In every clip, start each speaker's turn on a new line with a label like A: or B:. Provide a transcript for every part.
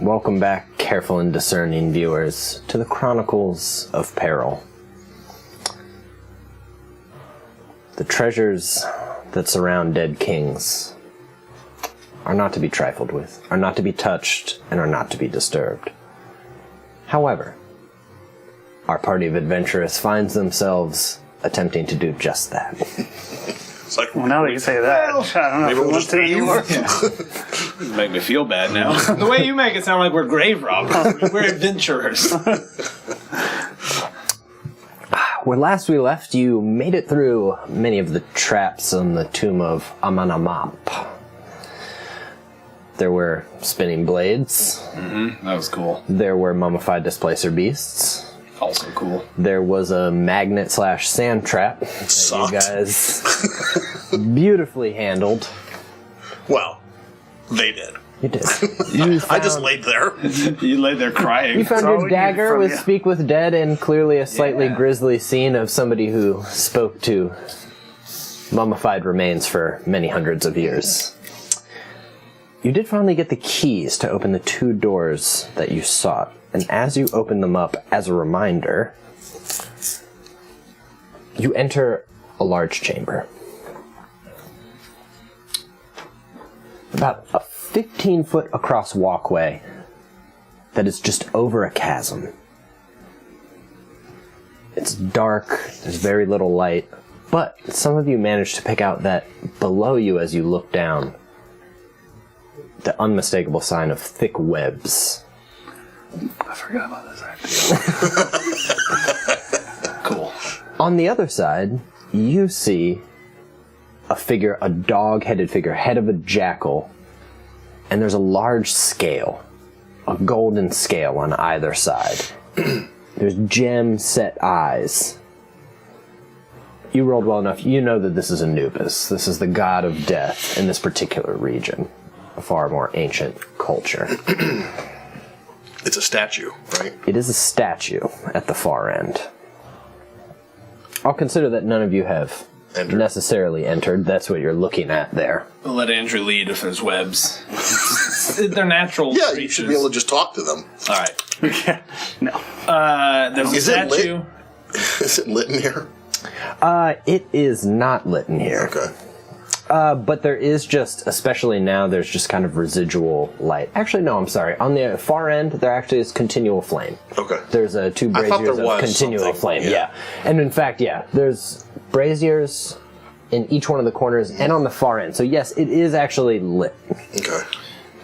A: Welcome back, careful and discerning viewers, to the Chronicles of Peril. The treasures that surround dead kings are not to be trifled with, are not to be touched, and are not to be disturbed. However, our party of adventurers finds themselves attempting to do just that.
B: It's like,
C: Well, now that you say that, I don't know if we want to anymore.
D: You make me feel bad now. The way you make it sound like we're grave robbers. We're adventurers.
A: Where last we left, you made it through many of the traps on the tomb of Amen Amap. There were spinning blades.
D: Mm-hmm. That was cool.
A: There were mummified displacer beasts.
D: Also cool.
A: There was a magnet/sand trap that you guys beautifully handled.
B: well, they did.
A: You did.
B: I just laid there.
D: You lay there crying.
A: You found
C: all
A: your
C: we need
A: dagger
C: from
A: with
C: you.
A: Speak with Dead and clearly a slightly grisly scene of somebody who spoke to mummified remains for many hundreds of years. You did finally get the keys to open the 2 doors that you sought, and as you open them up, as a reminder, you enter a large chamber. About a 15-foot across walkway that is just over a chasm. It's dark, there's very little light, but some of you managed to pick out that below you as you look down, the unmistakable sign of thick webs.
C: I forgot about this actually.
D: Cool.
A: On the other side, you see a figure, a dog-headed figure, head of a jackal, and there's a large scale, a golden scale on either side. There's gem-set eyes. You rolled well enough, you know that this is Anubis. This is the god of death in this particular region. A far more ancient culture.
B: It's a statue, right?
A: It is a statue at the far end. I'll consider that none of you have necessarily entered. That's what you're looking at there.
D: We'll let Andrew lead if there's webs. They're natural
B: Yeah,
D: creatures.
B: you should be able to just talk to them.
D: All right.
C: Yeah. No.
D: There's a
B: Is it lit?
D: statue.
B: Is it lit in here?
A: It is not lit in here.
B: Okay.
A: But there is just, especially now, there's just kind of residual light. Actually, no, I'm sorry. On the far end, there actually is continual flame.
B: Okay.
A: There's 2
B: I thought
A: braziers
B: there was
A: of continual
B: something,
A: flame.
B: yeah.
A: And in fact, there's braziers in each one of the corners and on the far end. So yes, it is actually lit.
B: Okay.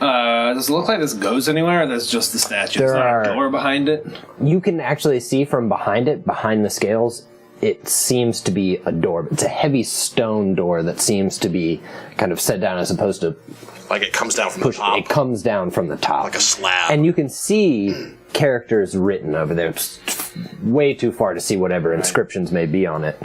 D: Does it look like this goes anywhere, or there's just the statue? There's not a door behind it?
A: You can actually see from behind it, behind the scales, it seems to be a door. It's a heavy stone door that seems to be kind of set down as opposed to
B: Like it comes down from the top.
A: It comes down from the top.
B: Like a slab.
A: And you can see characters written over there. It's way too far to see whatever inscriptions may be on it.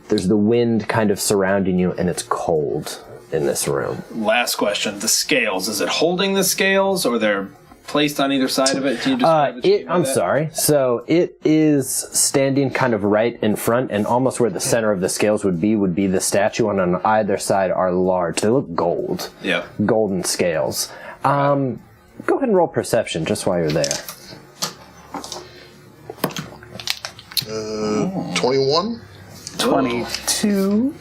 A: There's the wind kind of surrounding you, and it's cold in this room.
D: Last question. The scales. Is it holding the scales, or they're placed on either side of it? Can you describe
A: I'm sorry. So it is standing kind of right in front, and almost where the center of the scales would be the statue, and on either side are large. They look gold.
D: Yeah.
A: Golden scales. Go ahead and roll perception just while you're there.
B: 21?
C: 22.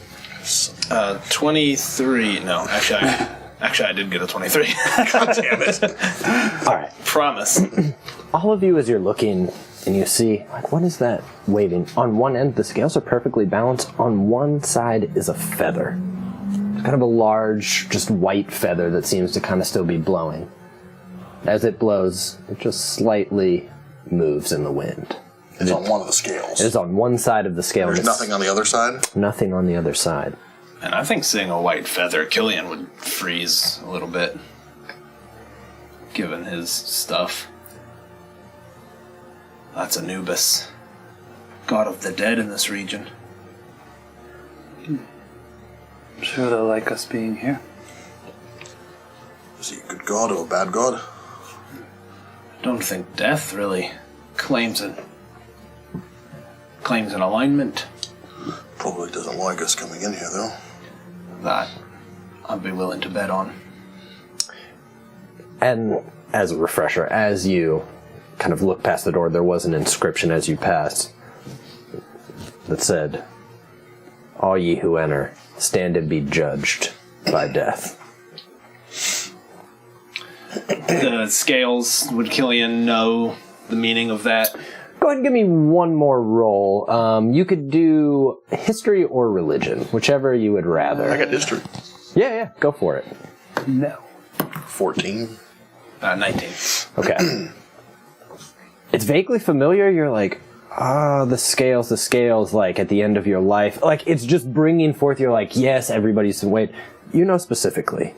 D: 23. No, actually, I did get a 23.
B: God damn it.
A: All right.
D: Promise.
A: All of you, as you're looking, and you see, like, what is that waving? On one end, the scales are perfectly balanced. On one side is a feather. It's kind of a large, just white feather that seems to kind of still be blowing. As it blows, it just slightly moves in the wind.
B: It's on one of the scales.
A: It is on one side of the scale.
B: There's nothing on the other side?
A: Nothing on the other side.
D: And I think seeing a white feather, Killian would freeze a little bit, given his stuff. That's Anubis, god of the dead in this region.
C: I'm sure they'll like us being here.
B: Is he a good god or a bad god?
D: I don't think death really claims an alignment.
B: Probably doesn't like us coming in here, though.
D: That I'd be willing to bet on.
A: And as a refresher, as you kind of look past the door, there was an inscription as you passed that said, "All ye who enter, stand and be judged by death."
D: The scales, would Killian know the meaning of that?
A: Go ahead and give me one more roll. You could do history or religion, whichever you would rather.
B: I got history.
A: Yeah, go for it.
C: No.
B: 14.
D: 19.
A: Okay. It's vaguely familiar. You're like, the scales, like at the end of your life. Like, it's just bringing forth, you're like, yes, everybody's wait. You know specifically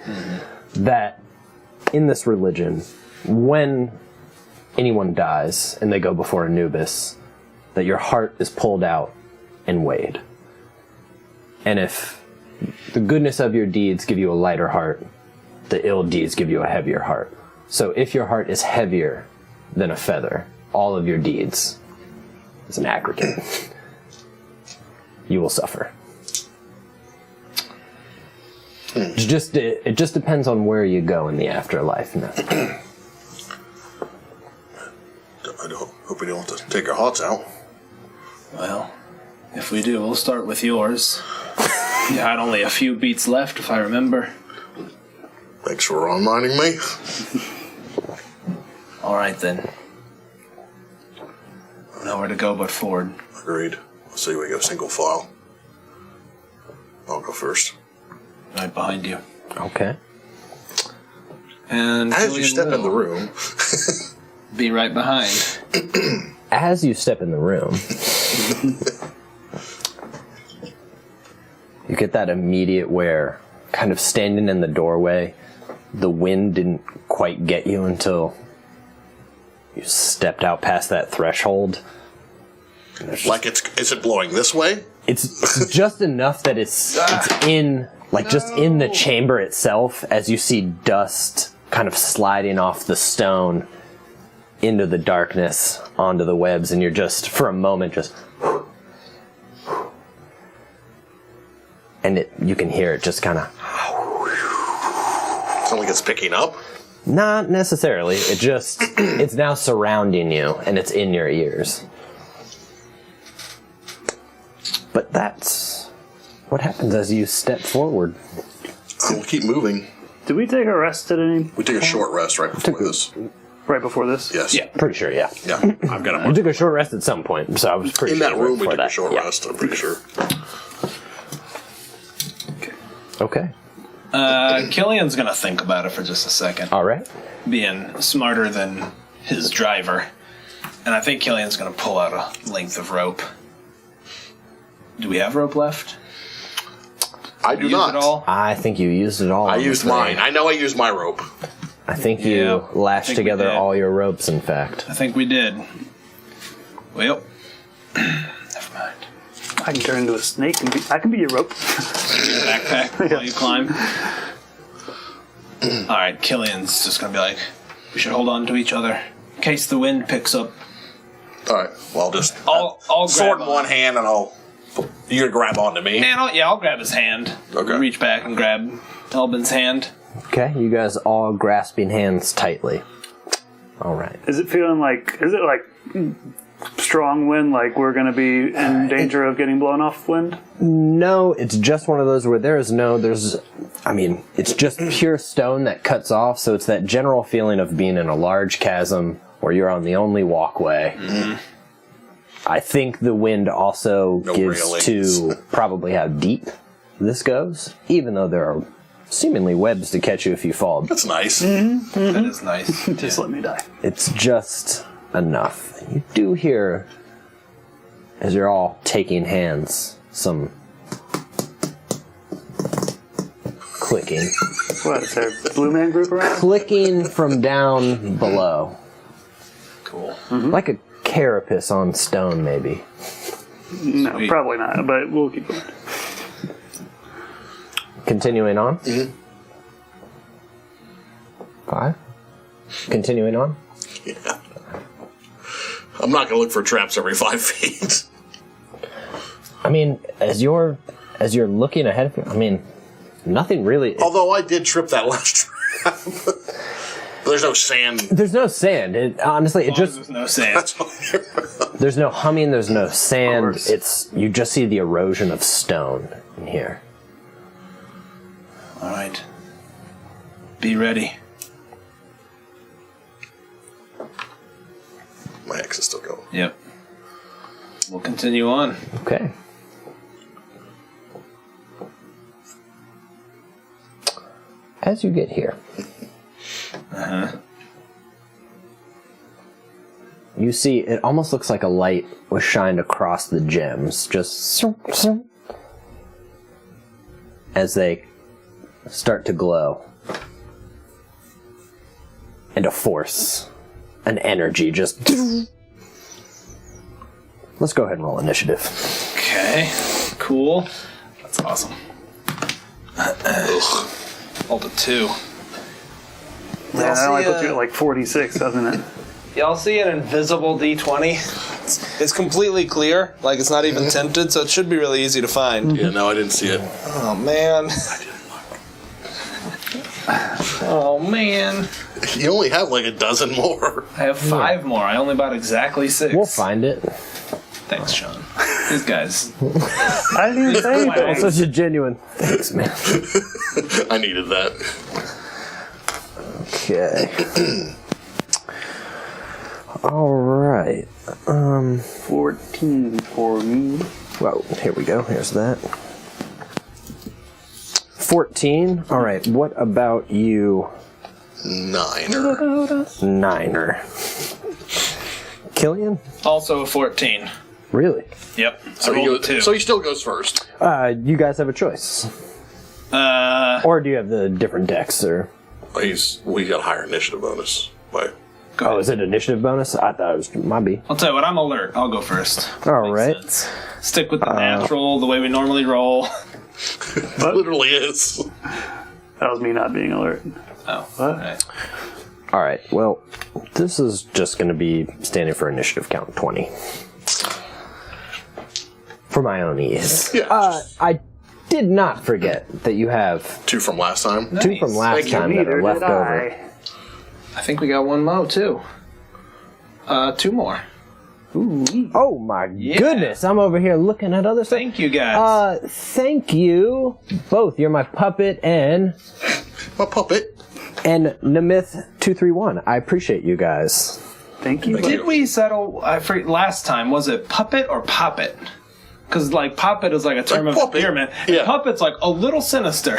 A: that in this religion, when anyone dies and they go before Anubis, that your heart is pulled out and weighed. And if the goodness of your deeds give you a lighter heart, the ill deeds give you a heavier heart. So if your heart is heavier than a feather, all of your deeds, as an aggregate, you will suffer. It just depends on where you go in the afterlife.
B: I hope we don't have to take our hearts out.
D: Well, if we do, we'll start with yours. You had only a few beats left, if I remember.
B: Thanks for reminding me.
D: All right, then. Nowhere to go but forward.
B: Agreed. Let's see, we go single file. I'll go first.
D: Right behind you.
A: Okay.
D: And
B: As you
D: Killian
B: step in the
D: will
B: room,
D: be right behind.
A: As you step in the room, you get that immediate where, kind of standing in the doorway, the wind didn't quite get you until you stepped out past that threshold.
B: like is it blowing this way?
A: It's just enough that it's in, like, just in the chamber itself, as you see dust kind of sliding off the stone into the darkness, onto the webs, and you're just, for a moment, just... And you can hear it just kind of...
B: Sounds like it's picking up.
A: Not necessarily. It just... It's now surrounding you, and it's in your ears. But that's what happens as you step forward.
B: We'll keep moving.
C: Did we take a rest at any?
B: We took a short rest right before this.
C: Right before this?
B: Yes.
A: Yeah, pretty sure, yeah.
B: Yeah. I've got
A: You
B: a
A: took a short rest at some point, so I was pretty
B: in
A: sure
B: that room. We
A: before
B: took
A: that.
B: a short rest. I'm pretty sure.
A: Okay.
D: Killian's gonna think about it for just a second.
A: All right.
D: Being smarter than his driver. And I think Killian's gonna pull out a length of rope. Do we have rope left?
B: I do
D: Use
B: not.
D: it all?
A: I think you used it all.
B: I
A: on the
B: used
A: thing.
B: mine. I know I used my rope.
A: I think
D: Yeah,
A: you lashed
D: I think we
A: together
D: did.
A: all your ropes, in fact.
D: I think we did. Well, never mind.
C: I can turn into a snake and I can be your rope.
D: Your backpack while you climb. Alright, Killian's just gonna be like, we should hold on to each other in case the wind picks up.
B: All right. Well, I'll just
D: I'll
B: sword
D: grab
B: in one hand, and you're gonna grab onto me.
D: And I'll grab his hand.
B: Okay.
D: Reach back and grab Elbin's hand.
A: Okay, you guys all grasping hands tightly. All right.
C: Is it feeling like, is it like strong wind, like we're going to be in danger of getting blown off wind?
A: No, it's just one of those where it's just pure stone that cuts off, so it's that general feeling of being in a large chasm where you're on the only walkway. Mm-hmm. I think the wind also gives
B: railings.
A: to probably how deep this goes, even though there are seemingly webs to catch you if you fall.
B: That's nice.
D: That is nice.
C: Just let me die.
A: It's just enough. You do hear, as you're all taking hands, some clicking.
C: What, is there a Blue Man Group around?
A: Clicking from down below.
D: Cool.
A: Like a carapace on stone, maybe.
C: No,
D: Sweet.
C: probably not, but we'll keep going.
A: Continuing on. 5. Continuing on.
B: Yeah. I'm not gonna look for traps every 5 feet.
A: I mean, as you're looking ahead of you, I mean, nothing really.
B: Although I did trip that last trap. There's no sand.
A: There's no sand. Honestly, it just
D: There's no sand.
B: That's all here.
A: there's no humming. There's no sand.
C: course.
A: It's you just see the erosion of stone in here.
D: All right. Be ready.
B: My ex is still going.
D: Yep. We'll continue on.
A: Okay. As you get here, you see it almost looks like a light was shined across the gems, just as they start to glow. And a force, an energy just... Let's go ahead and roll initiative.
D: Okay. Cool. That's awesome. Hold a 2.
C: Yeah, that only puts you at like 46, doesn't it?
D: Y'all see an invisible D20? It's completely clear, like it's not even tinted, so it should be really easy to find.
B: Yeah, no, I didn't see it.
D: Oh man. Oh man.
B: You only have like a dozen more.
D: I have 5 more. I only bought exactly 6.
A: We'll find it.
D: Thanks, Sean. These guys.
C: I didn't even say
D: Wow.
C: anything.
A: Such a genuine... Thanks, man.
B: I needed that.
A: Okay. All right.
C: 14 for me.
A: Well, here we go. Here's that. 14. All right. What about you,
B: Niner.
A: Killian?
D: Also a 14.
A: Really?
D: Yep.
B: So
D: I rolled a 2.
B: so he still goes first.
A: You guys have a choice. Or do you have the different decks? Or
B: We got a higher initiative bonus. By
A: oh, is it initiative bonus? I thought it was might be.
D: I'll tell you what, I'm alert. I'll go first.
A: All right.
D: Sense. Stick with the natural, the way we normally roll.
B: it literally is.
C: That was me not being alert.
D: Oh.
C: What?
D: Right.
A: All right. Well, this is just going to be standing for initiative count 20. For my own ease.
B: Yeah.
A: I did not forget that you have
B: 2 from last time.
A: 2 from last
B: Thank you.
A: time that
C: Neither
A: are left
C: did
A: over.
D: I think we got 1 mo too. 2 more.
C: Ooh.
A: Oh my goodness! I'm over here looking at other stuff.
D: Thank you guys.
A: Thank you both. You're my puppet and
B: My puppet.
A: Nemith231. I appreciate you guys.
C: Thank you.
D: Did we settle? I forget. Last time was it puppet or poppet? Because like puppet is like a term
B: Like
D: of
B: puppet.
D: endearment.
B: Yeah.
D: Puppet's like a little sinister.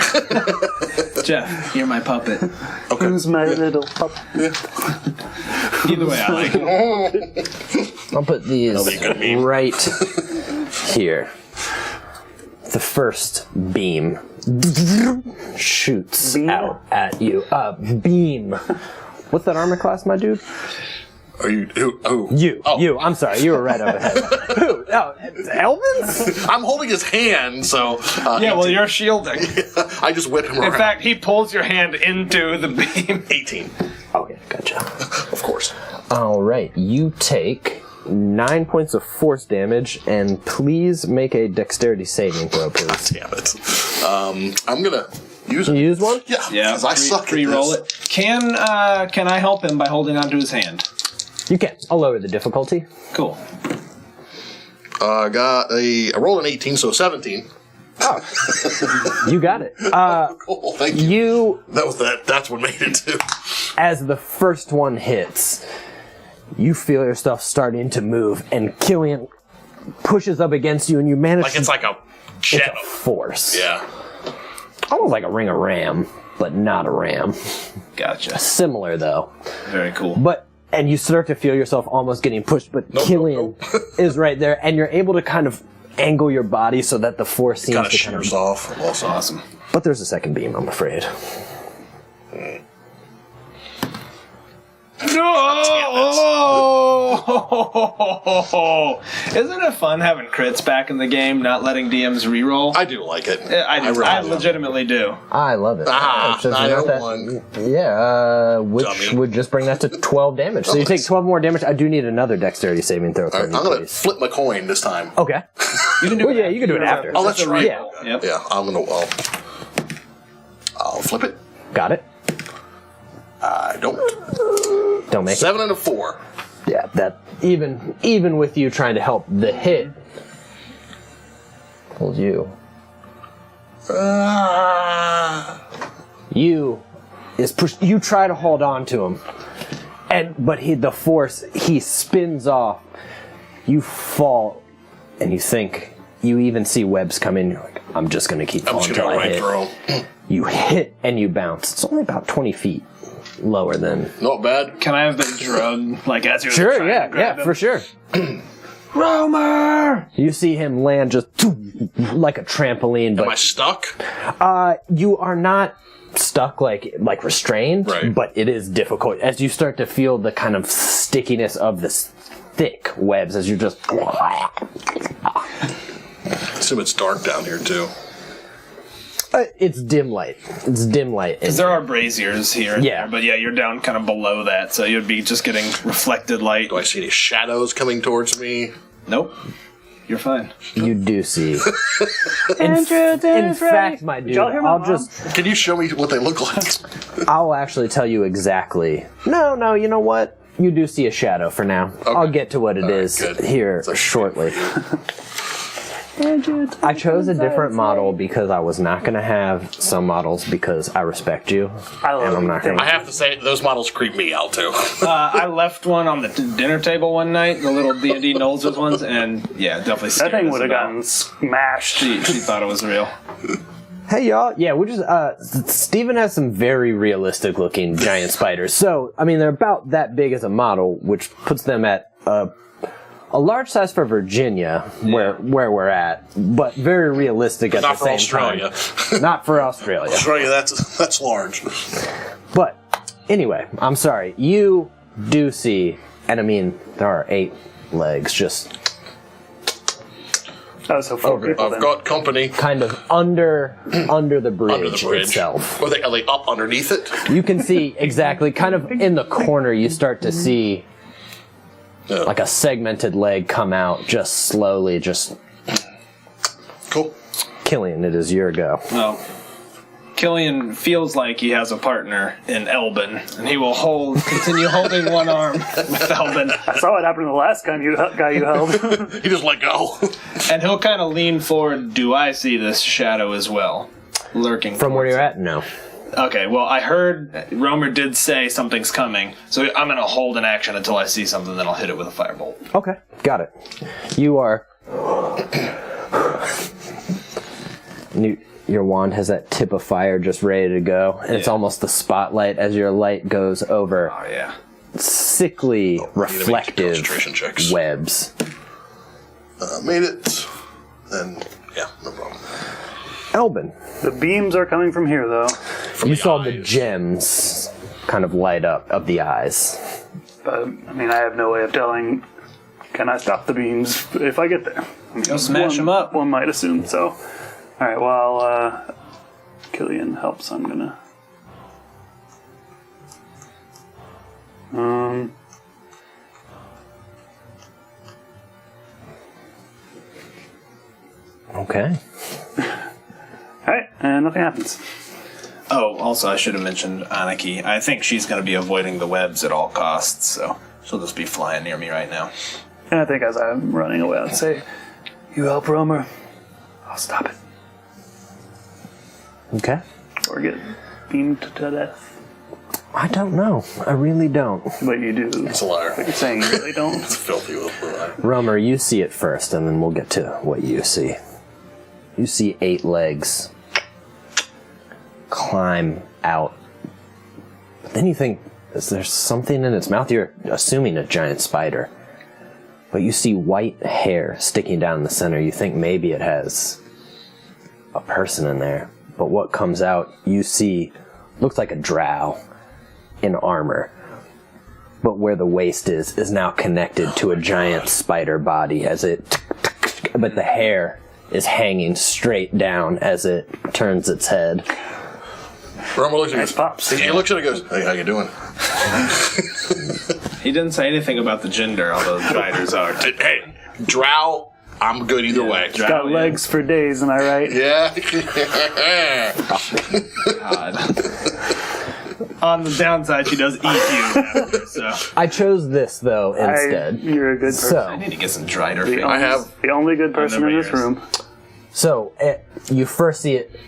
D: Jeff, you're my puppet.
C: Who's my little pup?
D: Either way, I like it.
A: I'll put these
B: That'll be a good meme.
A: right here. The first beam shoots out at you. Beam. What's that armor class, my dude?
B: Are you? Oh.
A: You. I'm sorry. You were right overhead. Who? Oh, Elvin's?
B: I'm holding his hand, so.
D: Yeah, well, you're shielding.
B: I just whip him around.
D: In fact, he pulls your hand into the beam.
B: 18.
A: Okay, gotcha.
B: Of course.
A: All right, you take 9 points of force damage, and please make a dexterity saving throw, please.
B: Damn it. I'm gonna use it.
A: You use one?
B: Yeah.
D: Yeah,
B: Because I suck at
D: re-roll
B: this.
D: it. Can I help him by holding onto his hand?
A: You can. I'll lower the difficulty.
D: Cool.
B: I rolled an 18, so 17.
A: You got it.
B: Cool, thank you. That's what made it too.
A: As the first one hits, you feel yourself starting to move, and Killian pushes up against you, and you manage
B: Like it's like a shadow.
A: force.
B: Yeah.
A: Almost like a ring of ram, but not a ram.
D: Gotcha.
A: Similar, though.
D: Very cool.
A: And you start to feel yourself almost getting pushed, but Killian is right there, and you're able to kind of angle your body so that the force seems
B: Kind of
A: to kind
B: shears
A: of...
B: off. Awesome.
D: Awesome.
A: But there's a second beam, I'm afraid.
D: No! Isn't it fun having crits back in the game, not letting DMs reroll?
B: I do like it.
D: I
B: really do.
D: legitimately do.
A: I love it.
B: Ah,
A: So you know that-
B: 901.
A: Yeah, which
B: Dummy.
A: would just bring that to 12 damage. So you take 12 more damage. I do need another dexterity saving throw
B: All
A: from
B: right,
A: you,
B: I'm gonna
A: please.
B: flip my coin this time.
A: Okay.
D: You can do
A: Well,
D: it.
A: yeah, you can do it after.
B: Oh, that's right.
A: Yeah.
D: Yep.
B: Yeah, I'll flip it.
A: Got it.
B: I don't.
A: Don't make
B: 7 and a 4.
A: it. Yeah, that even with you trying to help, the hit pulled you. You try to hold on to him, but he spins off. You fall, and you think you even see webs come in. You're like, I'm just gonna keep falling until I hit.
B: Throw.
A: You hit and you bounce. It's only about 20 feet lower than.
B: Not bad.
D: Can I have the drug, like, as you're
A: Sure,
D: trying to grab him?
A: for sure. Romer! You see him land just like a trampoline, but
B: Am I stuck?
A: you are not stuck like restrained,
B: Right.
A: but it is difficult as you start to feel the kind of stickiness of this thick webs as you're just.
B: I assume it's dark down here, too.
A: It's dim light. It's dim light.
D: Because there are braziers here and
A: Yeah.
D: there, but yeah, you're down kind of below that, so you'd be just getting reflected light.
B: Do I see any shadows coming towards me?
D: Nope. You're fine.
A: You do see. In fact, my dude,
C: y'all hear my
A: I'll
C: mom?
A: just.
B: Can you show me what they look like?
A: I'll actually tell you exactly. No, you know what? You do see a shadow for now. I'll get to what it is
B: good.
A: here shortly. I chose a different model because I was not going to have some models because I respect you.
C: I love
A: and I'm
C: you.
A: not going
B: I have to say, those models creep me out, too.
D: I left one on the dinner table one night, the little D&D Knowles ones, and yeah, definitely
C: That
D: scared
C: thing
D: us
C: would have
D: about.
C: gotten smashed.
D: She thought it was real.
A: Hey y'all, yeah, we just Steven has some very realistic looking giant spiders. So, I mean, they're about that big as a model, which puts them at a large size for Virginia, where we're at, but very realistic at
B: Not
A: the
B: for
A: same
B: Australia.
A: time. Not for Australia.
B: Australia, that's large.
A: But anyway, I'm sorry. You do see, and I mean, there are 8 legs just
C: Oh, so 4 people
B: I've
C: then.
B: got company
A: kind of under the bridge,
B: under the bridge.
A: itself.
B: Are they up underneath it?
A: You can see exactly, kind of in the corner, you start to see
B: Yeah.
A: like a segmented leg come out just slowly, just
B: Cool.
A: Killian, it is your go.
D: Well, Killian feels like he has a partner in Elbin, and he will continue holding one arm with Elbin,
C: I saw what happened to the last guy you held.
B: He just let go.
D: and he'll kind of lean forward. Do I see this shadow as well, lurking
A: From where
D: towards
A: you're
D: it?
A: at? No.
D: Okay, well, I heard Romer did say something's coming, so I'm going to hold an action until I see something, then I'll hit it with a firebolt.
A: Okay, got it. You are... Your wand has that tip of fire just ready to go, and it's
D: Yeah.
A: almost the spotlight as your light goes over
D: Oh, yeah.
A: sickly,
B: make
A: reflective
B: concentration checks.
A: webs.
B: Made it. Then, yeah, no problem.
A: Elbin,
C: The beams are coming from here, though.
A: you saw
B: eyes.
A: the gems kind of light up of the eyes.
C: But, I mean, I have no way of telling. Can I stop the beams if I get there? I mean,
D: Go smash them up.
C: One might assume so. All right. Well, Killian helps. I'm gonna.
A: Okay.
C: All right, and nothing happens.
D: Oh, also, I should have mentioned Anarchy. I think she's going to be avoiding the webs at all costs, so she'll just be flying near me right now.
C: And I think as I'm running away, I'd say, "You help Romer, I'll stop it,
A: Okay.
C: or get beamed to death."
A: I don't know. I really don't.
C: But you do.
B: It's a liar.
C: You're saying you really don't.
B: It's filthy with lie.
A: Romer, you see it first, and then we'll get to what you see. You see 8 legs climb out. But then you think, is there something in its mouth? You're assuming a giant spider. But you see white hair sticking down in the center. You think maybe it has a person in there. But what comes out, you see, looks like a drow in armor. But where the waist is now connected to a giant spider body as it... But the hair is hanging straight down as it turns its head.
B: Romer looks at
C: Nice pops.
B: He looks at it and goes, "Hey, how you doing?"
D: He didn't say anything about the gender, although spiders are.
B: Hey, drow, I'm good either way.
D: drow.
C: Got
D: yeah.
C: legs for days, am I right?
B: Yeah.
D: God. On the downside, she does eat you. After, so
A: I chose this though instead.
C: You're a good person.
A: So
D: I need to get some dried
C: The
D: face.
C: only-
B: I have-
C: the only good person in this
D: yours.
C: room.
A: So you first see it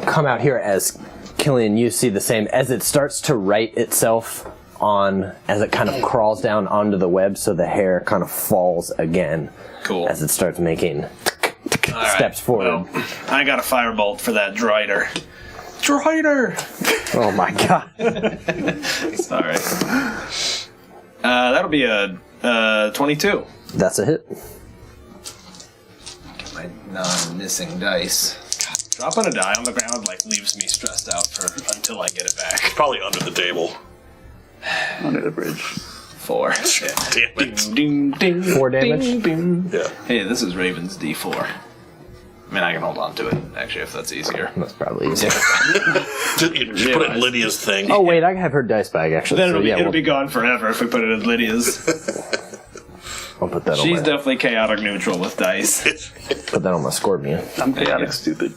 A: come out here as Killian. You see the same as it starts to right itself on as it kind of crawls down onto the web, so the hair kind of falls again.
D: Cool.
A: As it starts making
D: All right.
A: steps forward.
D: Well, I got a firebolt for that drider. Drider!
A: Oh my god!
D: Sorry. That'll be a 22.
A: That's a hit.
D: Get my non-missing dice. God, dropping a die on the ground like leaves me stressed out until I get it back.
B: Probably under the table.
C: Under the bridge.
D: 4.
B: Damn it.
D: Ding, ding,
A: 4 damage?
D: ding, ding.
B: Yeah.
D: Hey, this is Raven's D4. I mean, I can hold on to it, actually, if that's easier.
A: That's probably easier.
B: Just put it in Lydia's thing.
A: Oh wait, I have her dice bag actually.
D: Then
A: so
D: it'll
A: yeah,
D: be gone forever if we put it in Lydia's.
A: I'll put that
D: She's
A: on.
D: definitely chaotic neutral with dice.
A: Put that on my scorpion.
C: I'm chaotic stupid.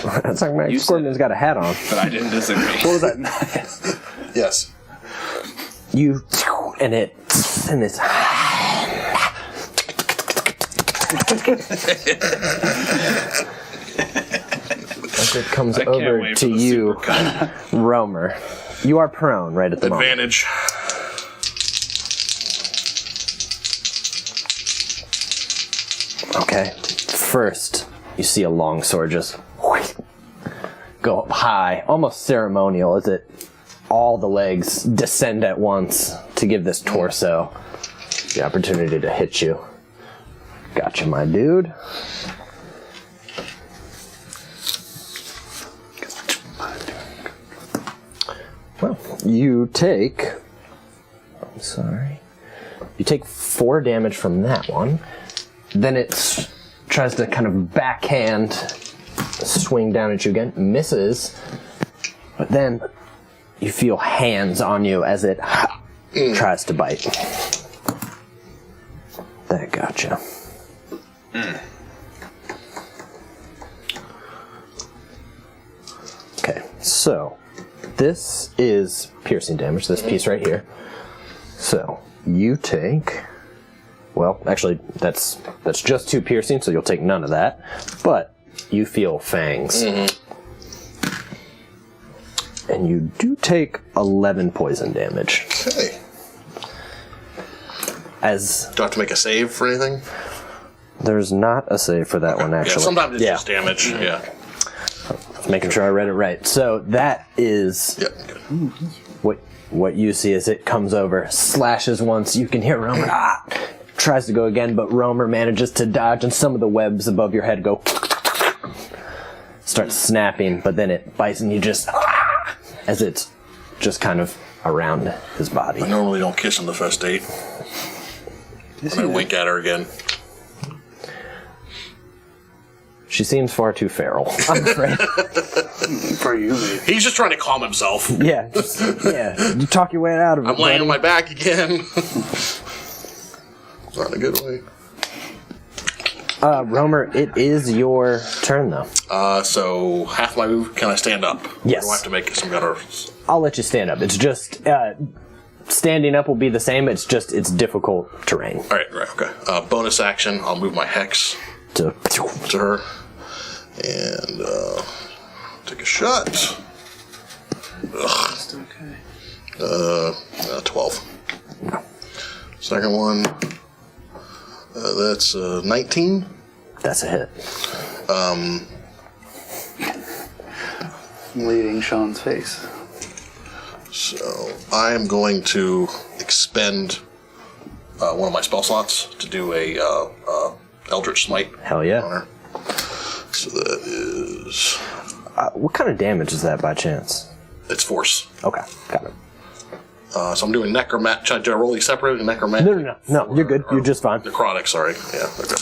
A: That's like my scorpion's got a hat on.
D: But I didn't disagree.
C: What was that?
B: Yes.
A: You and it's as it comes
D: I can't
A: over
D: wait
A: to
D: for the
A: you,
D: supercut.
A: Romer. You are prone right at the moment.
B: Advantage.
A: Okay. First, you see a long sword just go up high, almost ceremonial, as it all the legs descend at once to give this torso the opportunity to hit you. Gotcha, my dude. Well, you take... I'm sorry. You take 4 damage from that one. Then it tries to kind of backhand swing down at you again. Misses. But then you feel hands on you as it tries to bite. That gotcha. Okay, so this is piercing damage, this piece right here. So you take, well, actually that's just 2 piercing, so you'll take none of that. But you feel fangs. And you do take 11 poison damage.
B: Okay.
A: As
B: Do I have to make a save for anything?
A: there's not a save for that one,
B: Yeah,
A: actually.
B: sometimes it's just damage. Yeah.
A: Making sure I read it right. So that is
B: Yep. Good.
A: what you see as it comes over, slashes once. You can hear Romer tries to go again, but Romer manages to dodge, and some of the webs above your head go start snapping. But then it bites, and you just as it's just kind of around his body.
B: I normally don't kiss on the first date. And I wink at her again.
A: She seems far too feral, I'm afraid.
C: For you, maybe.
B: He's just trying to calm himself.
A: Yeah, you talk your way out of it.
B: I'm laying on
A: buddy.
B: my back again. Not in a good way.
A: Romer, it is your turn, though.
B: So half my move, can I stand up?
A: Yes.
B: Or do I have to make some kind of...
A: I'll let you stand up. It's just standing up will be the same. It's just it's difficult terrain.
B: Right, okay. Bonus action, I'll move my hex
A: To
B: to her. And take a shot. Ugh.
C: Okay.
B: 12. Second one, that's 19.
A: that's a hit.
C: I'm leading Sean's face.
B: So I am going to expend one of my spell slots to do a Eldritch Smite
A: Hell
B: on
A: yeah.
B: her. So that is...
A: What kind of damage is that by chance?
B: It's force.
A: Okay, got it.
B: So I'm doing necromantic. Do I roll these separate? Necromantic?
A: No, you're good. You're just fine.
B: Necrotic, sorry. Yeah, okay.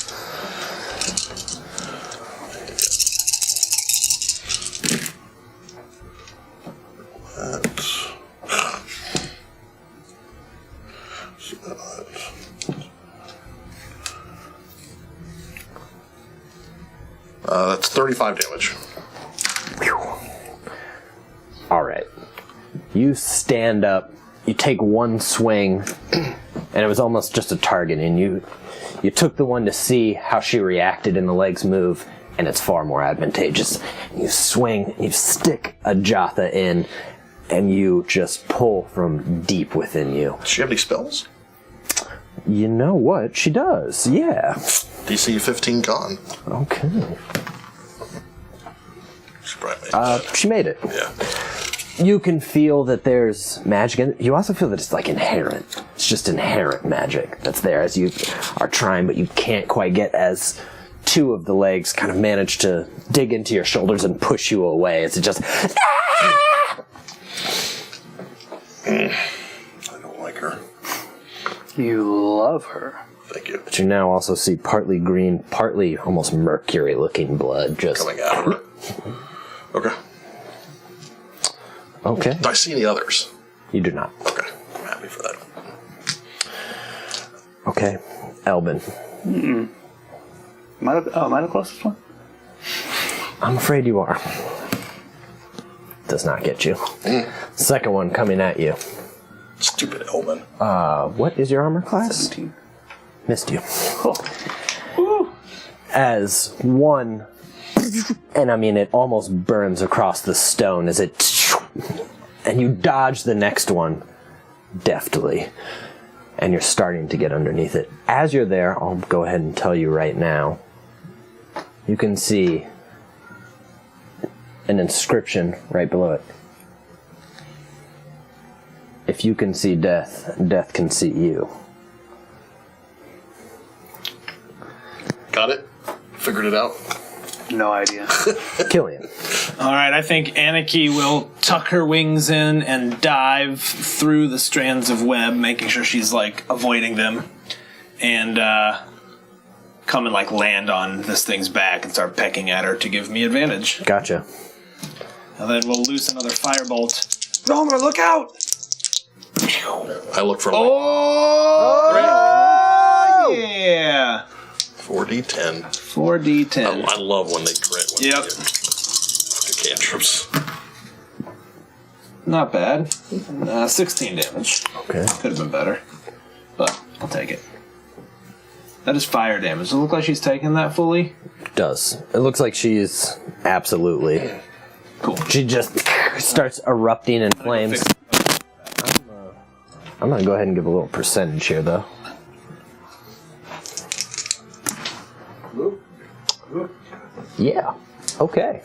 B: That's 35 damage.
A: All right. You stand up, you take one swing, and it was almost just a target, and you took the one to see how she reacted in the leg's move, and it's far more advantageous. You swing, you stick a Jatha in, and you just pull from deep within you.
B: Does she have any spells?
A: You know what? She does, yeah.
B: DC 15 con.
A: Okay.
B: She probably made it.
A: She made it.
B: Yeah.
A: You can feel that there's magic in it. You also feel that it's like inherent. It's just inherent magic that's there as you are trying, but you can't quite get, as two of the legs kind of manage to dig into your shoulders and push you away. As it just...
B: I don't like her.
C: You love her.
B: Thank you.
A: But you now also see partly green, partly almost mercury-looking blood just...
B: Coming out of her. Okay.
A: Okay.
B: Do I see any others?
A: You do not.
B: Okay. I'm happy for that.
A: Okay. Elbin.
C: Am I the closest one?
A: I'm afraid you are. Does not get you. Second one coming at you.
B: Stupid Elman.
A: What is your armor class?
C: 17.
A: Missed you.
C: Cool. Woo!
A: As one, and I mean it almost burns across the stone as it, and you dodge the next one deftly, and you're starting to get underneath it. As you're there, I'll go ahead and tell you right now, you can see an inscription right below it. If you can see death, death can see you.
B: Got it? Figured it out?
C: No idea.
A: Killian.
D: All right, I think Anarchy will tuck her wings in and dive through the strands of web, making sure she's, like, avoiding them, and come and, like, land on this thing's back and start pecking at her to give me advantage.
A: Gotcha.
D: And then we'll loose another firebolt. Romer, look out!
B: I look for
D: Oh, yeah!
B: 4d10.
D: 4d10.
B: I love when they crit. When
D: Yep.
B: they do cantrips.
D: Not bad. 16 damage.
A: Okay.
D: Could have been better, but I'll take it. That is fire damage. Does it look like she's taking that fully?
A: Does. It looks like she's absolutely...
D: Cool.
A: She just starts erupting in flames. I'm going to go ahead and give a little percentage here, though. Yeah. Okay.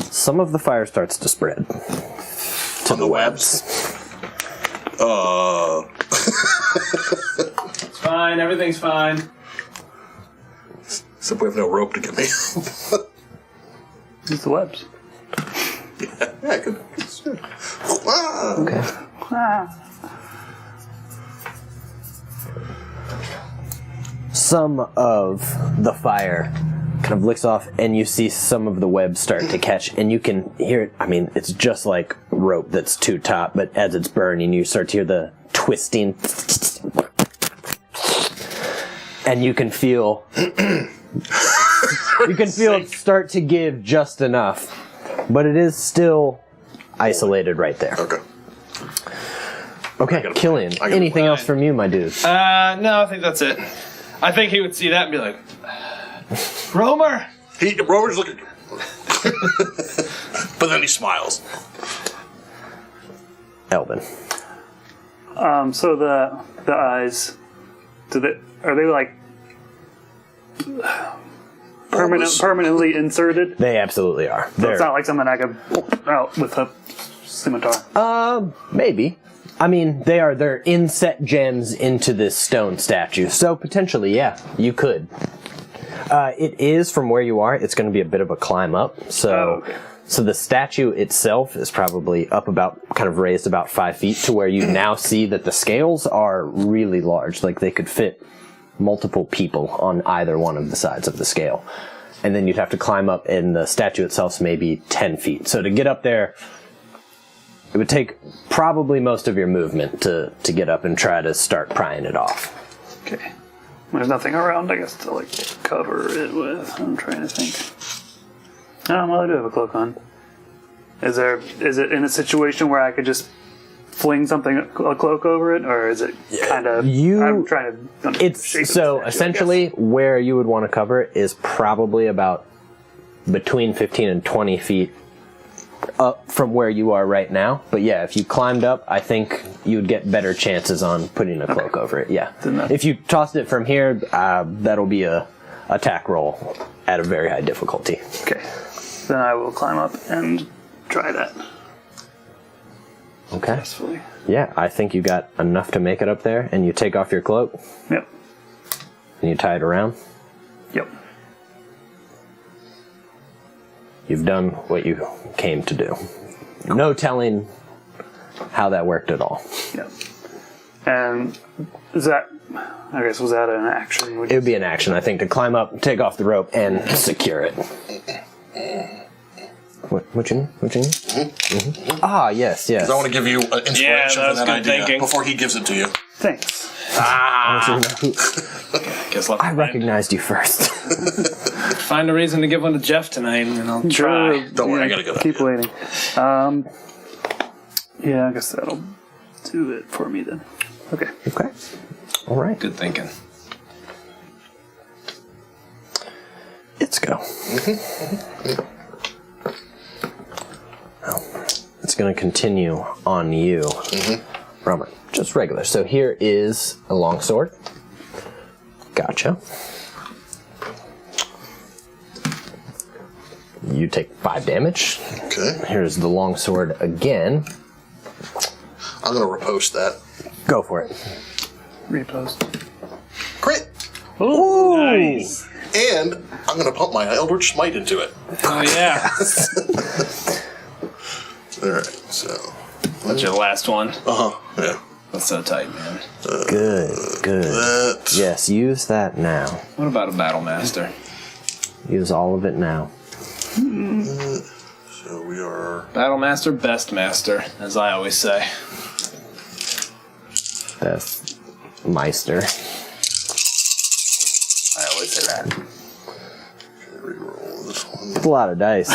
A: Some of the fire starts to spread to
B: the webs.
D: It's fine. Everything's fine.
B: Except we have no rope to get me.
C: Use the webs.
B: Yeah, I could. Ah.
A: Okay. Some of the fire kind of licks off, and you see some of the webs start to catch, and you can hear it. I mean, it's just like rope that's too taut, but as it's burning, you start to hear the twisting, and you can feel it start to give just enough, but it is still isolated right there.
B: Okay.
A: Okay, Killian,
B: gotta
A: anything else
D: find-
A: from you, my dude?
D: No, I think that's it. I think he would see that and be like, Romer!
B: Romer's looking. But then he smiles.
A: Elvin.
C: So the eyes, are they like permanently inserted?
A: They absolutely are.
C: So it's not like something I could pull out with a scimitar.
A: Maybe. I mean, they're inset gems into this stone statue, so potentially, yeah, you could. It is, from where you are, it's going to be a bit of a climb up, so
C: okay.
A: So the statue itself is probably up about, kind of raised about 5 feet to where you now see that the scales are really large, like they could fit multiple people on either one of the sides of the scale. And then you'd have to climb up, and the statue itself's maybe 10 feet. So to get up there, it would take probably most of your movement to get up and try to start prying it off.
C: Okay. There's nothing around, I guess, to like cover it with. I'm trying to think. Oh, well, I do have a cloak on. Is it in a situation where I could just fling a cloak over it, or is it kind of? I'm trying to.
A: It's so essentially where you would want to cover it is probably about between 15 and 20 feet up from where you are right now. But yeah, if you climbed up, I think you would get better chances on putting a cloak over it. Yeah. If you tossed it from here, that'll be a attack roll at a very high difficulty.
C: Okay. Then I will climb up and try that.
A: Okay.
C: Successfully.
A: Yeah, I think you got enough to make it up there, and you take off your cloak.
C: Yep.
A: And you tie it around.
C: Yep.
A: You've done what you came to do. No telling how that worked at all.
C: Yep. And is that? I guess was that an action?
A: It would be an action, I think, to climb up, take off the rope, and secure it. What you need? Mm-hmm. Ah, yes.
B: I want to give you inspiration
D: Yeah, that
B: for
D: was
B: that
D: good
B: idea
D: thinking.
B: before he gives it to you.
C: Thanks.
D: Guess
A: I recognized you first.
D: find a reason to give one to Jeff tonight, and I'll try.
B: Don't worry, I gotta go.
C: Keep waiting. Yeah, I guess that'll do it for me then. Okay.
A: Okay. All right.
D: Good thinking.
A: Let's go. Well, it's going to continue on you, Romer. Just regular. So here is a longsword. Gotcha. You take 5 damage.
B: Okay.
A: Here's the longsword again.
B: I'm gonna repost that.
A: Go for it.
C: Repost.
B: Crit!
C: Ooh,
D: Nice.
B: And I'm gonna pump my Eldritch Smite into it.
D: Oh yeah.
B: Alright, so.
D: That's your last one.
B: Yeah.
D: That's so tight, man.
A: Good.
B: That.
A: Yes, use that now.
D: What about a battle master?
A: Use all of it now.
B: So we are.
D: Battle master, best master, as I always say.
A: Best Meister.
C: I always say that.
B: Reroll this one.
A: It's a lot of dice.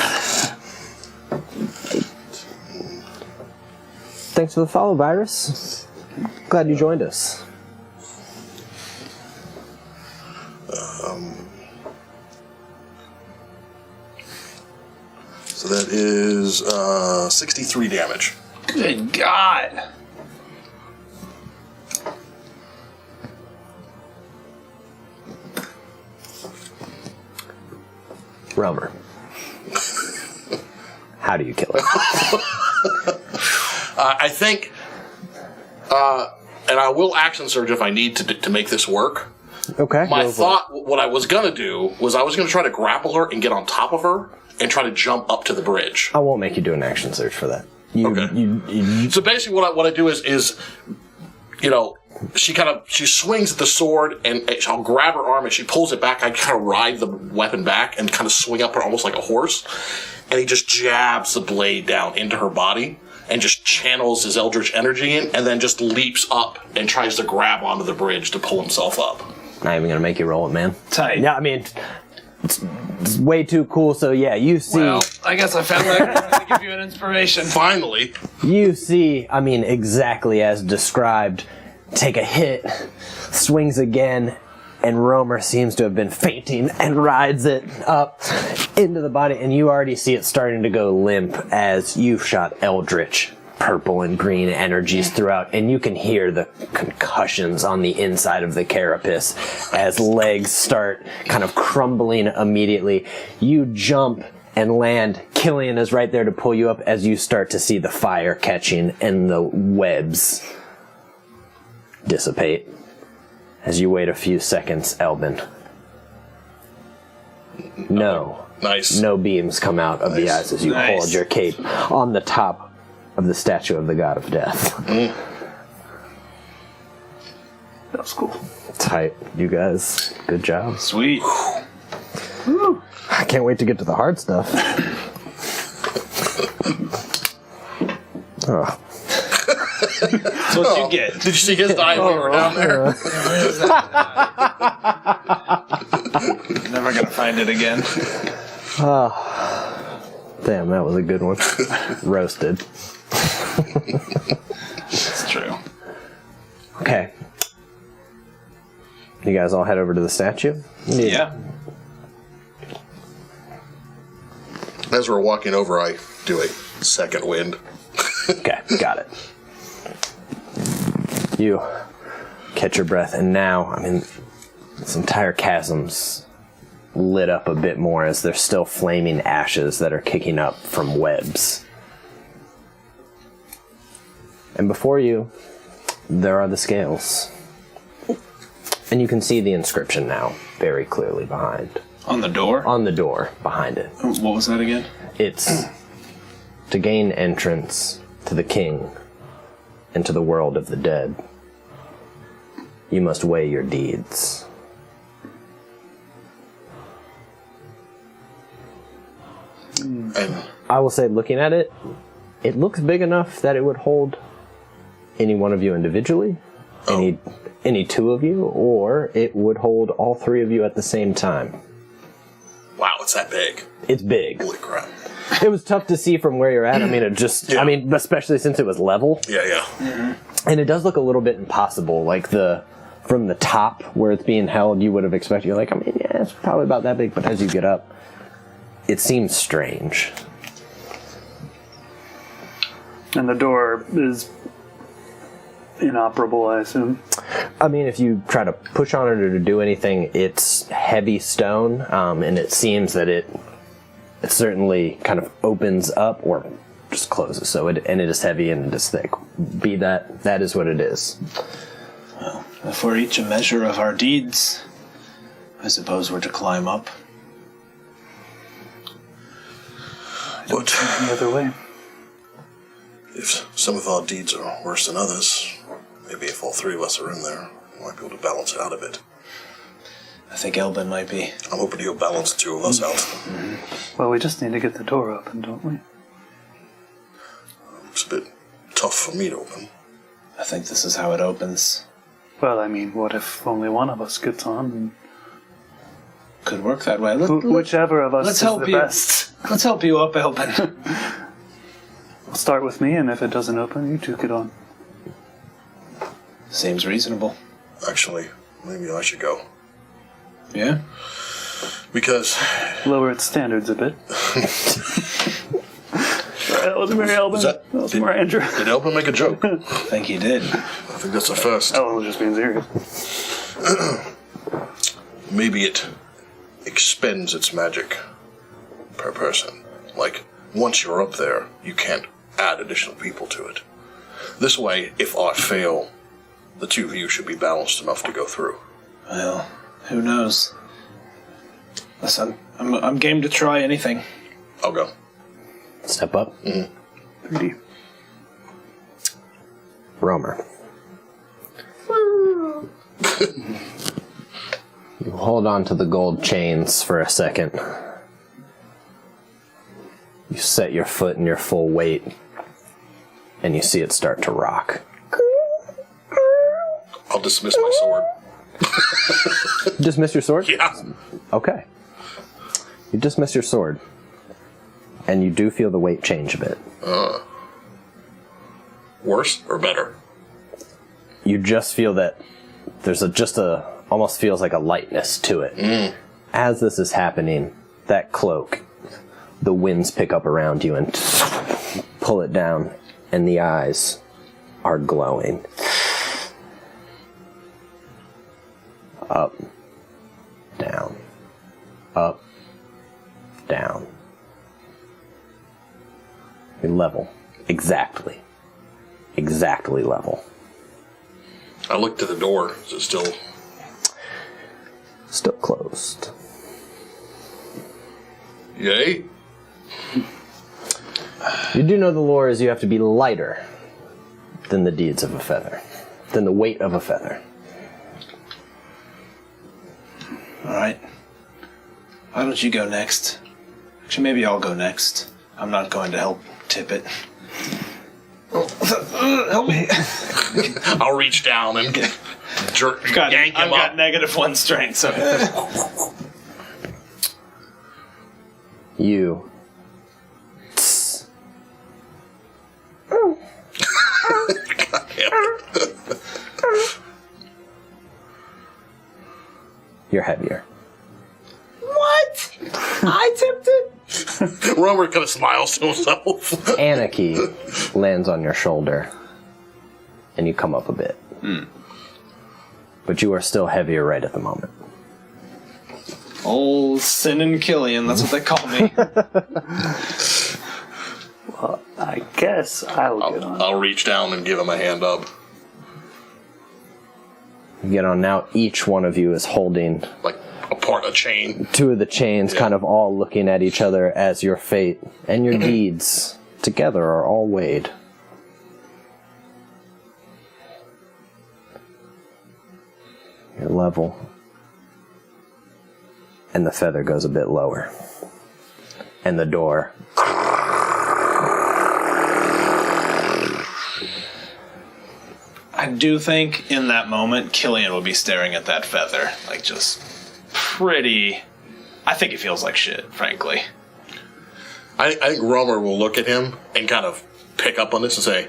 A: Thanks for the follow, Virus. Glad you joined us.
B: So that is 63 damage.
D: Good God.
A: Romer. How do you kill it?
B: I think, and I will action surge if I need to make this work.
A: Okay.
B: My thought, what I was going to do, was I was going to try to grapple her and get on top of her and try to jump up to the bridge.
A: I won't make you do an action search for that.
B: Okay. So basically what I do is, you know, she swings at the sword and I'll grab her arm and she pulls it back. I kind of ride the weapon back and kind of swing up her almost like a horse. And he just jabs the blade down into her body and just channels his eldritch energy in and then just leaps up and tries to grab onto the bridge to pull himself up.
A: Not even gonna make you roll it, man.
D: Tight.
A: Yeah, I mean, it's way too cool. So yeah, you see,
D: Well, I guess I found that to give you an inspiration.
B: Finally.
A: you see. I mean, exactly as described. Take a hit, swings again, and Romer seems to have been fainting and rides it up into the body, and you already see it starting to go limp as you've shot eldritch purple and green energies throughout, and you can hear the concussions on the inside of the carapace as legs start kind of crumbling immediately. You jump and land. Killian is right there to pull you up as you start to see the fire catching and the webs dissipate. As you wait a few seconds, Elbin. No.
B: Nice.
A: No beams come out of the eyes as you
D: Nice.
A: hold your cape on the top of the statue of the god of death.
C: That was cool.
A: Tight, you guys. Good job.
D: Sweet.
A: I can't wait to get to the hard stuff. Oh.
D: That's what you get.
B: Did you see his die when we were down there?
D: Never gonna find it again.
A: Damn, that was a good one. Roasted.
D: It's true.
A: Okay. You guys all head over to the statue?
D: Yeah.
B: As we're walking over, I do a second wind.
A: Okay, got it. You catch your breath, and now, I mean, this entire chasm's lit up a bit more as there's still flaming ashes that are kicking up from webs. And before you, there are the scales. And you can see the inscription now, very clearly behind.
D: On the door?
A: On the door, behind it.
D: What was that again?
A: It's to gain entrance to the king and to the world of the dead. You must weigh your deeds.
B: And
A: I will say, looking at it, it looks big enough that it would hold any one of you individually, any two of you, or it would hold all three of you at the same time.
B: wow, it's that big.
A: It's big.
B: Holy crap.
A: It was tough to see from where you're at. I mean,
B: Yeah.
A: I mean, especially since it was level.
B: Yeah.
A: And it does look a little bit impossible. Like, from the top where it's being held, you would have expected, you're like, I mean, yeah, it's probably about that big, but as you get up, it seems strange.
C: And the door is inoperable, I assume.
A: I mean, if you try to push on it or to do anything, it's heavy stone, and it seems that it certainly kind of opens up or just closes. So it is heavy and it is thick. Be that is what it is.
D: Well, if we're each a measure of our deeds, I suppose we're to climb up.
B: But
C: The other way.
B: if some of our deeds are worse than others, maybe if all three of us are in there, we might be able to balance it out a bit.
D: I think Elbin might be.
B: I'm hoping you'll balance the two of us out.
C: Well, we just need to get the door open, don't we?
B: It's a bit tough for me to open.
D: I think this is how it opens.
C: Well, I mean, what if only one of us gets on?
D: Could work that way.
C: Whichever of us
D: let's
C: is
D: help
C: the
D: you.
C: best.
D: Let's help you up, Elbin.
C: We'll start with me, and if it doesn't open, you two get on.
D: Seems reasonable.
B: Actually, maybe I should go.
D: Yeah?
B: Because
C: Lower its standards a bit. That wasn't very Elvin. That was more Andrew.
B: did Elba make a joke? I
D: I think he did.
B: think that's the first.
C: Oh, was just being serious.
B: Maybe it expends its magic per person. Like, once you're up there, you can't add additional people to it. This way, if I fail, the two of you should be balanced enough to go through.
D: Well, who knows? Listen, I'm game to try anything.
B: I'll go.
A: Step up.
C: 3D.
A: Romer. You hold on to the gold chains for a second. You set your foot in your full weight, and you see it start to rock.
B: I'll dismiss my sword.
A: Dismiss your sword?
B: Yeah.
A: Okay. You dismiss your sword, and you do feel the weight change a bit.
B: Worse or better?
A: You just feel that there's almost feels like a lightness to it. As this is happening, that cloak, the winds pick up around you and pull it down, and the eyes are glowing. Up, down, up, down. You're level. Exactly level.
B: I looked at the door. Is it still...
A: Still closed.
B: Yay?
A: You do know the lore is you have to be lighter than the deeds of a feather, than the weight of a feather.
D: Alright. Why don't you go next? Actually, maybe I'll go next. I'm not going to help tip it. Help me.
B: I'll reach down and yank him
D: I've
B: up.
D: got -1 strength, so...
A: You You're heavier.
D: What? I tipped it?
B: Romer kind of smiles to himself.
A: Anarchy lands on your shoulder, and you come up a bit. But you are still heavier right at the moment.
D: Old Sin and Killian, that's what they call me.
C: Well, I guess I'll get on.
B: I'll reach down and give him a hand up.
A: You get on now. Each one of you is holding
B: Like a chain.
A: two of the chains, kind of all looking at each other as your fate and your deeds together are all weighed. Your level. And the feather goes a bit lower. And the door.
D: I do think in that moment, Killian will be staring at that feather. Like, just pretty... I think it feels like shit, frankly.
B: I think Romer will look at him and kind of pick up on this and say,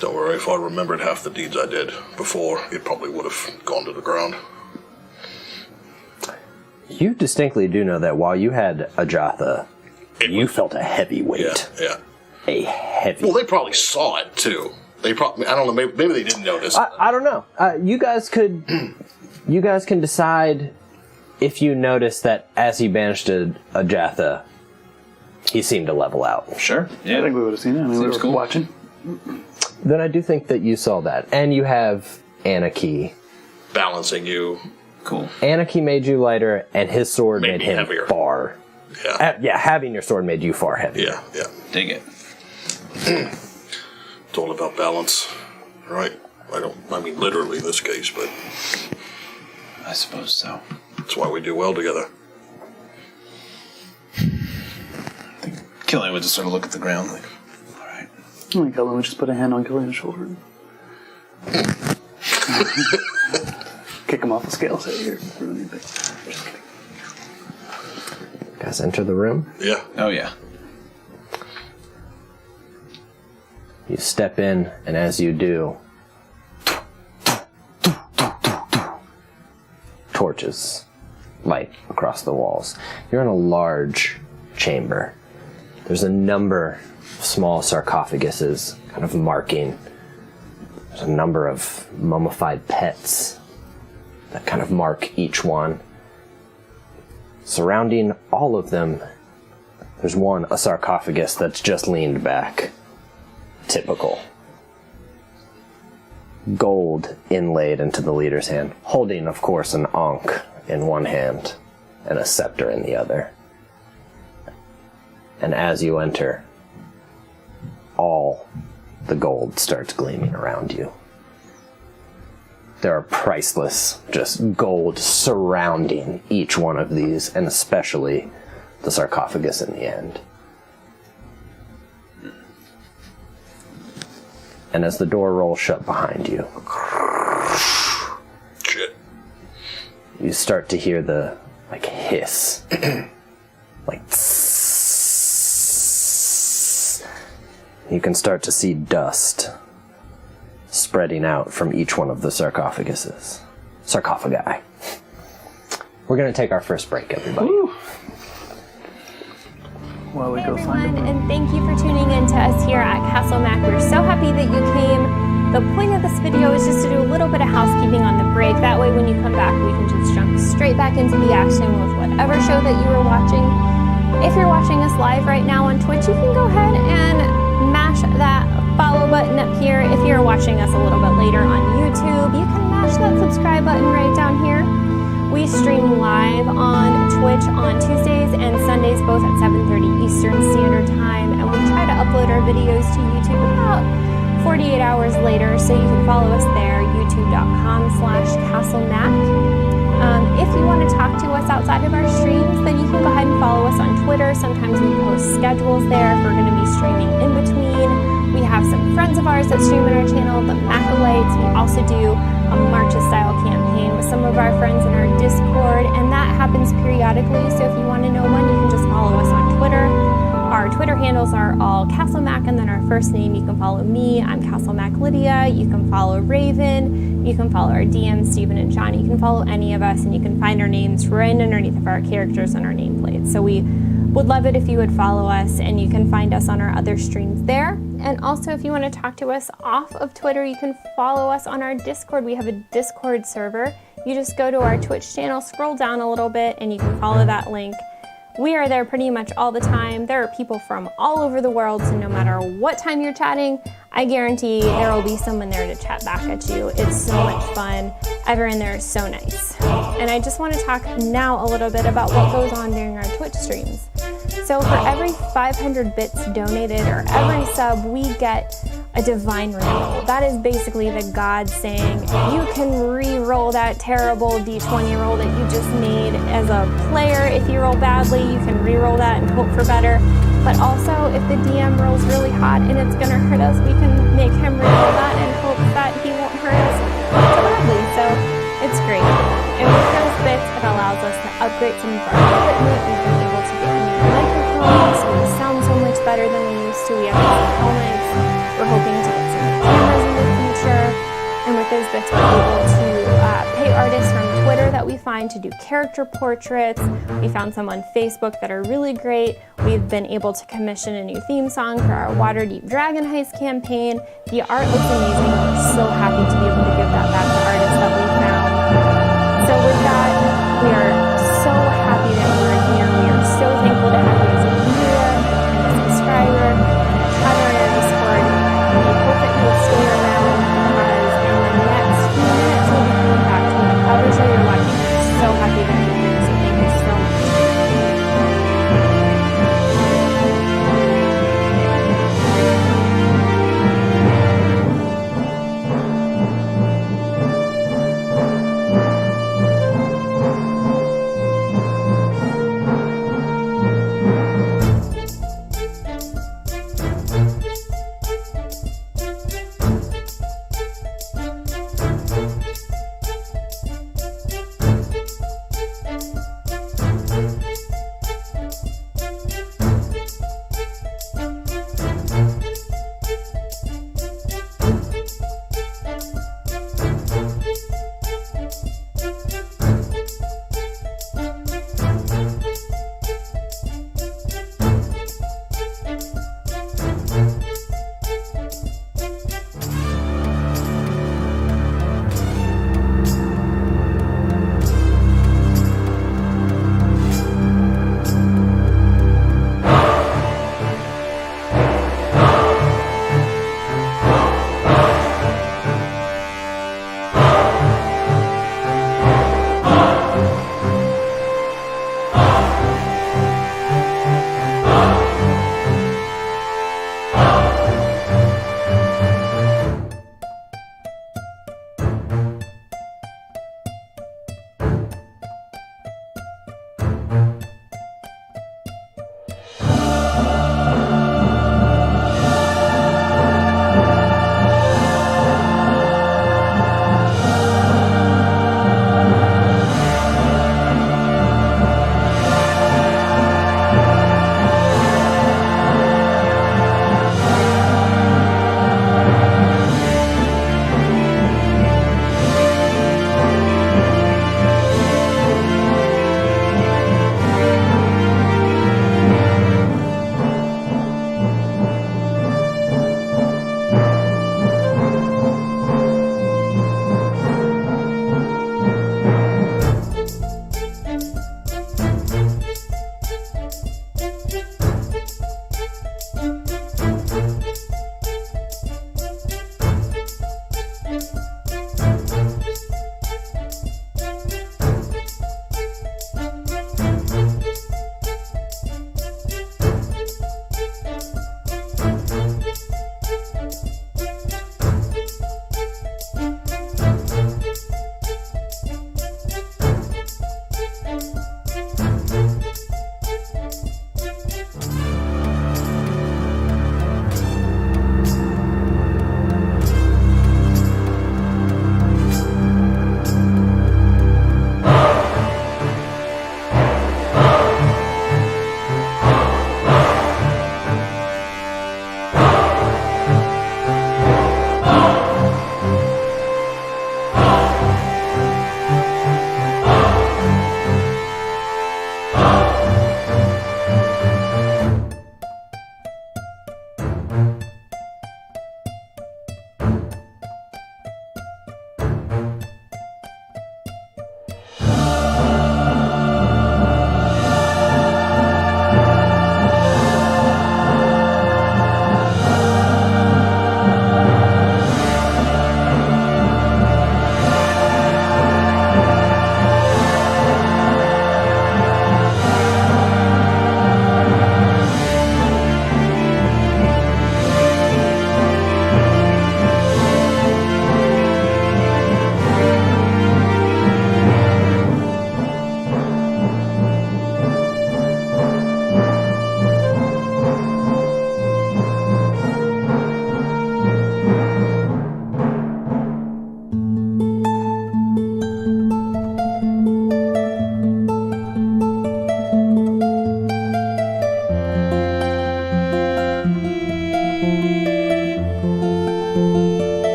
B: don't worry, if I remembered half the deeds I did before, it probably would have gone to the ground.
A: You distinctly do know that while you had Ajatha, you felt a heavy weight.
B: Yeah.
A: A heavy
B: Well, they probably saw it, too. They probably, I don't know, maybe they didn't notice.
A: I don't know. You guys can decide if you notice that as he banished Ajatha, he seemed to level out.
D: Sure. Yeah.
C: I think we would have seen it. I mean, we were
D: cool.
C: watching.
A: Then I do think that you saw that. And you have Anarchy.
B: Balancing you.
D: Cool.
A: Anarchy made you lighter, and his sword
B: Made
A: made
B: me
A: him
B: heavier.
A: far.
B: Yeah.
A: Having your sword made you far heavier.
B: Yeah.
D: Dig it.
B: It's all about balance, right? I mean literally in this case, but
D: I suppose so.
B: that's why we do well together.
D: Killian would just sort of look at the ground like, alright.
C: I think Ellen would just put a hand on Killian's shoulder and kick him off the scale. Say, "You're ruining things." Just kidding.
A: Guys, enter the room.
B: Yeah.
D: Oh, yeah.
A: You step in, and as you do, torches light across the walls. You're in a large chamber. There's a number of small sarcophaguses kind of marking. There's a number of mummified pets that kind of mark each one. Surrounding all of them, there's a sarcophagus that's just leaned back. Typical. Gold inlaid into the leader's hand, holding, of course, an ankh in one hand and a scepter in the other. And as you enter, all the gold starts gleaming around you. There are priceless, just gold surrounding each one of these, and especially the sarcophagus in the end. And as the door rolls shut behind you,
B: Shit.
A: you start to hear the, hiss. Tss. You can start to see dust spreading out from each one of the sarcophagi. We're going to take our first break, everybody.
C: Woo. While we
E: Hey
C: go find
E: everyone,
C: him.
E: and thank you for tuning in to us here at Castle Mac. We're so happy that you came. The point of this video is just to do a little bit of housekeeping on the break. That way when you come back, we can just jump straight back into the action with whatever show that you were watching. If you're watching us live right now on Twitch, you can go ahead and mash that follow button up here. If you're watching us a little bit later on YouTube, you can mash that subscribe button right down here. We stream live on Twitch on Tuesdays and Sundays, both at 7:30 Eastern Standard Time, and we try to upload our videos to YouTube about 48 hours later, so you can follow us there, youtube.com/CastleMac. If you want to talk to us outside of our streams, then you can go ahead and follow us on Twitter. Sometimes we post schedules there if we're going to be streaming in between. We have some friends of ours that stream on our channel, the Macolites. We also do a Marches-style campaign with some of our friends in our Discord, and that happens periodically, so if you want to know when, you can just follow us on Twitter. our Twitter handles are all Castle Mac and then our first name. You can follow me. I'm Castle Mac Lydia. You can follow Raven. You can follow our DMs, Stephen and John. You can follow any of us, and you can find our names right underneath of our characters and our nameplates. So we would love it if you would follow us, and you can find us on our other streams there. And also, if you want to talk to us off of Twitter, you can follow us on our Discord. We have a Discord server. You just go to our Twitch channel, scroll down a little bit, and you can follow that link. We are there pretty much all the time. There are people from all over the world, so no matter what time you're chatting, I guarantee there will be someone there to chat back at you. It's so much fun. Everyone there is so nice. And I just want to talk now a little bit about what goes on during our Twitch streams. So for every 500 bits donated or every sub, we get a divine reroll. That is basically the gods saying, you can re-roll that terrible d20 roll that you just made as a player. If you roll badly, you can re-roll that and hope for better. But also, if the DM rolls really hot and it's going to hurt us, we can make him re-roll that and hope that he won't hurt us so badly. So it's great. And with those bits, it allows us to upgrade some of our equipment. We've been able to get new microphones, so we sound so much better than we used to. We have some helmets. We're hoping to get some cameras in the future. And with those bits, we're able to pay artists from Twitter that we find to do character portraits. We found some on Facebook that are really great. We've been able to commission a new theme song for our Waterdeep Dragon Heist campaign. The art looks amazing. We're so happy to be able to give that back to artists that we found. So with that, we are so happy that you are here. We are so thankful to have you as a viewer and a subscriber and a chatter in our Discord. And we hope that you will stay around because in the next few minutes we'll be coming back to whatever show you're watching. We're so happy that you're here, so thank you so much.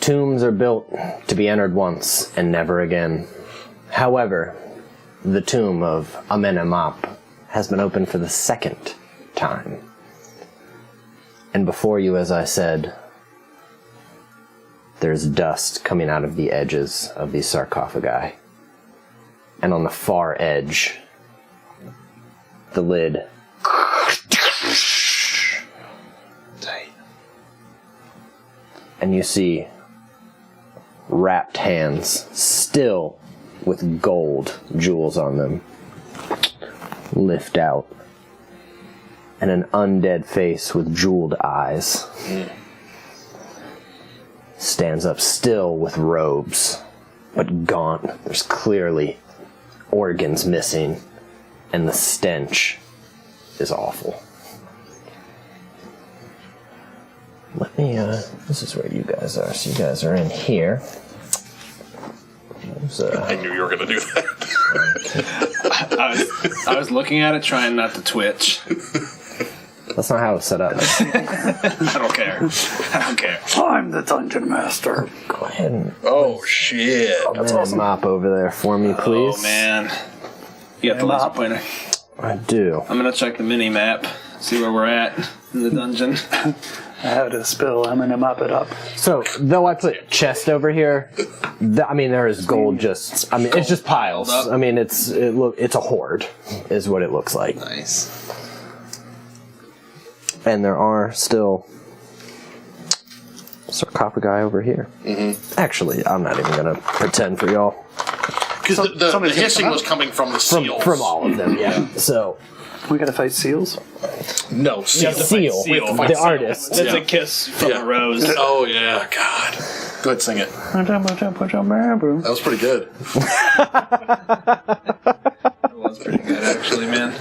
A: Tombs are built to be entered once and never again. However, the tomb of Amen Amap has been opened for the second time. And before you, as I said, there's dust coming out of the edges of these sarcophagi. And on the far edge, the lid and you see wrapped hands, still with gold jewels on them, lift out, and an undead face with jeweled eyes stands up, still with robes, but gaunt. There's clearly organs missing, and the stench is awful. Let me, this is where you guys are. So you guys are in here.
B: I knew you were going to do that.
D: I was looking at it, trying not to twitch.
A: That's not how it's set up.
D: I don't care. I don't care.
C: I'm the dungeon master.
A: Go ahead and
B: Oh, shit.
A: that's awesome. Mop over there for me, please.
D: Oh, man. You got the laser pointer.
A: I do.
D: I'm going to check the mini-map, see where we're at in the dungeon.
C: I have to spill. I'm going to mop it up.
A: So, though I put chest over here, I mean, there is gold just... I mean, it's just piles. I mean, it's a hoard, is what it looks like.
D: Nice.
A: And there are still sarcophagi over here. Mm-hmm. Actually, I'm not even going to pretend for y'all.
B: Because the hissing was coming from the seals.
A: From all of them, yeah. So...
C: We gotta fight seals?
B: No, seal.
A: Seal, the artist.
D: That's a kiss from a rose.
B: Oh, yeah, God. Go ahead, sing it. That was pretty good.
D: That was pretty good, actually, man.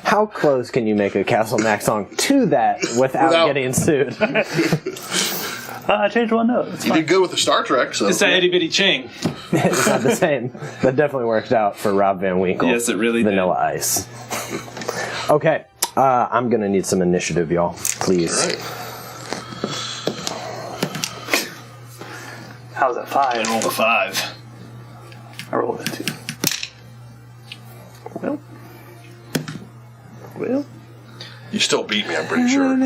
A: How close can you make a Castle Mac song to that without getting sued?
C: I changed one note.
B: You did good with the Star Trek, so...
D: It's that itty bitty ching.
A: It's not the same. That definitely worked out for Rob Van Winkle.
D: Yes, it really did.
A: Vanilla Ice. Okay, I'm gonna need some initiative, y'all. Please.
B: All right.
C: How's that? 5?
D: I rolled a 5.
C: I rolled a 2. Well.
B: You still beat me, I'm pretty sure.
D: I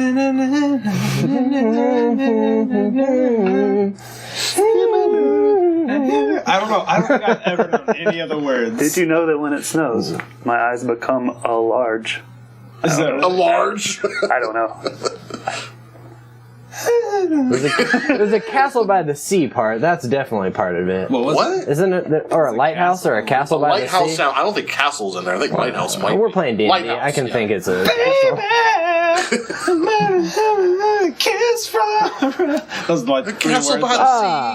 D: don't know. I don't think I've ever known any other words.
C: Did you know that when it snows, my eyes become a large?
D: Is that
B: A large?
C: I don't know.
A: There's a castle by the sea part. That's definitely part of it.
D: What was
B: What?
A: Isn't it? Or a lighthouse or a castle by the sea?
B: Lighthouse sound. I don't think castle's in there. I think lighthouse might.
A: We're playing D&D.
B: Lighthouse,
A: I can
B: yeah.
A: think it's a
D: kiss from those like
B: The
D: 3
B: castle
D: words.
B: by the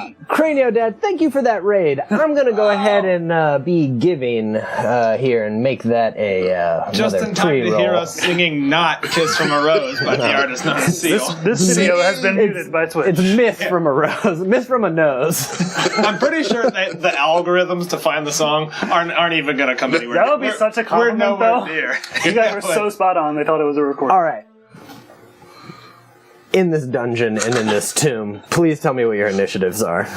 B: sea.
A: Cranio Dad, thank you for that raid. I'm gonna go ahead and be giving here and make that a
D: Just
A: another
D: in time to
A: pre-roll.
D: hear us singing "Not Kiss from a Rose" by the artist Not a Seal.
C: This video has been muted by Twitch.
A: It's myth from a rose, myth from a nose.
D: I'm pretty sure that the algorithms to find the song aren't even going to come anywhere.
C: That would be such a compliment,
D: We're nowhere
C: though.
D: near.
C: You guys were so spot on. They thought it was a recording.
A: All right. in this dungeon and in this tomb. Please tell me what your initiatives are.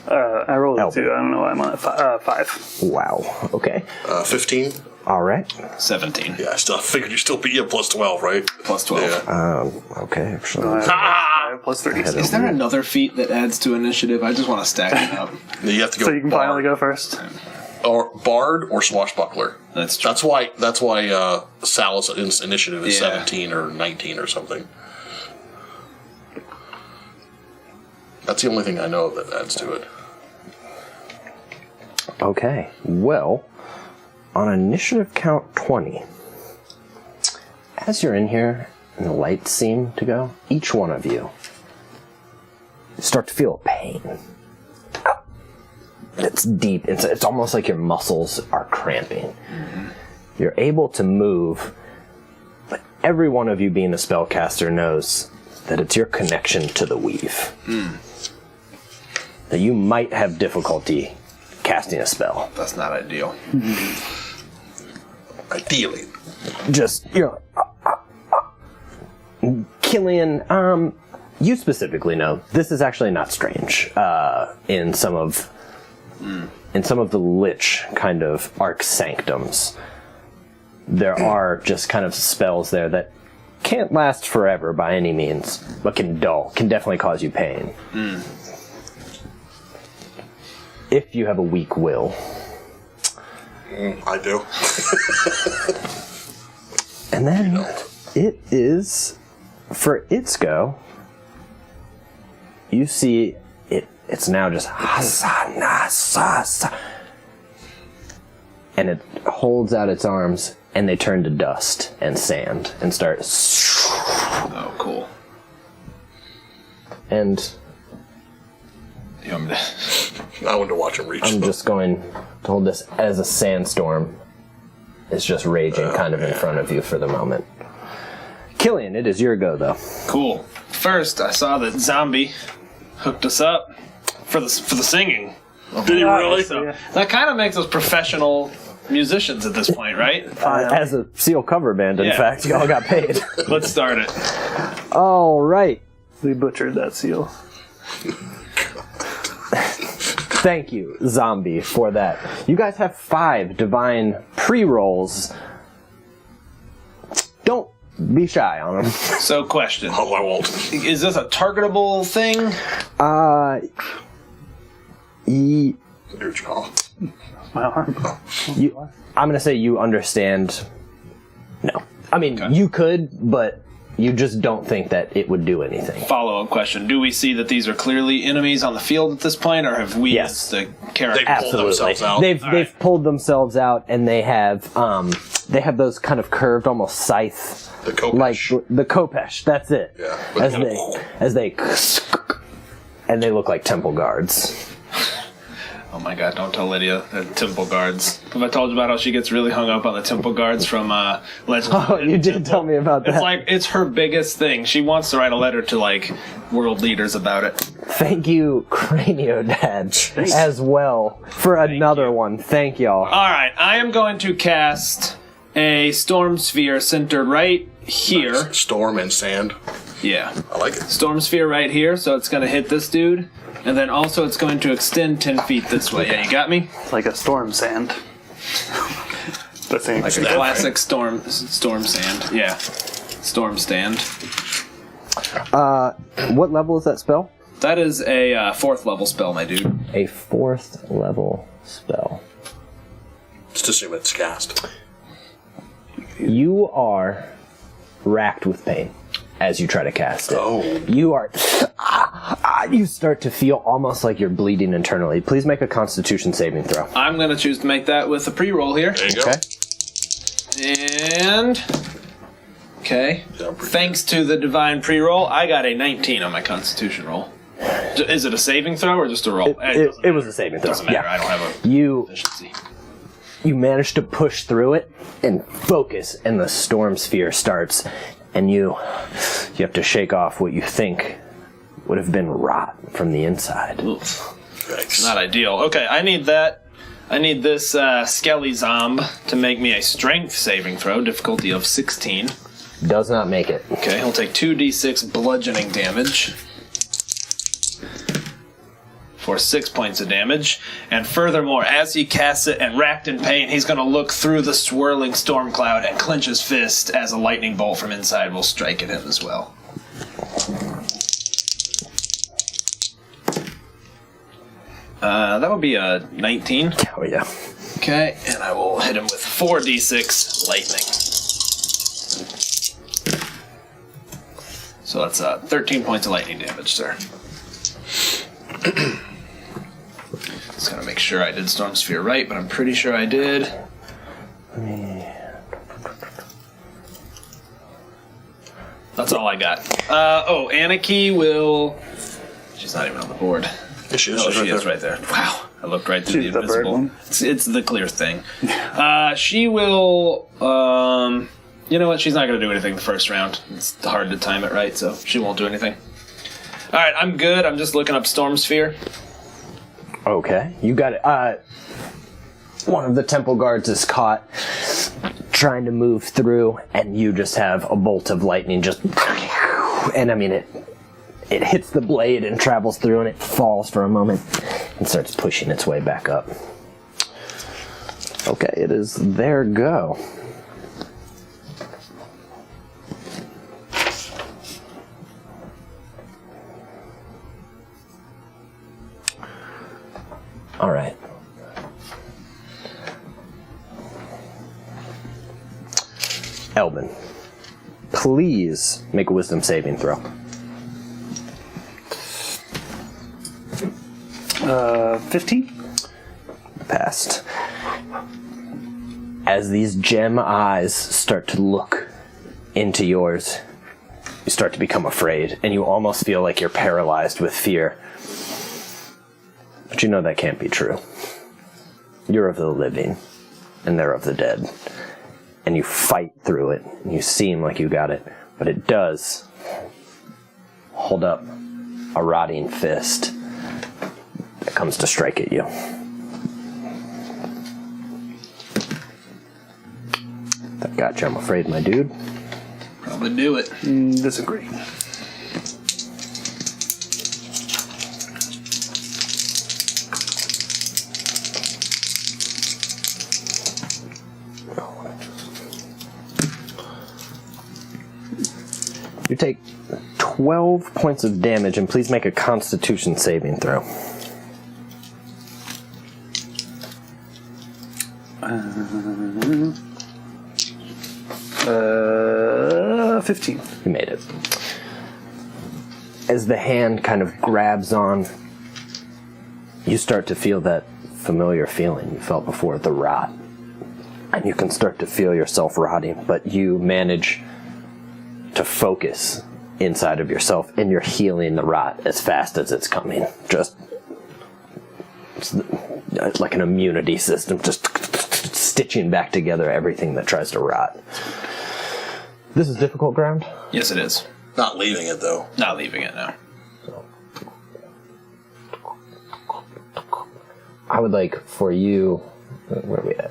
C: I rolled a 2. I don't know why I'm on 5.
A: Wow. Okay.
B: 15.
A: All right.
D: 17.
B: Yeah, I still figured you still be at plus 12, right?
D: Plus 12.
B: Yeah.
A: Okay. Actually,
C: I have plus 3.
D: Is there another feat that adds to initiative? I just want to stack it up.
B: You have to go.
C: So you can finally go first.
B: Or bard or swashbuckler.
D: That's true.
B: That's why Sal's initiative is
D: Yeah.
B: 17 or 19 or something. That's the only thing I know of that adds to it.
A: okay. Well, on initiative count 20, as you're in here and the lights seem to go, each one of you start to feel a pain. It's deep. It's almost like your muscles are cramping. You're able to move, but every one of you being a spellcaster knows that it's your connection to the weave. That you might have difficulty casting a spell.
D: That's not ideal.
B: Ideally.
A: Just, Killian, you specifically know this is actually not strange. In some of the Lich kind of arc sanctums, there are just kind of spells there that can't last forever by any means, but can definitely cause you pain. If you have a weak will.
B: I do.
A: And then it is, for its go, you see it's now just and it holds out its arms and they turn to dust and sand and start.
D: Oh, cool.
A: And
D: You want me to...
B: I wanted to watch him reach.
A: I'm just going to hold this as a sandstorm is just raging kind of in front of you for the moment. Killian, it is your go, though.
D: Cool. First, I saw that Zombie hooked us up for the singing.
B: Did you really?
D: So that kind of makes us professional musicians at this point, right?
A: As a Seal cover band, in
D: Yeah.
A: fact, you all got paid.
D: Let's start it.
A: All right.
C: We butchered that seal.
A: Thank you, Zombie, for that. You guys have 5 divine pre-rolls. Don't be shy on them.
D: So, question.
B: Oh, I won't.
D: Is this a targetable thing?
B: Your jaw.
C: My arm.
A: I'm going to say you understand. No. I mean, you could, but you just don't think that it would do anything.
D: Follow-up question. Do we see that these are clearly enemies on the field at this point, or have we,
A: Yes.
D: as the character...
B: They pulled themselves out.
A: They've pulled themselves out, and they have those kind of curved, almost scythe,
B: The Kopesh.
A: like the Kopesh. That's it.
B: Yeah.
A: As they and they look like temple guards.
D: Oh my god, don't tell Lydia. They're temple guards. Have I told you about how she gets really hung up on the temple guards from Legend of the
A: Oh, you did tell me about that.
D: It's like, it's her biggest thing. She wants to write a letter to, like, world leaders about it.
A: Thank you, Cranio Dad, as well, for another one. Thank y'all.
D: Alright, I am going to cast a storm sphere centered right here.
B: Storm and sand.
D: Yeah.
B: I like it.
D: Storm sphere right here, so it's going to hit this dude. And then also it's going to extend 10 feet this way. Yeah, you got me?
C: Like a storm sand. That's
D: Like a classic storm sand. Yeah. Storm stand.
A: What level is that spell?
D: That is a 4th level spell, my dude.
A: A 4th level spell.
B: Just assume it's cast.
A: You are racked with pain as you try to cast it.
B: Oh.
A: You are... you start to feel almost like you're bleeding internally. Please make a Constitution saving throw.
D: I'm going to choose to make that with a pre-roll here.
B: There you go.
A: Okay.
D: And... Okay.
B: Yeah, pretty
D: Thanks to the divine pre-roll, I got a 19 on my Constitution roll. Is it a saving throw or just a roll?
A: It was a saving throw.
D: Doesn't matter.
A: Yeah.
D: I don't have a
A: You
D: efficiency.
A: manage to push through it and focus, and the storm sphere starts, and you have to shake off what you think would have been rot from the inside.
D: Oof.
B: Thanks.
D: Not ideal. Okay, I need that. I need this Skelly Zomb to make me a strength saving throw, difficulty of 16.
A: Does not make it.
D: Okay, he'll take 2d6 bludgeoning damage for 6 points of damage. And furthermore, as he casts it and racked in pain, he's going to look through the swirling storm cloud and clench his fist as a lightning bolt from inside will strike at him as well. That would be a 19.
A: Oh, yeah.
D: Okay, and I will hit him with 4d6 lightning. So that's 13 points of lightning damage, sir. Just gotta make sure I did Storm Sphere right, but I'm pretty sure I did. That's all I got. Anarchy will... She's not even on the board.
B: She is.
D: Oh, she is right there. Wow. I looked right through
C: She's
D: the
C: the bird
D: invisible.
C: one.
D: It's the clear thing. She will... you know what? She's not going to do anything the first round. It's hard to time it right, so she won't do anything. All right, I'm good. I'm just looking up Storm Sphere.
A: Okay, you got it. One of the temple guards is caught trying to move through, and you just have a bolt of lightning just... And I mean, it hits the blade and travels through, and it falls for a moment and starts pushing its way back up. Okay, it is their go. All right. Elvin, please make a wisdom saving throw.
C: 15?
A: Passed. As these gem eyes start to look into yours, you start to become afraid, and you almost feel like you're paralyzed with fear. But you know that can't be true. You're of the living, and they're of the dead. And you fight through it, and you seem like you got it, but it does hold up a rotting fist that comes to strike at you. That got you, I'm afraid, my dude.
D: Probably do it.
C: Disagree.
A: You take 12 points of damage, and please make a Constitution saving throw.
C: 15.
A: You made it. As the hand kind of grabs on, you start to feel that familiar feeling you felt before, the rot. And you can start to feel yourself rotting, but you manage to focus inside of yourself, and you're healing the rot as fast as it's coming. Just it's like an immunity system, just stitching back together everything that tries to rot. This is difficult ground?
D: Yes, it is.
B: Not leaving it, though.
D: Not leaving it, no.
A: I would like for you... Where are we at?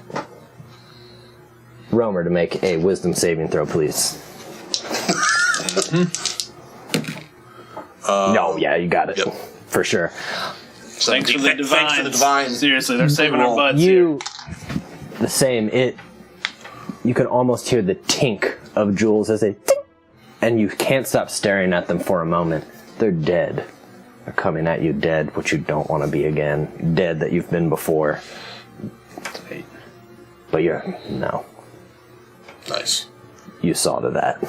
A: Romer to make a wisdom saving throw, please. No, yeah, you got it.
B: Yep.
A: For sure.
D: Thanks for the divine.
B: Thanks for the divine.
D: Seriously, they're saving our butts
A: You... The same. You can almost hear the tink of jewels as they tink, and you can't stop staring at them for a moment. They're dead. They're coming at you dead, which you don't want to be again. Dead that you've been before. But no.
B: Nice.
A: You saw to that.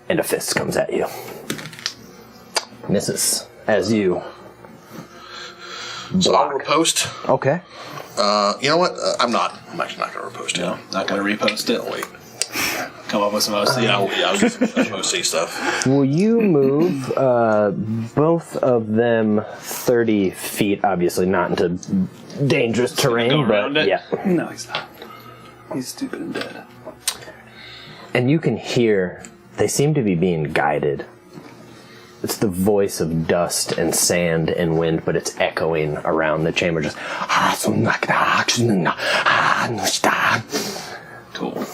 A: And a fist comes at you. Misses. As you
B: So I'll
A: block.
B: riposte.
A: Okay.
B: You know what? I'm actually not going to riposte it.
D: No, not going to repost it.
B: Wait.
D: Come up with some OC.
B: Yeah, I'll do some OC stuff.
A: Will you move both of them 30 feet, obviously not into dangerous terrain,
D: go
A: but
D: around it?
A: yeah.
C: No, he's not. He's stupid and dead.
A: And you can hear, they seem to be being guided. It's the voice of dust and sand and wind, but it's echoing around the chamber, just...
D: Cool.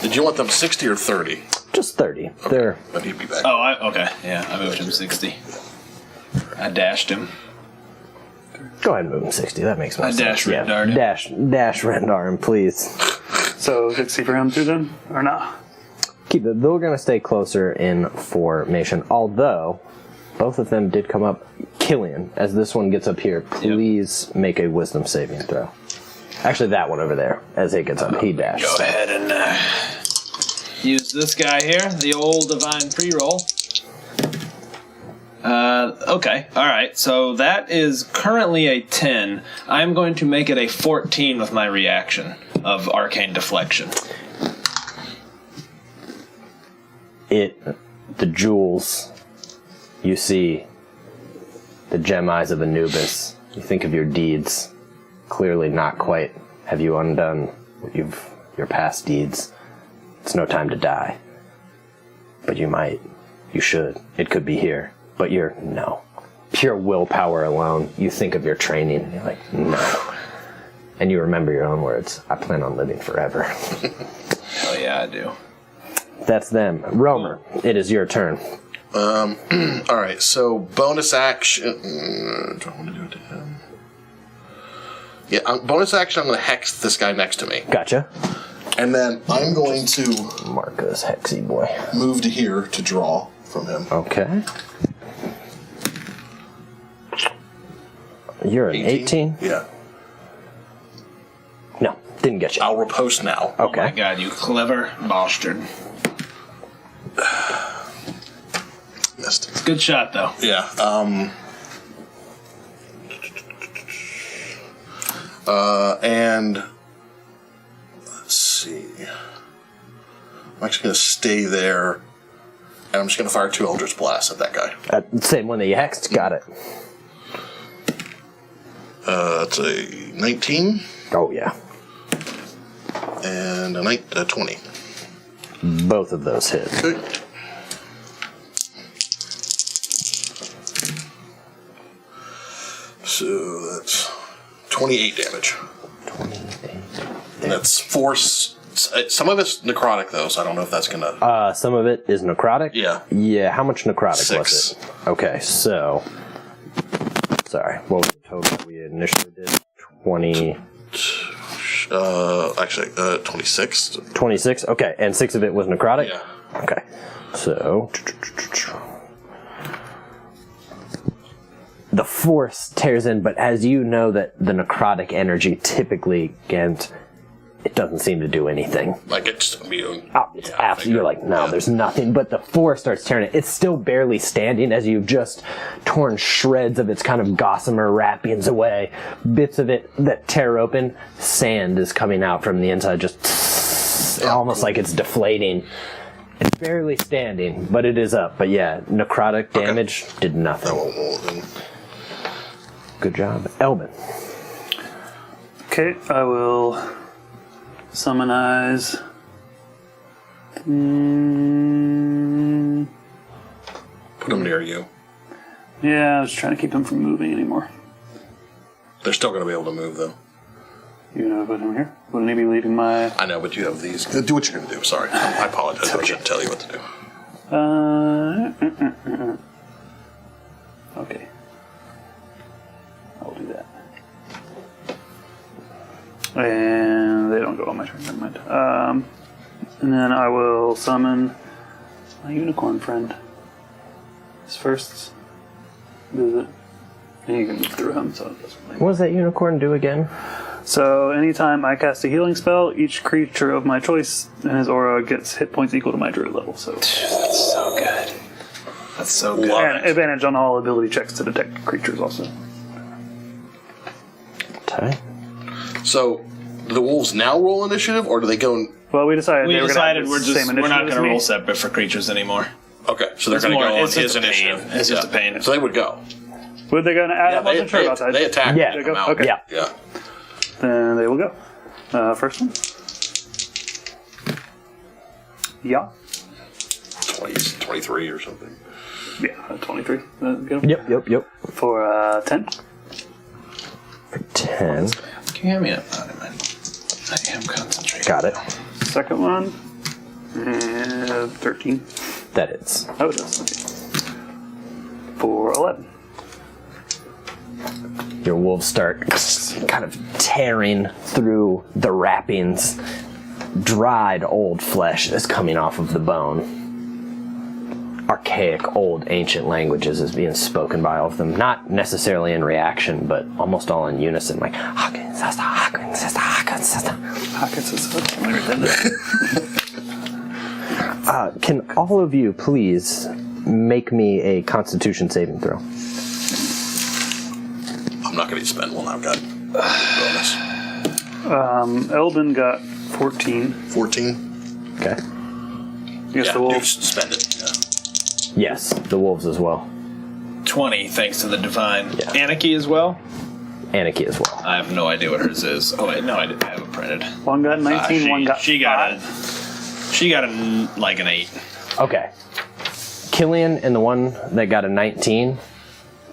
B: Did you want them 60 or 30?
A: Just 30. They're
B: But he'd be back.
D: Oh, okay. Yeah, I moved him 60. I dashed him.
A: Go ahead and move him 60. That makes more
D: I
A: sense.
D: dash Rendar him.
A: Dash Rendar him, please.
C: So 60 for him too then? Or not?
A: Keep it. They're going to stay closer in formation. Although, both of them did come up. Killian, as this one gets up here, please make a wisdom saving throw. Actually, that one over there. As it gets up, he dashed.
D: Go ahead and use this guy here, the old divine pre-roll. Okay, alright, so that is currently a 10. I'm going to make it a 14 with my reaction of Arcane Deflection.
A: The jewels, you see the gem eyes of Anubis. You think of your deeds. Clearly not quite have you undone your past deeds. It's no time to die. But you might. You should. It could be here. But no. Pure willpower alone. You think of your training and you're like, no. And you remember your own words. I plan on living forever.
D: Hell yeah, I do.
A: That's them. Romer, it is your turn.
B: Alright, so bonus action. Do I want to do it to him? Yeah, bonus action, I'm going to hex this guy next to me.
A: Gotcha.
B: And then I'm going to
A: Marcus, Hexy boy.
B: move to here to draw from him.
A: Okay. You're an 18?
B: Yeah.
A: No, didn't get you.
B: I'll riposte now.
D: Oh my
A: Okay.
D: god, you clever bastard.
B: Missed.
D: Good shot, though.
B: Yeah. And let's see. I'm actually going to stay there, and I'm just going to fire 2 Eldritch Blasts at that guy.
A: Same one that you hexed? Got it.
B: It's a 19
A: Oh, yeah.
B: and a 20.
A: Both of those hit.
B: Okay. So that's 28 damage.
A: 28.
B: And that's force. Some of it's necrotic, though, so I don't know if that's going to...
A: Some of it is necrotic?
B: Yeah.
A: Yeah, how much necrotic
B: 6.
A: was it? Okay, so... Sorry, what was the total we initially did? 20...
B: Actually, 26.
A: 26? Okay, and 6 of it was necrotic?
B: Yeah.
A: Okay, so... The force tears in, but as you know that the necrotic energy typically, against, it doesn't seem to do anything.
B: Like, it's immune.
A: Oh, it's absolutely, you're like, no, there's nothing. But the force starts tearing it. It's still barely standing as you've just torn shreds of its kind of gossamer wrappings away. Bits of it that tear open. Sand is coming out from the inside, just almost like it's deflating. It's barely standing, but it is up. But yeah, necrotic damage did nothing. Good job. Elbin.
C: Okay, I will summon eyes.
B: Put them near you.
C: Yeah, I was trying to keep him from moving anymore.
B: They're still going to be able to move, though.
C: You know, put him here. Wouldn't he be leaving my...
B: I know, but you have these. Do what you're going to do. Sorry. I apologize. I shouldn't tell you what to do.
C: Okay. I'll do that. And they don't go on my turn, never mind. And then I will summon my unicorn friend. His first visit. And you can move through him, so it doesn't really...
A: What does that unicorn do again?
C: So anytime I cast a healing spell, each creature of my choice in his aura gets hit points equal to my druid level. So
D: That's so good. That's so good.
C: and advantage on all ability checks to detect creatures also.
A: Okay.
B: So, do the wolves now roll initiative, or do they go...
C: Well, we decided
D: We
C: they were
D: decided
C: going to
D: we're not going to roll separate for creatures anymore.
B: Okay, so they're going to go on
D: It's
B: his
D: just a pain.
B: initiative.
D: It's just a pain.
B: So they would go.
C: Would they go? I wasn't sure about that.
B: They attack.
A: Yeah.
B: and
C: They go?
B: come out.
C: Okay.
A: Yeah.
B: Yeah.
C: Then they will go. First one. Yeah.
B: 23 or something.
C: Yeah, 23. Get 'em?
A: Yep.
C: For 10.
A: 10.
D: Can you hand me a... I am concentrating.
A: Got it.
C: Second one. And 13.
A: That hits.
C: Oh, it does. Okay. For 11.
A: Your wolves start kind of tearing through the wrappings. Dried old flesh is coming off of the bone. Archaic, old, ancient languages is being spoken by all of them. Not necessarily in reaction, but almost all in unison. Like, can all of you please make me a Constitution saving throw?
B: I'm not going to spend one. I've got bonus.
C: Eldon got 14.
B: 14.
A: Okay.
C: Yes, the
B: You
C: wolves.
B: spend it. Yeah.
A: Yes, the wolves as well.
D: 20, thanks to the divine.
A: Yeah.
D: Anarchy as well?
A: Anarchy as well.
D: I have no idea what hers is. Oh, wait, no, I didn't have it printed.
C: One got 19, one got 5.
D: She got like an 8.
A: Okay. Killian and the one that got a 19,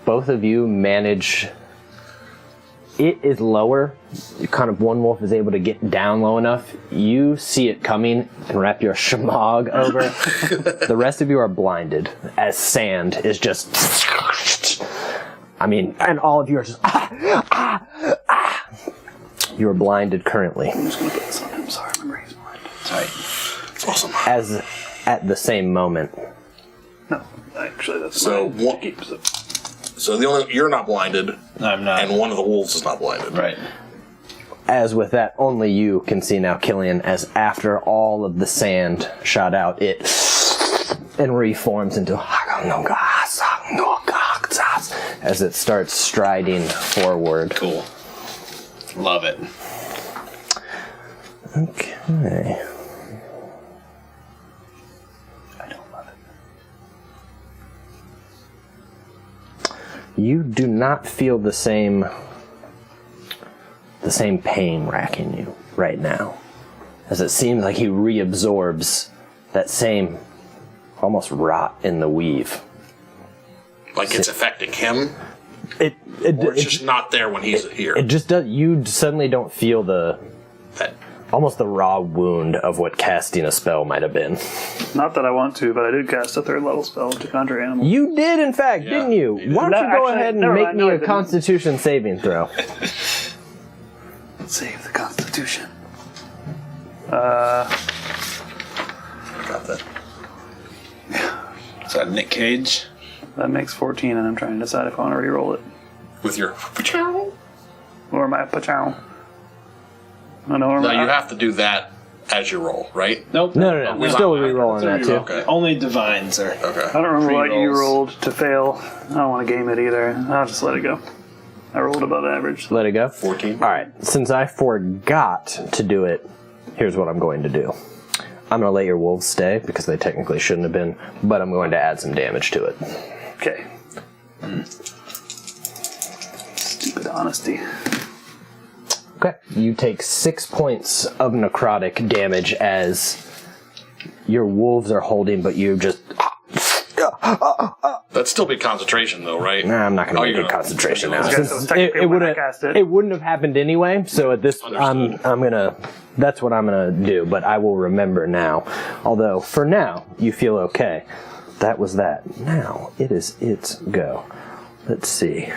A: both of you manage. It is lower. Kind of one wolf is able to get down low enough. You see it coming and wrap your shemagh over. The rest of you are blinded as sand is just. I mean, and all of you are just. You are blinded currently.
C: I'm just going to put this on him. Sorry, remember he's blind.
D: Sorry.
B: It's awesome.
A: As at the same moment,
C: No, actually, that's
B: So,
C: mine.
B: what-
C: Keep it.
B: So you're not blinded,
D: I'm not.
B: and one of the wolves is not blinded.
D: Right.
A: as with that, only you can see now, Killian, as after all of the sand shot out, it and reforms into as it starts striding forward.
D: Cool. Love it.
A: Okay.
C: I don't love it.
A: You do not feel the same pain racking you right now, as it seems like he reabsorbs that same almost rot in the weave.
B: Like it's affecting him,
A: It
B: or it's just not there when he's here.
A: it just does. You suddenly don't feel the
B: That-
A: almost the raw wound of what casting a spell might have been.
C: Not that I want to, but I did cast a 3rd level spell to conjure animals.
A: You did, in fact, didn't you?
B: you did.
A: Why don't
C: No,
A: you go
C: actually,
A: ahead and
C: never
A: make
C: mind,
A: me
C: no, I
A: a
C: didn't.
A: Constitution saving throw?
C: Save the Constitution.
B: I got that.
D: Is that Nick Cage?
C: That makes 14, and I'm trying to decide if I want to reroll it.
B: With your
C: Or my pachow. I know.
B: no, you have to do that as you roll, right?
D: Nope.
A: No. We're still re-rolling that too.
B: Okay.
D: Only divines are.
B: Okay.
C: I don't remember what you
D: Re-rolls.
C: rolled to fail. I don't want to game it either. I'll just let it go. I rolled above average.
A: Let it go.
B: 14.
A: All right. Since I forgot to do it, here's what I'm going to do. I'm going to let your wolves stay because they technically shouldn't have been, but I'm going to add some damage to it.
C: Okay. Stupid honesty.
A: Okay. You take 6 points of necrotic damage as your wolves are holding, but you just.
B: That'd still be concentration, though, right?
A: Nah, I'm not going to make
B: you're
A: it
B: gonna-
A: concentration now.
C: Okay, so
A: Since
C: technically
A: it
C: when I
A: wouldn't.
C: cast it-
A: It wouldn't have happened anyway. So at this, I'm
B: Understood.
A: gonna. That's what I'm gonna do. But I will remember now. Although for now, you feel okay. That was that. Now it is its go. Let's see.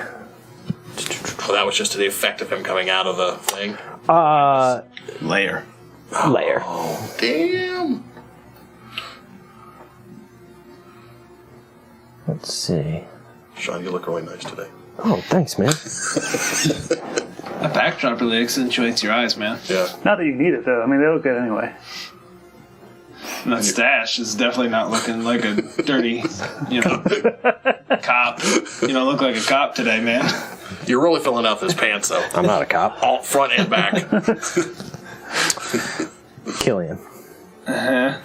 B: Oh, that was just the effect of him coming out of the thing.
D: Layer.
A: Layer.
B: Damn.
A: Let's see.
B: Sean, you look really nice today.
A: Oh, thanks, man.
D: That backdrop really accentuates your eyes, man.
B: Yeah.
C: Not that you need it, though. I mean, they look good anyway.
D: And that stash is definitely not looking like a dirty, cop. You don't look like a cop today, man.
B: You're really filling out this pants, though.
A: I'm not a cop.
B: All front and back.
A: Killian,
B: My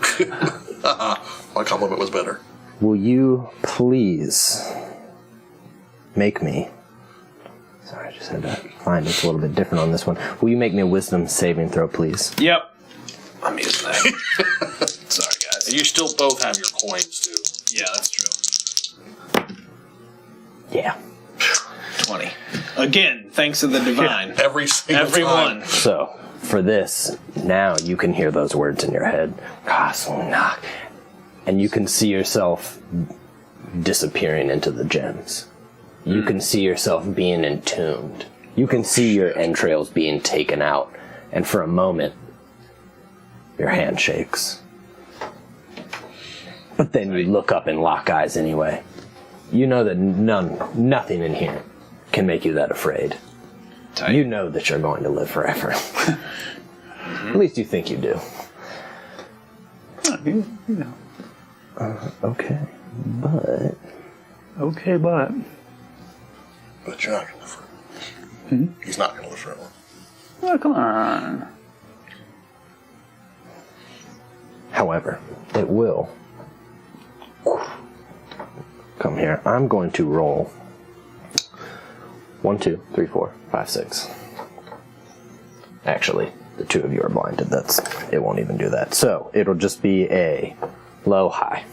B: compliment was better.
A: will you please make me? Sorry, I just had to find it's a little bit different on this one. Will you make me a wisdom saving throw, please?
D: Yep. I'm using that. Sorry, guys.
B: And you still both have your coins, too.
D: Yeah, that's true.
A: Yeah.
D: 20. Again, thanks to the divine.
B: Every single
D: Everyone.
B: time.
A: So for this, now you can hear those words in your head. And you can see yourself disappearing into the gems. You can see yourself being entombed. You can see your entrails being taken out. And for a moment, your hand shakes. But then you look up and lock eyes anyway. You know that nothing in here can make you that afraid.
D: Tight.
A: You know that you're going to live forever. At least you think you do. Okay, but...
C: Okay, but...
B: But you're not going to live forever. He's not going to live forever.
C: Oh, come on.
A: However, it will. Come here. I'm going to roll 1, 2, 3, 4, 5, 6. Actually, the two of you are blinded. It won't even do that. So it'll just be a low, high.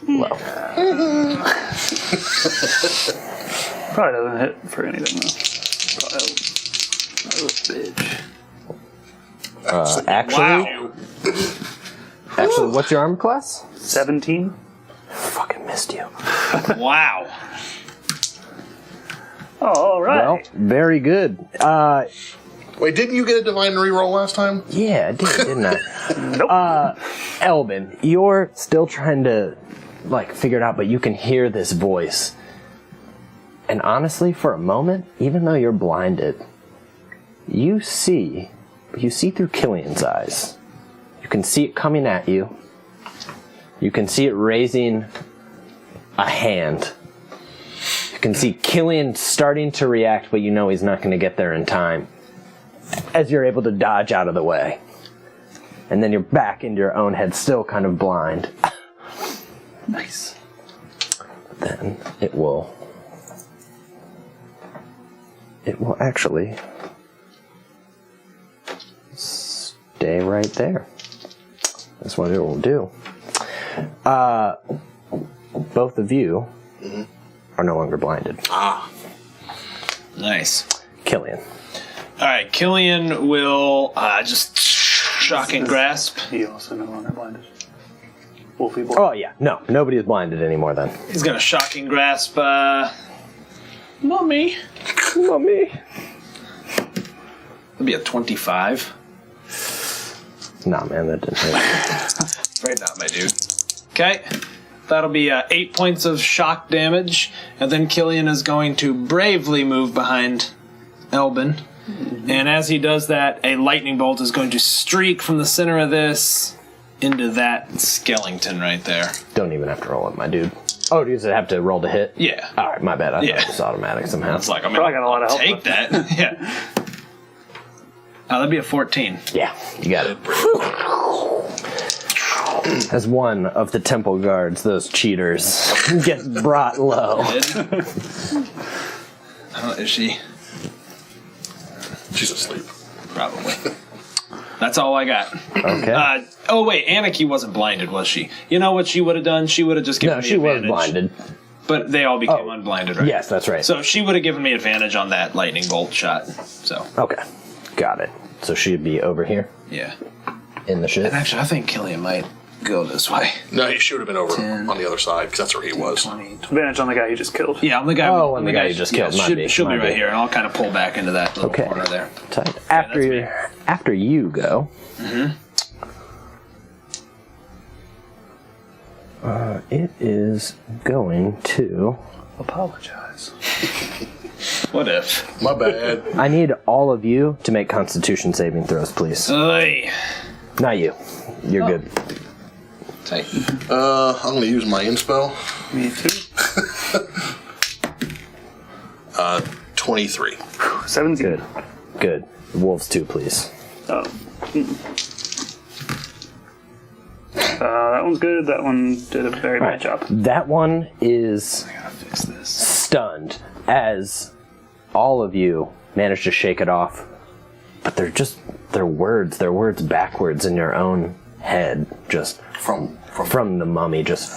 A: Low.
C: Probably doesn't hit for anything, though. That was bitch.
A: Actually, what's your armor class?
C: 17?
A: Fucking missed you.
D: Wow.
C: All right.
A: Well, very good.
B: Wait, didn't you get a divine reroll last time?
A: Yeah, I did, didn't I?
C: Nope.
A: Elbin, you're still trying to, figure it out, but you can hear this voice. And honestly, for a moment, even though you're blinded, you see through Killian's eyes. You can see it coming at you. You can see it raising a hand. You can see Killian starting to react, but you know he's not going to get there in time. As you're able to dodge out of the way. And then you're back into your own head, still kind of blind.
C: Nice.
A: Then it will actually stay right there. That's what it will do. Both of you are no longer blinded.
D: Nice.
A: Killian.
D: All right, Killian will just shocking grasp.
C: He also no longer blinded. Wolfie boy.
A: Oh yeah, no, nobody is blinded anymore then.
D: He's gonna shocking grasp. Mummy.
A: Mummy.
D: That'd be a 25.
A: Nah, man, that didn't hit.
D: Afraid not, my dude. Okay. That'll be 8 points of shock damage, and then Killian is going to bravely move behind Elbin. And as he does that, a lightning bolt is going to streak from the center of this into that skeleton right there.
A: Don't even have to roll it, my dude. Oh, does it have to roll to hit?
D: Yeah.
A: All right, my bad. I thought it was automatic somehow.
D: It's like,
C: Probably got a lot of help.
D: take that. Yeah. That'd be a 14.
A: Yeah, you got it. As one of the temple guards, those cheaters, get brought low.
D: Is she?
B: She's asleep.
D: Probably. That's all I got.
A: Okay.
D: Oh, wait. Anarchy wasn't blinded, was she? You know what she would have done? She would have just given
A: No,
D: me
A: she was
D: advantage.
A: blinded.
D: But they all became unblinded, right?
A: Yes, that's right.
D: So she would have given me advantage on that lightning bolt shot. So,
A: Okay, got it. So she'd be over here
D: yeah.
A: in the shit.
D: And actually, I think Killian might go this way.
B: No, he should have been over on the other side, because that's where he was.
D: 20.
C: Advantage on the guy you just killed.
D: Yeah, I'm the guy.
A: Oh, on the guy you just killed. Might be,
D: She'll be
A: might
D: right
A: be.
D: here, and I'll kind of pull back into that little
A: Okay.
D: corner there.
A: Tight.
D: that's me.
A: After you go, it is going to...
C: Apologize.
D: What if?
B: My bad.
A: I need all of you to make Constitution saving throws, please.
D: Oy.
A: Not you. You're good.
D: Tight.
B: I'm going to use my inspo.
C: Me too.
B: 23.
C: 17.
A: Good. Wolves too, please.
C: Oh. That one's good. That one did a very bad job.
A: That one is
D: I gotta fix this.
A: stunned as all of you manage to shake it off. But they're words backwards in your own head, just from the mummy, just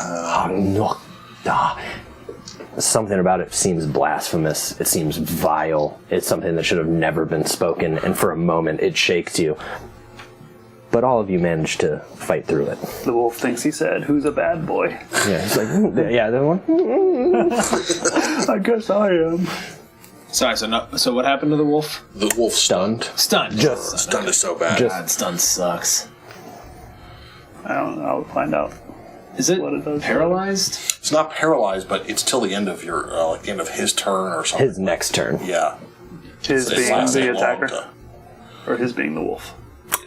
A: something about it seems blasphemous. It seems vile. It's something that should have never been spoken, and for a moment it shakes you. But all of you manage to fight through it.
C: The wolf thinks he said, "Who's a bad boy?"
A: Yeah, he's like, yeah, the one.
C: I guess I am.
D: Sorry, so what happened to the wolf?
B: The wolf stunned.
D: Stunned.
A: Just
B: Stunned is so bad.
D: God, stunned sucks.
C: I don't know. I'll find out.
D: Is it
C: What it does.
D: paralyzed?
B: It's not paralyzed, but it's till the end of your end of his turn or something.
A: his next turn.
B: Yeah.
C: His
B: It's
C: being
B: lasting
C: the
B: long
C: attacker,
B: to-
C: or his being the wolf.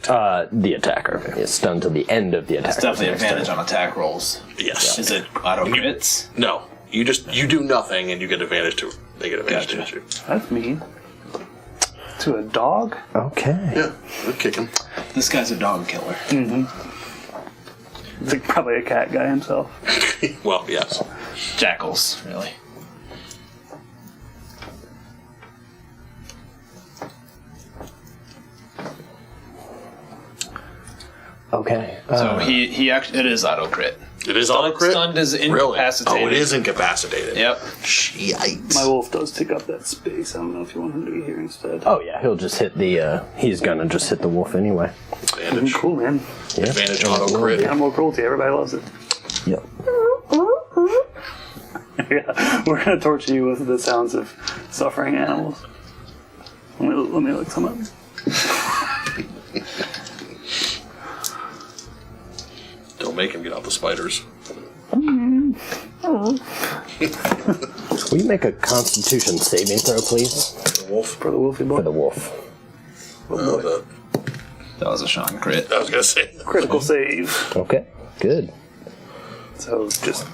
A: The attacker is stunned to the end of the attacker.
D: It's definitely advantage on attack rolls.
B: Yes.
D: Is it auto crits?
B: No. You do nothing and you get advantage to it. They get advantage
D: Gotcha.
B: to you.
C: That's mean. To a dog?
A: Okay.
B: Yeah. We'll kick him.
D: This guy's a dog killer.
C: It's like probably a cat guy himself.
B: Well, yes.
D: Jackals, really.
A: Okay.
D: So he actually, it is auto crit.
B: It is auto crit?
D: Stunned is
B: Really?
D: incapacitated.
B: Oh, it is incapacitated.
D: Yep.
B: Yikes.
C: My wolf does take up that space. I don't know if you want him to be here instead.
A: Oh yeah, he'll just hit the. He's gonna just hit the wolf anyway.
B: Advantage.
C: Cool, man.
A: Yeah.
B: Advantage auto crit.
C: Animal cruelty. Everybody loves it.
A: Yep.
C: Yeah, we're gonna torture you with the sounds of suffering animals. Let me look some up.
B: Don't make him get out the spiders.
A: Will you make a Constitution saving throw, please,
B: The wolf.
C: For the wolfy boy.
A: for the wolf?
D: That was a Sean crit.
B: I was going to say.
C: Critical save.
A: Okay. Good.
C: So just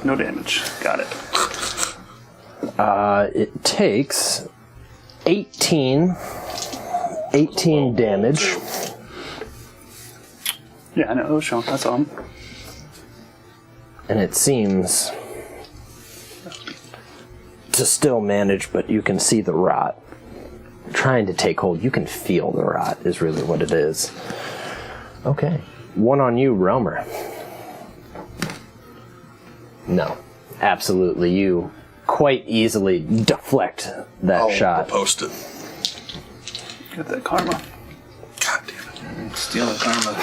C: no damage. Got it.
A: It takes 18 damage.
C: Yeah, I know. It was Sean. I saw him.
A: And it seems to still manage, but you can see the rot trying to take hold. You can feel the rot is really what it is. Okay. One on you, Romer. No. Absolutely. You quite easily deflect that shot.
B: Post it.
C: Get that karma.
B: God damn it.
D: Steal the karma.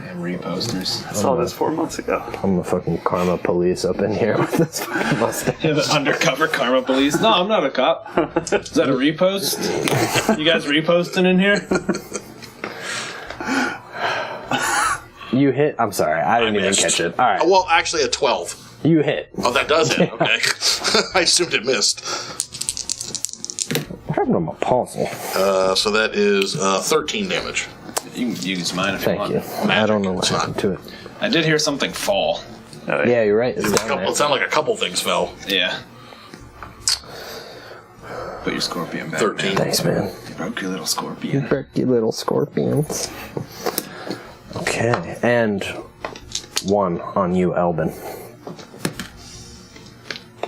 D: And reposters.
C: I saw this 4 months ago.
A: I'm the fucking karma police up in here with this fucking mustache.
D: Yeah, the undercover karma police. No, I'm not a cop. Is that a repost? You guys reposting in here?
A: You hit. I'm sorry. I didn't even
B: missed.
A: catch it. All right.
B: Well, actually, a 12.
A: You hit.
B: Oh, that does it. Okay. I assumed it missed.
A: What happened to my puzzle?
B: So that is 13 damage.
D: You can use mine if
A: Thank
D: you
A: you.
D: want.
A: I don't know what
B: It's not-
A: happened to it.
D: I did hear something fall.
C: Oh,
A: Yeah, you're right. It's down there.
B: It sounded like a couple things fell.
D: Yeah. Put your scorpion back.
B: 13.
A: Thanks, man.
D: You broke your little scorpion.
A: You little scorpions. Okay, and one on you, Elbin.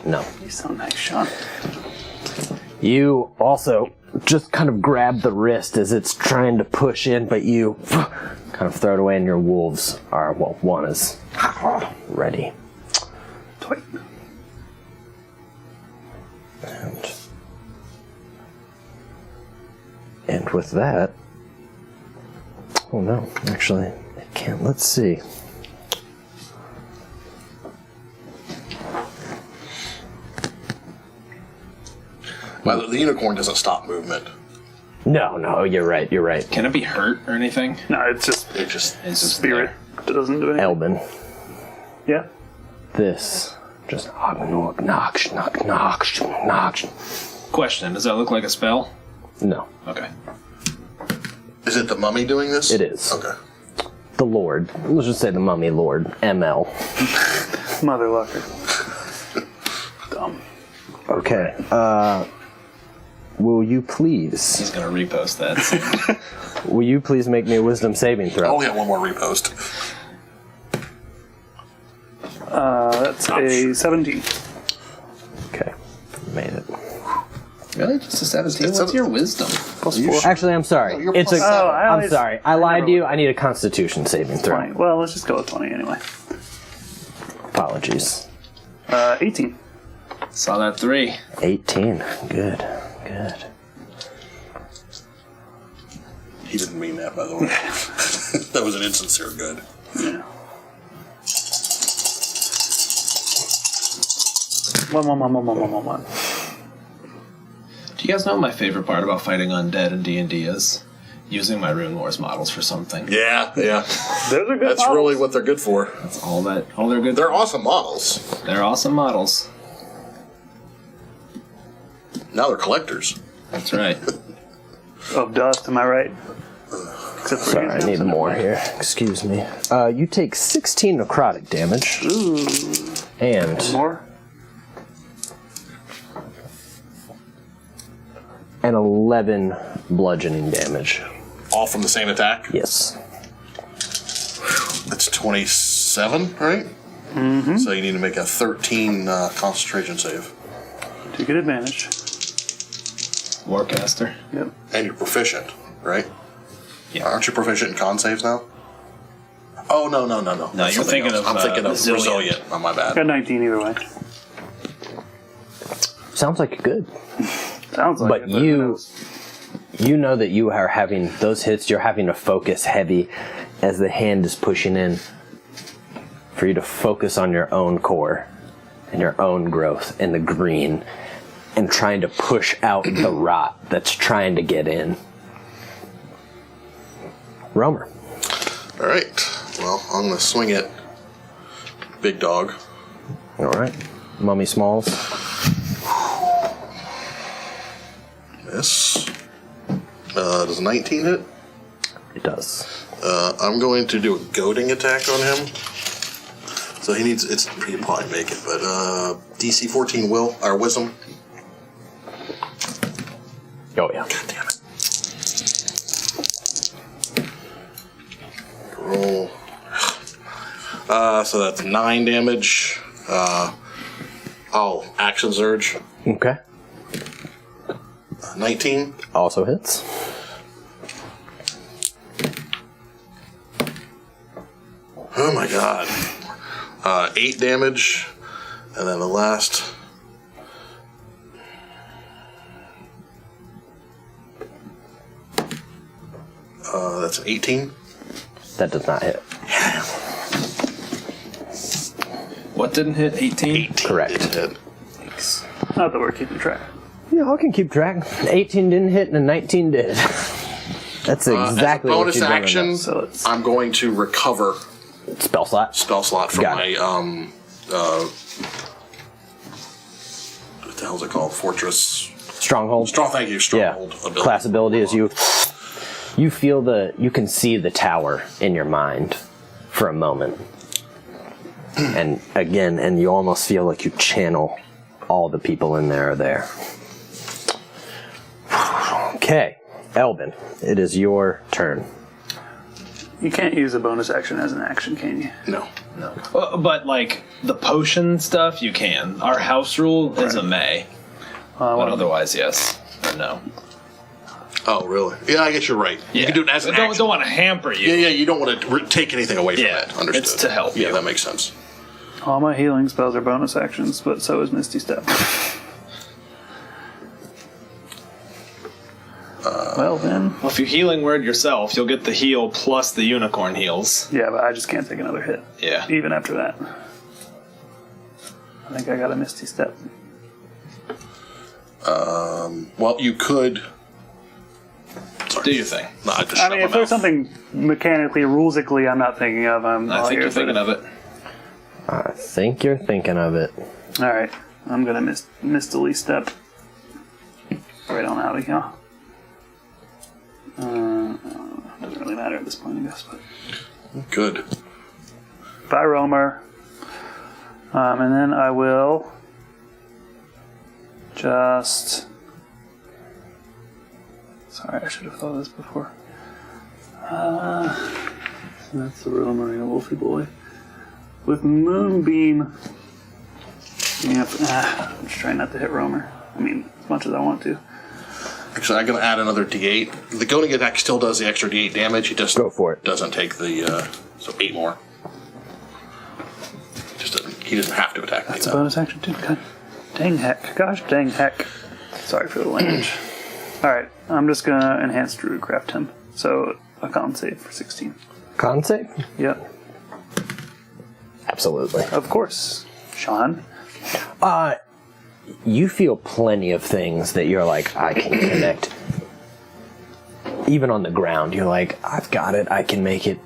A: No.
C: You sound like Sean.
A: You also just kind of grab the wrist as it's trying to push in, but you kind of throw it away, and your wolves are, well, one is ready.
C: Toy.
A: And with that, oh no, actually, it can't. Let's see.
B: Well, the unicorn doesn't stop movement.
A: No, you're right. You're right.
D: Can it be hurt or anything?
C: No, it's just
B: It just
D: It's just
C: spirit. It doesn't do anything.
A: Elbin,
C: Yeah.
A: this just knock.
D: Question, does that look like a spell?
A: No,
D: Okay.
B: Is it the mummy doing this?
A: it is.
B: Okay.
A: The Lord. Let's just say the Mummy Lord, ML.
C: Mother lucker. Dumb.
A: Okay. Will you please?
D: He's gonna repost that soon.
A: Will you please make me a Wisdom saving throw?
B: Oh, yeah, one more repost.
C: That's a 17.
A: Okay, made it.
D: Really? Just a 17?
B: It's
D: What's
B: a-
D: your wisdom?
C: Plus 4.
A: Actually, I'm sorry.
B: you're
A: It's a.
B: plus seven.
A: I'm sorry. I lied to you. I need a Constitution saving throw.
C: 20. Well, let's just go with 20 anyway.
A: Apologies.
C: 18.
D: Saw that 3.
A: 18. Good.
B: He didn't mean that, by the way. That was an insincere good.
C: Yeah. 1.
D: Do you guys know what my favorite part about fighting undead in D&D is? Using my Rune Wars models for something.
B: Yeah.
C: Those are good
B: That's
C: models.
B: really what they're good for.
D: That's all they're good.
B: They're awesome models.
D: They're awesome models.
B: Now they're collectors.
D: That's right.
C: Of dust, am I right? Except for
A: Sorry, I need more here. Excuse me. You take 16 necrotic damage.
C: Ooh.
A: And
C: More?
A: 11 bludgeoning damage.
B: All from the same attack?
A: Yes.
B: That's 27, right? Mm-hmm. So you need to make a 13 concentration save.
C: To get advantage.
D: Warcaster.
C: Yep.
B: And you're proficient, right?
D: Yeah.
B: Aren't you proficient in con saves now? Oh, no.
D: No,
B: That's
D: you're
B: something
D: thinking
B: else.
D: of,
B: I'm thinking of
D: Resilient.
B: Resilient. Oh, my bad.
C: Got 19 either way.
A: Sounds like good.
C: Sounds like
A: But
C: it. Who
A: you
C: knows?
A: know that you are having those hits, you're having to focus heavy as the hand is pushing in for you to focus on your own core and your own growth and the green and trying to push out the rot that's trying to get in. Romer.
B: All right. Well, I'm going to swing it. Big dog.
A: All right. Mummy Smalls.
B: This. Does 19 hit?
A: It does.
B: I'm going to do a goading attack on him. So he needs, he'll probably make it, but DC 14 will, or wisdom.
A: Oh, yeah.
B: God damn it. Roll. So that's 9 damage. Action Surge.
A: Okay.
B: 19.
A: Also hits.
B: Oh my god. 8 damage. And then the last. That's an 18.
A: That does not hit.
D: What didn't hit? 18?
A: Correct.
B: Didn't hit.
C: Not that we're keeping track.
A: Yeah, I can keep track. 18 didn't hit and a 19 did. That's exactly
B: As a
A: what
B: bonus
A: you're doing.
B: action,
C: So it's
B: I'm going to recover
A: Spell slot.
B: spell slot from
A: Got
B: my
A: it.
B: what the hell's it called? Fortress.
A: Stronghold.
B: Thank you.
A: Yeah.
B: Stronghold ability.
A: Class ability is you feel you can see the tower in your mind for a moment. And again, and you almost feel like you channel all the people in there are there. Okay. Elvin, it is your turn.
C: you can't use a bonus action as an action, can you?
B: No.
D: But, like, the potion stuff, you can. Our house rule is a may. But otherwise, yes. Or no.
B: Oh, really? Yeah, I guess you're right. You can do it as an action.
D: Don't want to hamper you.
B: Yeah, you don't want to take anything away from
D: Yeah,
B: it. Understood.
D: it's to help
B: Yeah,
D: you.
B: that makes sense.
C: All my healing spells are bonus actions, but so is Misty Step. Well then,
D: Well, if you healing word yourself, you'll get the heal plus the unicorn heals.
C: yeah, but I just can't take another hit.
D: Yeah.
C: Even after that. I think I got a Misty Step.
B: Well, you could. Sorry.
D: Do your thing.
B: No, I just
C: I mean, if there's something mechanically, rulesically I'm not thinking of, I'm
D: I
C: all
D: think
C: here
D: you're
C: for
D: thinking of it.
A: I think you're thinking of it.
C: Alright, I'm gonna mistily step right on out of here. Doesn't really matter at this point, I guess. But
B: Good.
C: bye, Romer. And then I will just. Sorry, I should have thought of this before. That's the Romer, a wolfy boy. With Moonbeam. Yeah, I'm just trying not to hit Romer. I mean, as much as I want to.
B: Actually, I'm going to add another D8. The goading attack still does the extra D8 damage. He just
A: Go for it.
B: doesn't take the so 8 more. Just doesn't he doesn't have to attack me.
C: It's a bonus action too. God dang heck. Gosh dang heck. Sorry for the language. Alright, I'm just gonna enhance Druidcraft him. So a con save for 16.
A: Con save?
C: Yep.
A: Absolutely.
C: Of course. Sean?
A: You feel plenty of things that you're like, I can connect. Even on the ground, you're like, I've got it, I can make it.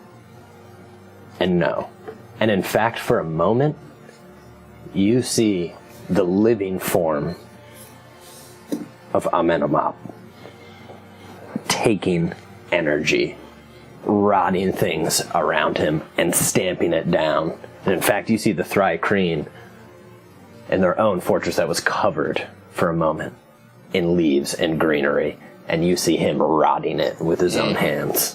A: And no. And in fact, for a moment, you see the living form of Amen Amap taking energy, rotting things around him, and stamping it down. And in fact, you see the Thri-Kreen in their own fortress that was covered for a moment in leaves and greenery, and you see him rotting it with his own hands.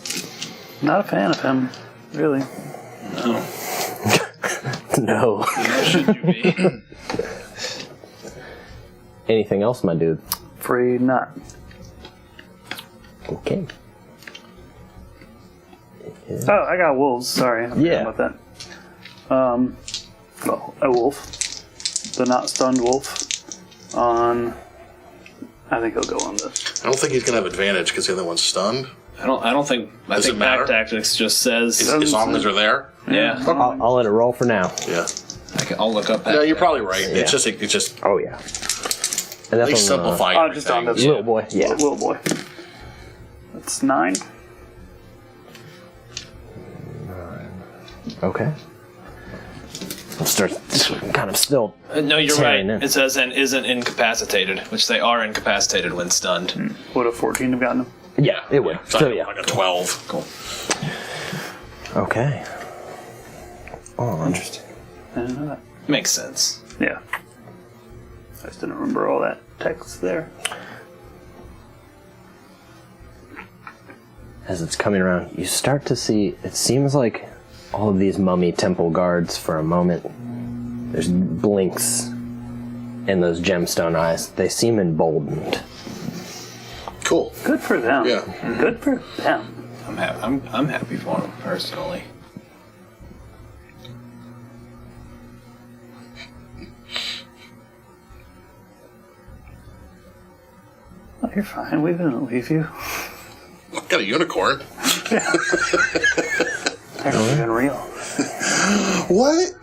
C: Not a fan of him, really.
A: No.
D: How should you be?
A: Anything else, my dude?
C: Afraid not.
A: Okay.
C: Oh, I got wolves. Sorry. I forgot about that. Well, a wolf. The not stunned wolf. I think he'll go on this.
B: I don't think he's going to have advantage because the other one's stunned.
D: I don't think.
B: Does it
D: think
B: matter?
D: Pack Tactics just says.
B: As long as they're there.
D: Yeah.
A: I'll let it roll for now.
B: Yeah.
D: I'll look up that.
B: No, you're probably right.
A: Yeah.
B: It's just.
A: Oh, yeah. And
B: At
A: that's
B: least
A: on the
B: simplify
C: Oh, just on
B: everything.
C: the
A: little boy. Yeah.
C: little boy. That's 9.
A: Okay. I'll start kind of still.
D: No, you're right.
A: tearing in.
D: It says and isn't incapacitated, which they are incapacitated when stunned.
C: Would a 14 have gotten him?
A: Yeah, it would.
B: It's
A: So,
B: like,
A: yeah.
B: like a 12.
D: Cool.
A: Okay. Oh, interesting.
C: I didn't know that.
D: Makes sense.
C: Yeah. I just didn't remember all that text there.
A: As it's coming around, you start to see, it seems like all of these mummy temple guards for a moment, there's blinks in those gemstone eyes. They seem emboldened.
B: Cool.
C: Good for them.
B: Yeah.
C: Good for them.
D: I'm happy for him personally.
C: Oh, you're fine. We didn't leave you.
B: I've got a unicorn.
C: They're not even real.
B: What?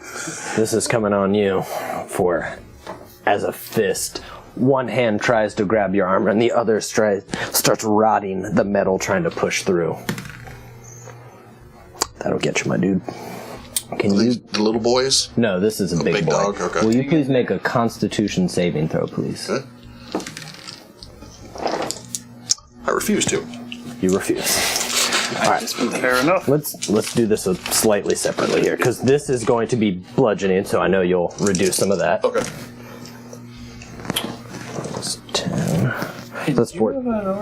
A: This is coming on you for, as a fist, one hand tries to grab your armor and the other starts rotting the metal trying to push through. That'll get you, my dude. Can you...
B: The little boys?
A: No, this is a big boy.
B: dog? Okay.
A: Will you please make a Constitution saving throw, please?
B: Okay. I refuse to.
A: You refuse.
C: Fair enough.
A: Let's do this slightly separately here, because this is going to be bludgeoning, so I know you'll reduce some of that.
B: Okay.
A: That's 10.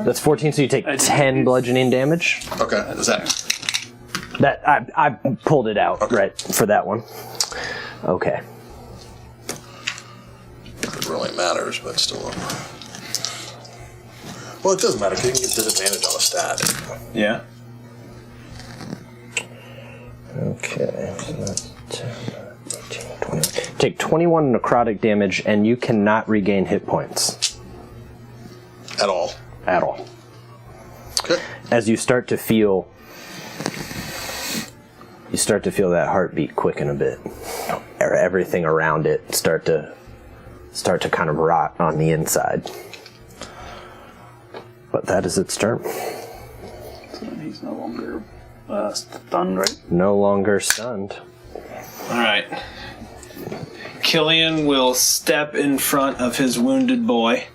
A: That's 14, so you take 10 bludgeoning damage.
B: Okay. Is that?
A: That I pulled it out right for that one. Okay.
B: It really matters, but still. Well, it doesn't matter because you can get disadvantage on a stat.
D: Yeah.
A: Okay. So that's 10, 18, 20. Take 21 necrotic damage, and you cannot regain hit points
B: At all.
A: at all.
B: Okay.
A: As you start to feel that heartbeat quicken a bit. Everything around it start to kind of rot on the inside. But that is its turn.
C: So then he's no longer stunned, right?
A: No longer stunned.
D: All right. Killian will step in front of his wounded boy,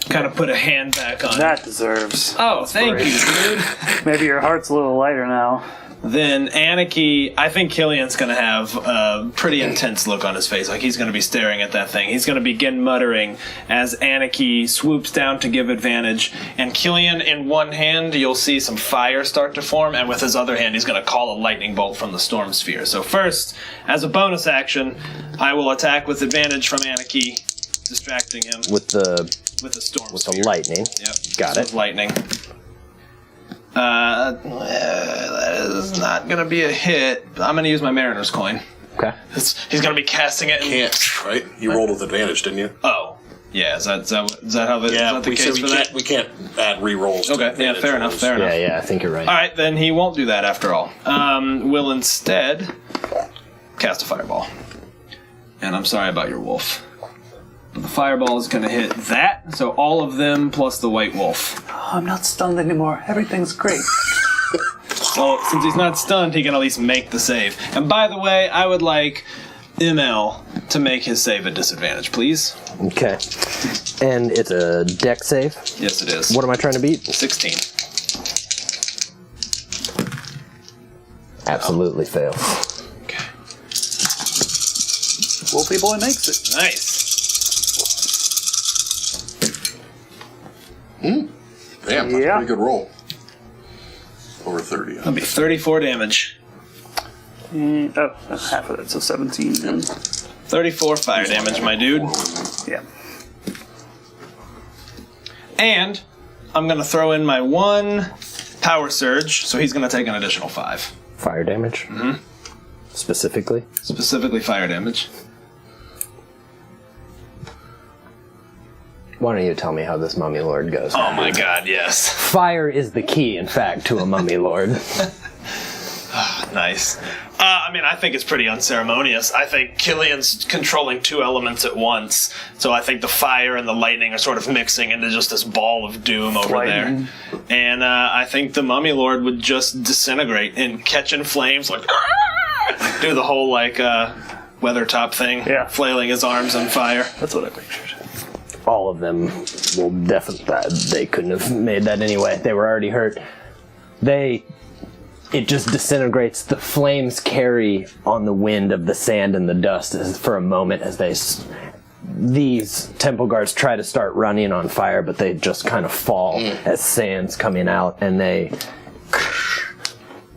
D: kind of put a hand back on him.
C: That deserves.
D: Oh, thank you, dude.
C: Maybe your heart's a little lighter now.
D: Then Anarchy, I think Killian's going to have a pretty intense look on his face, like he's going to be staring at that thing. He's going to begin muttering as Anarchy swoops down to give advantage. And Killian, in one hand, you'll see some fire start to form, and with his other hand, he's going to call a lightning bolt from the storm sphere. So first, as a bonus action, I will attack with advantage from Anarchy, distracting him
A: With the
D: storm
A: with
D: sphere.
A: the lightning.
D: Yep.
A: Got
D: With
A: it.
D: lightning. That is not going to be a hit. I'm going to use my Mariner's coin.
A: Okay.
D: He's going to be casting it.
B: Can't, right? You rolled with advantage, didn't you?
D: Oh. Yeah, is that how the, is that the case for that?
B: We can't add re-rolls.
D: Okay, yeah, fair enough, fair enough.
A: Yeah, I think you're right.
D: All right, then he won't do that after all. Will instead cast a fireball. And I'm sorry about your wolf. But the fireball is going to hit that, so all of them plus the white wolf.
C: Oh, I'm not stunned anymore. Everything's great.
D: Well, since he's not stunned, he can at least make the save. And by the way, I would like ML to make his save at disadvantage, please.
A: Okay. And it's a deck save?
D: Yes, it is.
A: What am I trying to beat?
D: 16.
A: Absolutely fails.
D: Okay.
C: Wolfie boy makes it.
D: Nice.
B: Damn, that's a
C: Yeah.
B: pretty good roll. Over 30.
D: That'll be 34 damage.
C: Oh, that's half of that, so 17 then.
D: 34 fire damage, my dude.
C: Yeah.
D: And I'm going to throw in my 1 power surge, so he's going to take an additional 5.
A: Fire damage? Mm-hmm. Specifically?
D: Specifically fire damage.
A: Why don't you tell me how this mummy lord goes?
D: Oh my god, yes.
A: Fire is the key, in fact, to a mummy lord.
D: Nice. I mean, I think it's pretty unceremonious. I think Killian's controlling 2 elements at once, so I think the fire and the lightning are sort of mixing into just this ball of doom over
C: Lightning.
D: there. And I think the mummy lord would just disintegrate and catch in flames, like, do the whole, like, Weathertop thing,
C: Yeah.
D: flailing his arms on fire.
C: That's what I pictured.
A: All of them will definitely... They couldn't have made that anyway. They were already hurt. It just disintegrates. The flames carry on the wind of the sand and the dust for a moment as these temple guards try to start running on fire, but they just kind of fall as sand's coming out, and they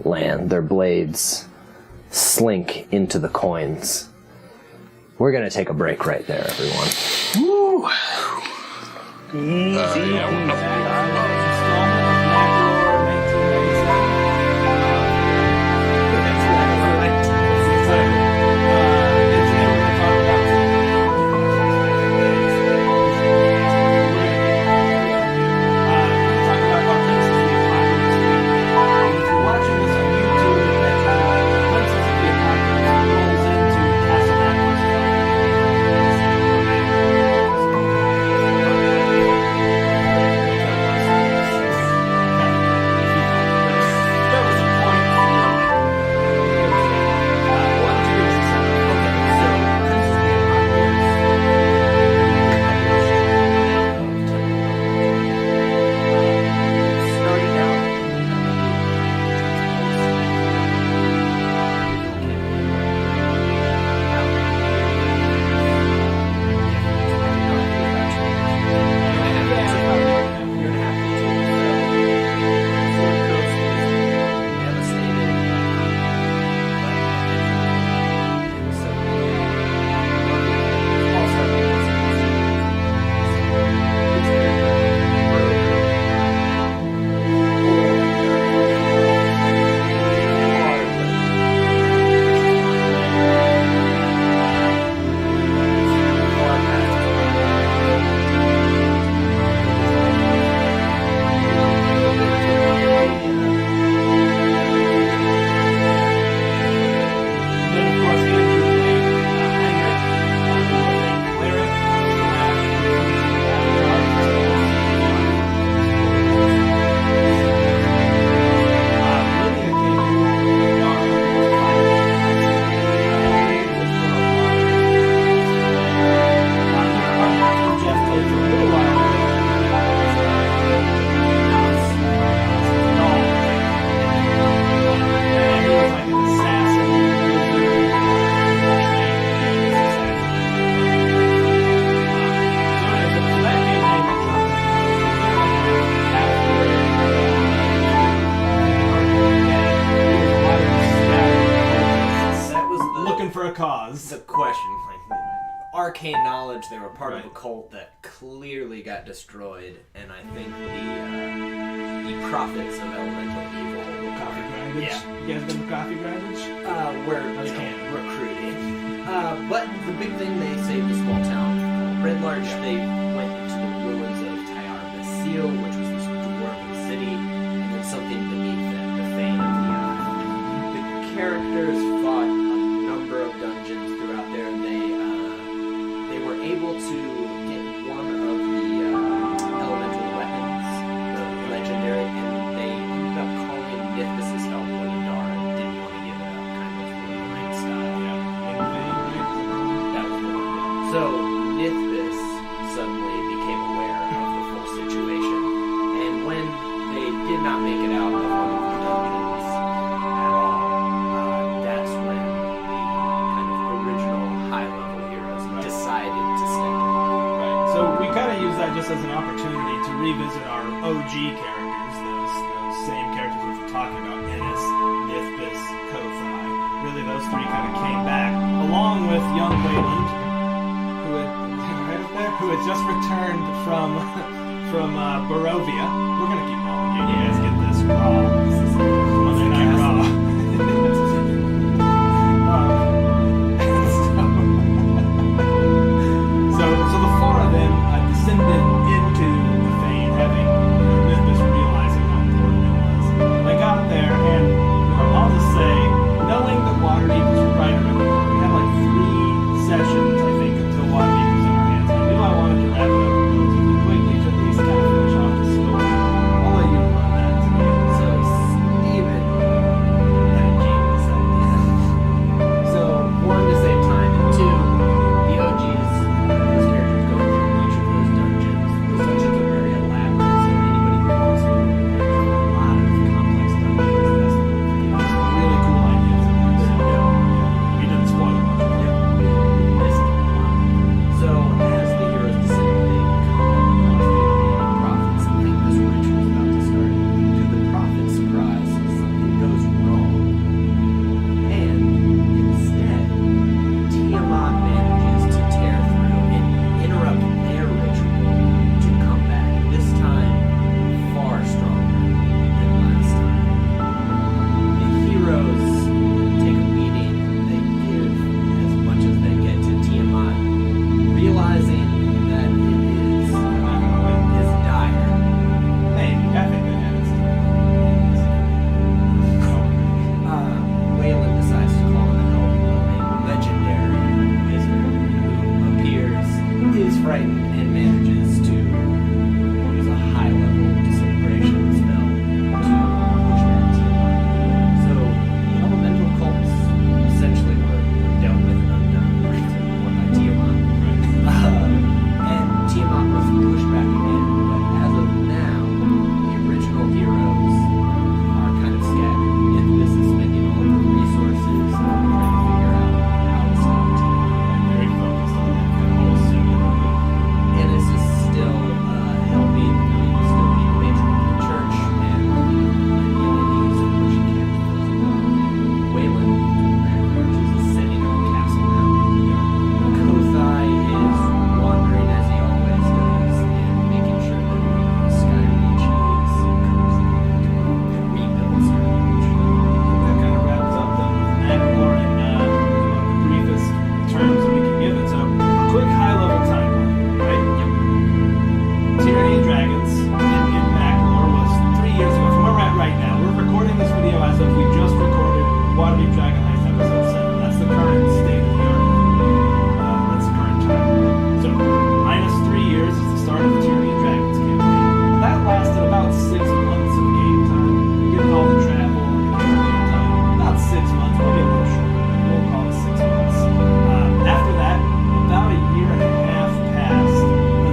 A: land. Their blades slink into the coins. We're going to take a break right there, everyone.
D: Woo!
C: Easy.
F: It's a question. Like, arcane knowledge, they were part of a cult that clearly got destroyed, and I think the prophets of elemental evil.
D: Coffee grindage.
F: Yeah.
D: You guys done the coffee grindage?
F: We're recruiting. But the big thing, they saved a small town called Red Larch. They went into the ruins of Tyar Basil, which was this dwarven city, and then something beneath it, the Fane of the Eye. The characters fought a number of dungeons throughout there, and they were able to get one of the elemental weapons, the legendary, and they ended up calling Nithbis's help when Adara didn't want to give it up, kind of Wolverine style. That was the one. Yeah. So Nithbis suddenly became aware of the full situation, and when they did not make it out of one of the dungeons at all, that's when the kind of original high-level heroes decided to step in.
D: Right. So we kind of use that just as an opportunity to revisit our OG characters, those same characters we were talking about, Ennis, Nithbis, Kothai. Really, those three kind of came back, along with young Wayland, who had just returned from Barovia. We're gonna keep rolling. You guys get this raw. This is Monday Night Raw. So the four of them descended into the Fane, having Nithbis realizing how important it was. They got there, and I'll just say, knowing that Waterdeep was right around the corner, we had like 3 sessions, I think, until Waterdeep was in our hands. I knew I wanted to wrap it up relatively quickly to at least kind of finish off the story. I'll let you run that to me.
F: So Steven had a genius idea. So one, to save time, and two, the OGs, those characters going through each of those dungeons. Those dungeons are very elaborate, so anybody who wants to a lot of complex dungeons, that's the one for you.
D: Really cool ideas in there.
F: There's no
D: We didn't spoil it much.
F: missed a lot. So as the heroes descend, they come across the remaining prophets and think this ritual is about to start. To the prophet's surprise, something goes wrong. And instead, Tiamat manages to tear through and interrupt their ritual to come back, this time far stronger than last time. The heroes take a beating, they give as much as they get to Tiamat, realizing that it is dire.
D: Hey, I think they had it.
F: Wayland decides to call in the help of a legendary visitor who appears, is frightened, and manages to use a high-level disintegration spell to push back Tiamat. So the elemental cults essentially were dealt with and undone, one by Tiamat. And Tiamat was pushed back again, but as of now, the original heroes are kind of scattered. Nithbis is spending all of her resources trying to figure out how to stop Tiamat.
D: Very focused on that kind of whole singular.
F: Ennis is still helping. I mean, he's still being the matron of the church and needs what she can to those involved. Wayland, is ascending her own castle now. Kothai is wandering as he always does and making sure that the Sky Reach is complete and rebuilt Sky Reach.
D: That kind of wraps up the Maglor in the briefest terms that we can give it. So, quick high-level timeline, right? Tyranny of Dragons in Maglor was 3 years ago. From where we're at right now, we're recording this video as if we just recorded Waterdeep Dragon Heist episode 7. That's the current state of the art. That's the current time. So, minus 3 years is the start of the Tyranny of Dragons campaign. That lasted about 6 months of game time, given all the travel and game time. About 6 months, maybe a little shorter, but we'll call it 6 months. After that, about a year and a half passed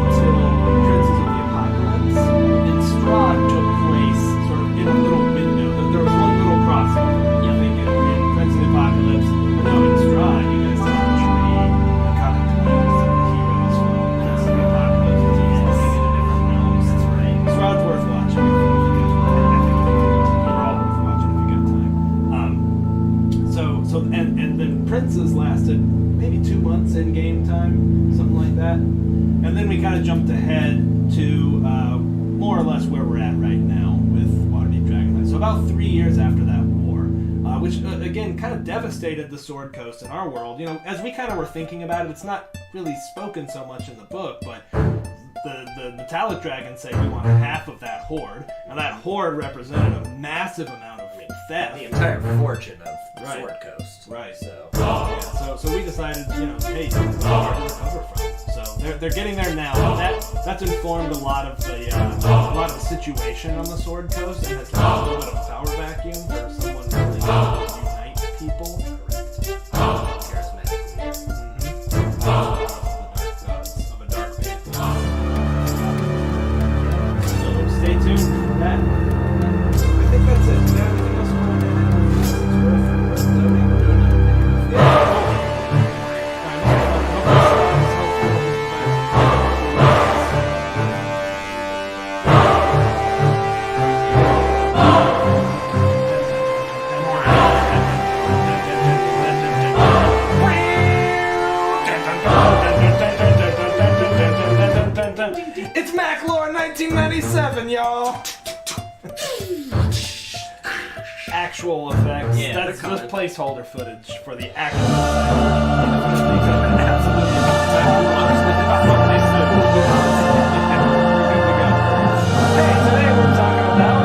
D: until Princes of the Apocalypse and Strahd took place sort of in a little window. There was one little crossover, I think, in Princes of the Apocalypse. But no, in Strahd, you guys saw the tree that kind of glimpse of the heroes from Princes of the Apocalypse. He's looking into different realms. That's right. Strahd's worth watching if you get time. I think you're all worth watching if you get time. And then Princes lasted maybe 2 months in game time, something like that. And then we kind of jumped ahead to more or less where we're at right now with Waterdeep Dragonflight. So about 3 years after that war, which again kind of devastated the Sword Coast in our world. You know, as we kind of were thinking about it, it's not really spoken so much in the book, but the metallic dragons say we want half of that hoard. Now that hoard represented a massive amount of theft.
F: The entire fortune of
D: Right.
F: Sword Coast.
D: Right.
F: So.
D: So we decided, you know, hey, this is where to recover from. So they're getting there now. That's informed a lot of the situation on the Sword Coast and has caused a little bit of a power vacuum for someone really to unite people.
F: Charismatic.
D: Of a dark pantheon. So stay tuned for that. I think that's it. Is there anything else worth noting? It's Maclore 1997, y'all. Actual effects.
F: Yeah,
D: That's
F: they're
D: just
F: coming.
D: placeholder footage for the actual Hey, today we're talking about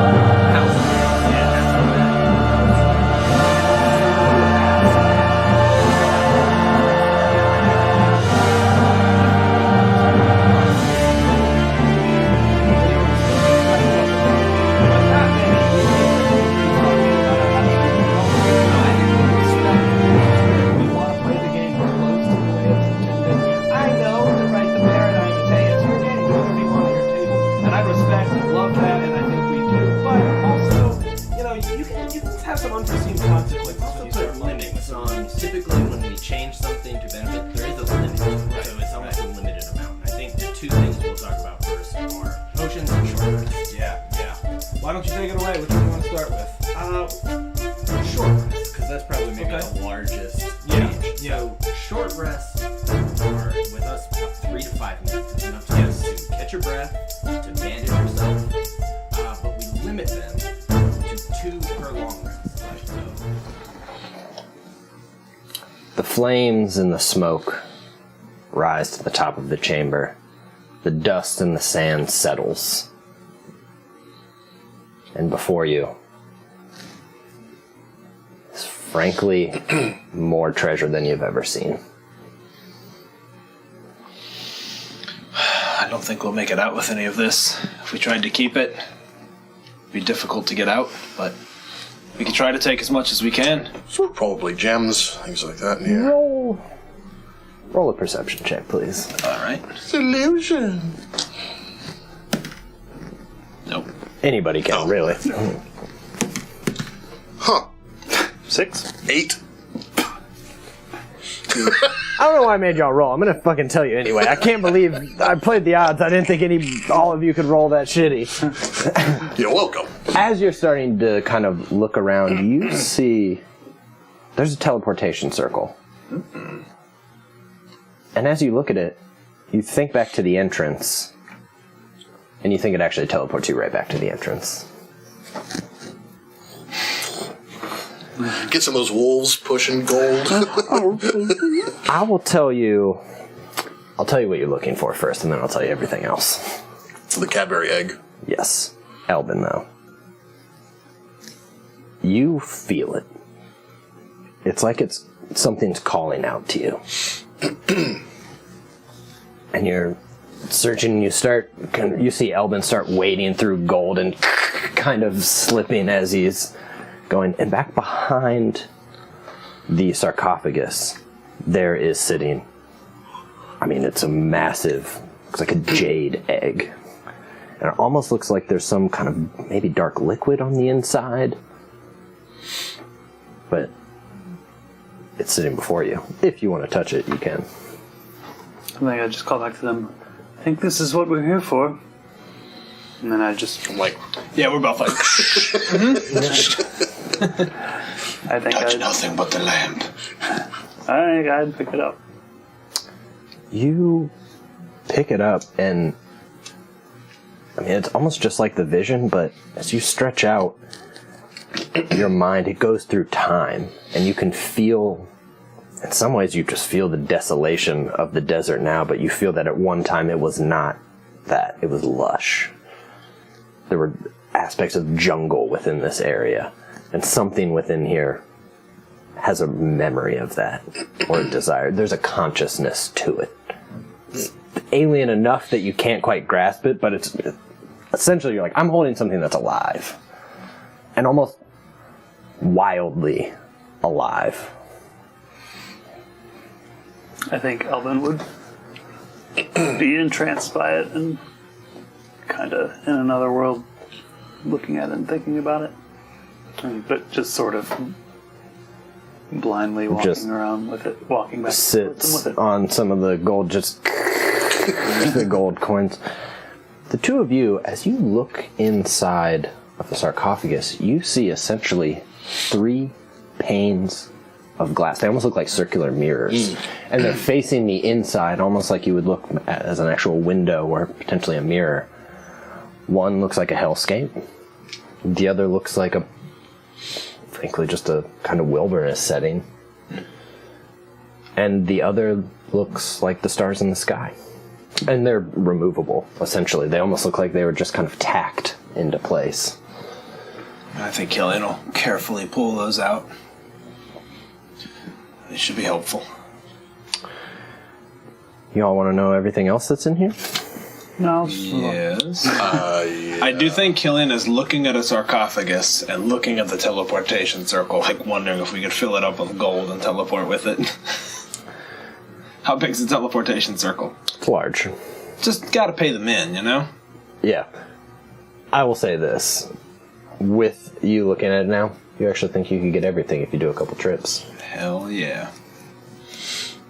D: unforeseen consequences when you start
F: Limits on typically when we change something to benefit, there is a limit, so it's almost a limited amount. I think the two things we'll talk about first are potions and short rests.
D: Yeah. Why don't you take it away? Which one do you want to start with?
F: Short rests, because that's probably maybe
D: Okay.
F: the largest
D: Yeah.
F: change. So short rests are with us about 3 to 5 minutes. It's enough time to catch your breath, to bandage yourself, but we limit them to 2 per long rest.
A: The flames and the smoke rise to the top of the chamber. The dust and the sand settles. And before you is frankly more treasure than you've ever seen.
D: I don't think we'll make it out with any of this. If we tried to keep it, it'd be difficult to get out, but we can try to take as much as we can.
B: So probably gems, things like that in here.
A: Roll a perception check, please.
D: All right.
B: Illusion.
D: Nope.
A: Anybody can, really.
B: Huh.
C: 6.
B: 8.
A: I don't know why I made y'all roll. I'm gonna fucking tell you anyway. I can't believe I played the odds. I didn't think all of you could roll that shitty.
B: You're welcome.
A: As you're starting to kind of look around, you see there's a teleportation circle. And as you look at it, you think back to the entrance, and you think it actually teleports you right back to the entrance.
B: Get some of those wolves pushing gold.
A: I'll tell you what you're looking for first, and then I'll tell you everything else.
B: The Cadbury egg.
A: Yes. Elbin, though. You feel it. It's like something's calling out to you. And you're searching, and you see Elbin start wading through gold and kind of slipping as he's going. And back behind the sarcophagus, there is sitting, it's a massive, looks like a jade egg. And it almost looks like there's some kind of maybe dark liquid on the inside. But it's sitting before you. If you want to touch it, you can.
C: I think I just call back to them. I think this is what we're here for. And then I just...
B: I'm like,
D: Yeah, we're both like,
C: I think
D: touch
C: I'd...
D: nothing but the lamp.
C: I think I'd pick it up.
A: You pick it up, and I mean, it's almost just like the vision, but as you stretch out your mind, it goes through time, and you can feel, in some ways you just feel the desolation of the desert now, but you feel that at one time it was not that. It was lush. There were aspects of jungle within this area, and something within here has a memory of that, or a desire. There's a consciousness to it. It's alien enough that you can't quite grasp it, but it's essentially, you're like, I'm holding something that's alive. And almost wildly alive.
C: I think Elvin would be entranced by it and kind of in another world looking at it and thinking about it. But just sort of blindly walking around with it, walking back and forth
A: Sits
C: with it.
A: on some of the gold, just the gold coins. The two of you, as you look inside of the sarcophagus, you see essentially 3 panes of glass. They almost look like circular mirrors. And they're facing the inside, almost like you would look at as an actual window or potentially a mirror. One looks like a hellscape. The other looks like frankly, just a kind of wilderness setting. And the other looks like the stars in the sky. And they're removable, essentially. They almost look like they were just kind of tacked into place.
D: I think Killian will carefully pull those out. They should be helpful.
A: You all want to know everything else that's in here?
C: No.
D: Yes. I do think Killian is looking at a sarcophagus and looking at the teleportation circle, like wondering if we could fill it up with gold and teleport with it. How big's the teleportation circle?
A: It's large.
D: Just gotta pay them in, you know?
A: Yeah. I will say this. With you looking at it now, you actually think you could get everything if you do a couple trips.
D: Hell yeah.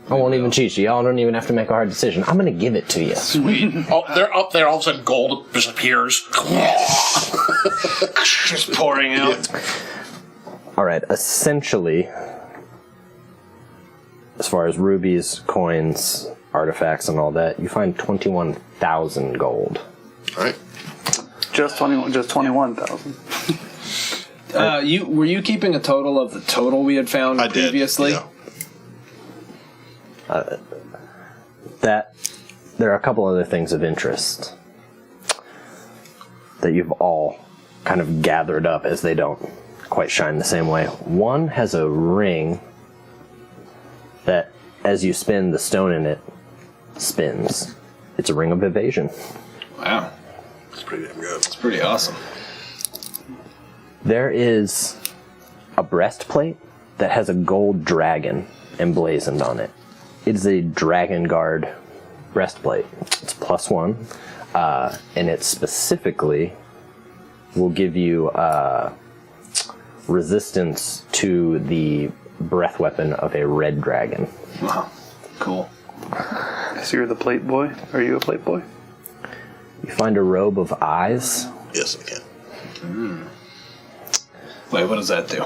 A: I won't even cheat you. Y'all don't even have to make a hard decision. I'm going to give it to you.
D: Sweet.
B: Oh, they're up there. All of a sudden, gold just appears.
D: Just pouring out.
A: All right. Essentially, as far as rubies, coins, artifacts, and all that, you find 21,000 gold.
B: All right.
C: Just 21,000.
D: Were you keeping a total of the total we had found previously?
B: Yeah.
A: That there are a couple other things of interest that you've all kind of gathered up, as they don't quite shine the same way. One has a ring that, as you spin the stone in it, spins. It's a ring of evasion.
D: Wow.
B: It's pretty damn good.
D: It's pretty awesome.
A: There is a breastplate that has a gold dragon emblazoned on it. It is a Dragon Guard breastplate. It's +1, and it specifically will give you resistance to the breath weapon of a red dragon.
D: Wow. Cool.
C: So you're the plate boy? Are you a plate boy?
A: You find a Robe of Eyes.
B: Yes, I can.
D: Wait, what does that do?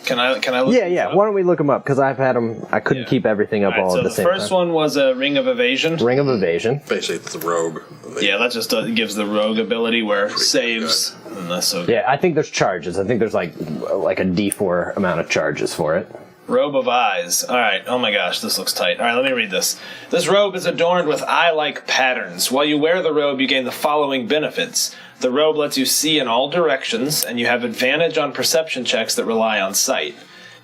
D: Can I look
A: Yeah.
D: these up?
A: Why don't we look them up? Because I've had them. I couldn't keep everything up
D: All right,
A: all
D: so
A: at the
D: the
A: same
D: first
A: time.
D: one was a Ring of Evasion.
A: Ring of Evasion.
B: Basically, it's the rogue.
D: Yeah, that just gives the rogue ability where saves. And that's so
A: Yeah, I think there's charges. I think there's like a D4 amount of charges for it.
D: Robe of Eyes. Alright, oh my gosh, this looks tight. Alright, let me read this. This robe is adorned with eye-like patterns. While you wear the robe, you gain the following benefits. The robe lets you see in all directions, and you have advantage on perception checks that rely on sight.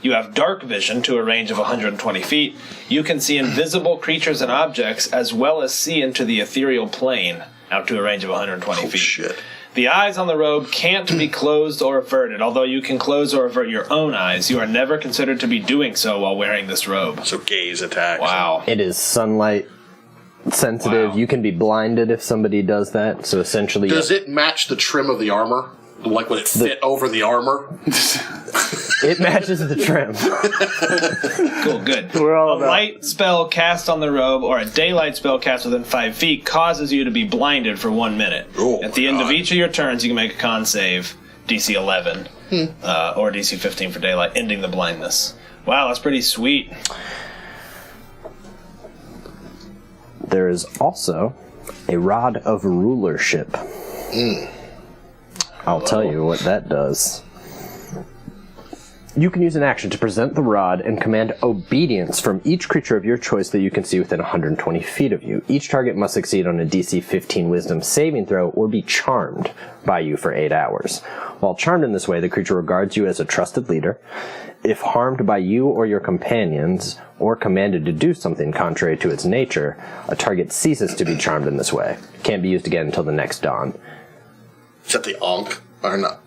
D: You have dark vision to a range of 120 feet. You can see invisible creatures and objects, as well as see into the ethereal plane, out to a range of 120 feet.
B: Shit.
D: The eyes on the robe can't be closed or averted. Although you can close or avert your own eyes, you are never considered to be doing so while wearing this robe.
B: So gaze attacks.
D: Wow.
A: It is sunlight sensitive.
D: Wow.
A: You can be blinded if somebody does that. So essentially,
B: Does it match the trim of the armor? Like, would it fit over the armor?
A: it matches the trim.
D: Cool, good.
C: We're all
D: a
C: about-
D: light spell cast on the robe or a daylight spell cast within 5 feet causes you to be blinded for 1 minute.
B: Oh
D: At the
B: my
D: end of
B: God.
D: each of your turns, you can make a con save, DC 11, or DC 15 for daylight, ending the blindness. Wow, that's pretty sweet.
A: There is also a Rod of Rulership. I'll tell you what that does. You can use an action to present the rod and command obedience from each creature of your choice that you can see within 120 feet of you. Each target must succeed on a DC 15 Wisdom saving throw or be charmed by you for 8 hours. While charmed in this way, the creature regards you as a trusted leader. If harmed by you or your companions, or commanded to do something contrary to its nature, a target ceases to be charmed in this way. Can't be used again until the next dawn.
B: Is that the Ankh? Or not?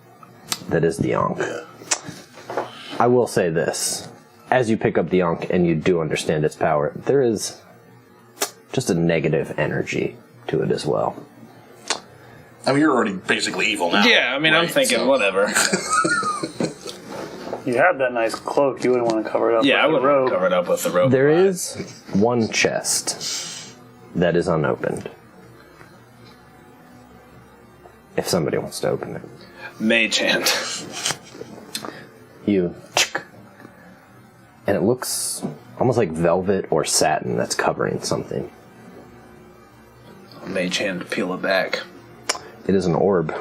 A: That is the Ankh.
B: Yeah.
A: I will say this. As you pick up the Ankh and you do understand its power, there is just a negative energy to it as well.
B: I mean, you're already basically evil now.
D: Yeah, I mean, I'm
B: right?
D: thinking,
B: So-
D: whatever.
C: You have that nice cloak. You wouldn't want to cover it up
D: Yeah, I
C: with
D: would
C: the robe.
D: cover it up with the robe.
A: There is one chest that is unopened. If somebody wants to open it.
D: Mage hand.
A: You... And it looks almost like velvet or satin that's covering something.
D: Mage hand to peel it back.
A: It is an orb.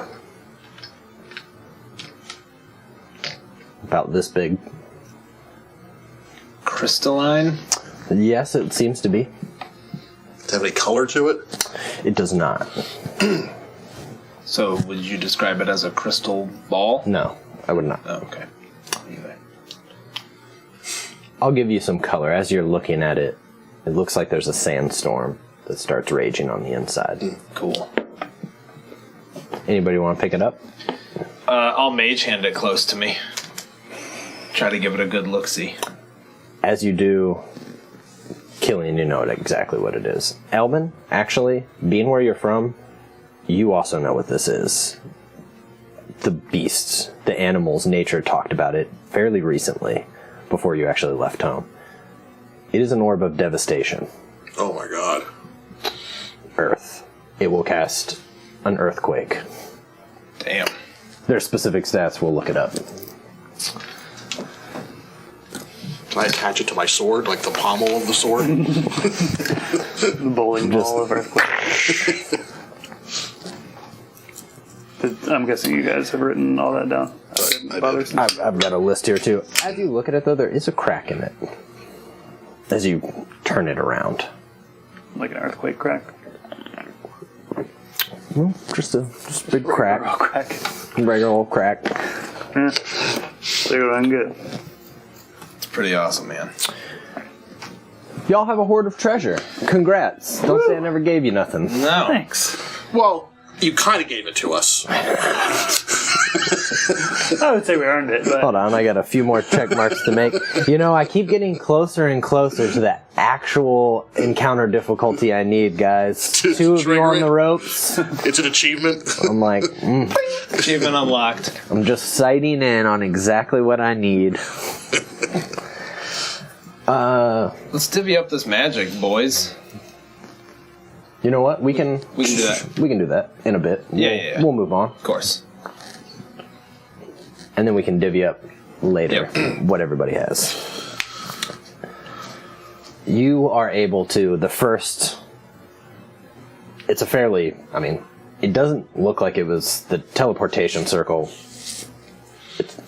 A: About this big.
D: Crystalline?
A: Yes, it seems to be.
B: Does it have any color to it?
A: It does not.
D: So, would you describe it as a crystal ball?
A: No, I would not.
D: Oh, okay. Either.
A: I'll give you some color. As you're looking at it, it looks like there's a sandstorm that starts raging on the inside.
D: Cool.
A: Anybody want to pick it up?
D: I'll mage hand it close to me. Try to give it a good look-see.
A: As you do, Killian, you know exactly what it is. Elvin, actually, being where you're from, you also know what this is. The beasts, the animals, nature talked about it fairly recently, before you actually left home. It is an orb of devastation.
B: Oh my god.
A: Earth. It will cast an earthquake.
D: Damn.
A: There's specific stats, we'll look it up.
B: Can I attach it to my sword, like the pommel of the sword?
C: The bowling ball of earthquake. I'm guessing you guys have written all that down.
B: I
C: Bothers
B: did.
C: me.
A: I've got a list here too. As you look at it though, there is a crack in it. As you turn it around.
C: Like an earthquake crack.
A: Well, just a big crack.
C: Real crack.
A: Regular old crack.
C: They go down good.
D: It's pretty awesome, man.
A: Y'all have a hoard of treasure. Congrats. Don't say I never gave you nothing.
D: No.
C: Thanks.
B: Well, you kind of gave it to us.
C: I would say we earned it, but
A: Hold on, I got a few more check marks to make. You know, I keep getting closer and closer to the actual encounter difficulty I need, guys.
B: To
A: 2 of you
B: trigger
A: on
B: it?
A: the ropes.
B: It's an achievement.
A: I'm like,
D: Achievement unlocked.
A: I'm just sighting in on exactly what I need.
D: Let's divvy up this magic, boys.
A: You know what? We can
D: We can do that.
A: We can do that in a bit.
D: Yeah.
A: We'll move on.
D: Of course.
A: And then we can divvy up later
D: Yep.
A: what everybody has. You are able to, the first, it's a fairly, I mean, it doesn't look like it was the teleportation circle. It's,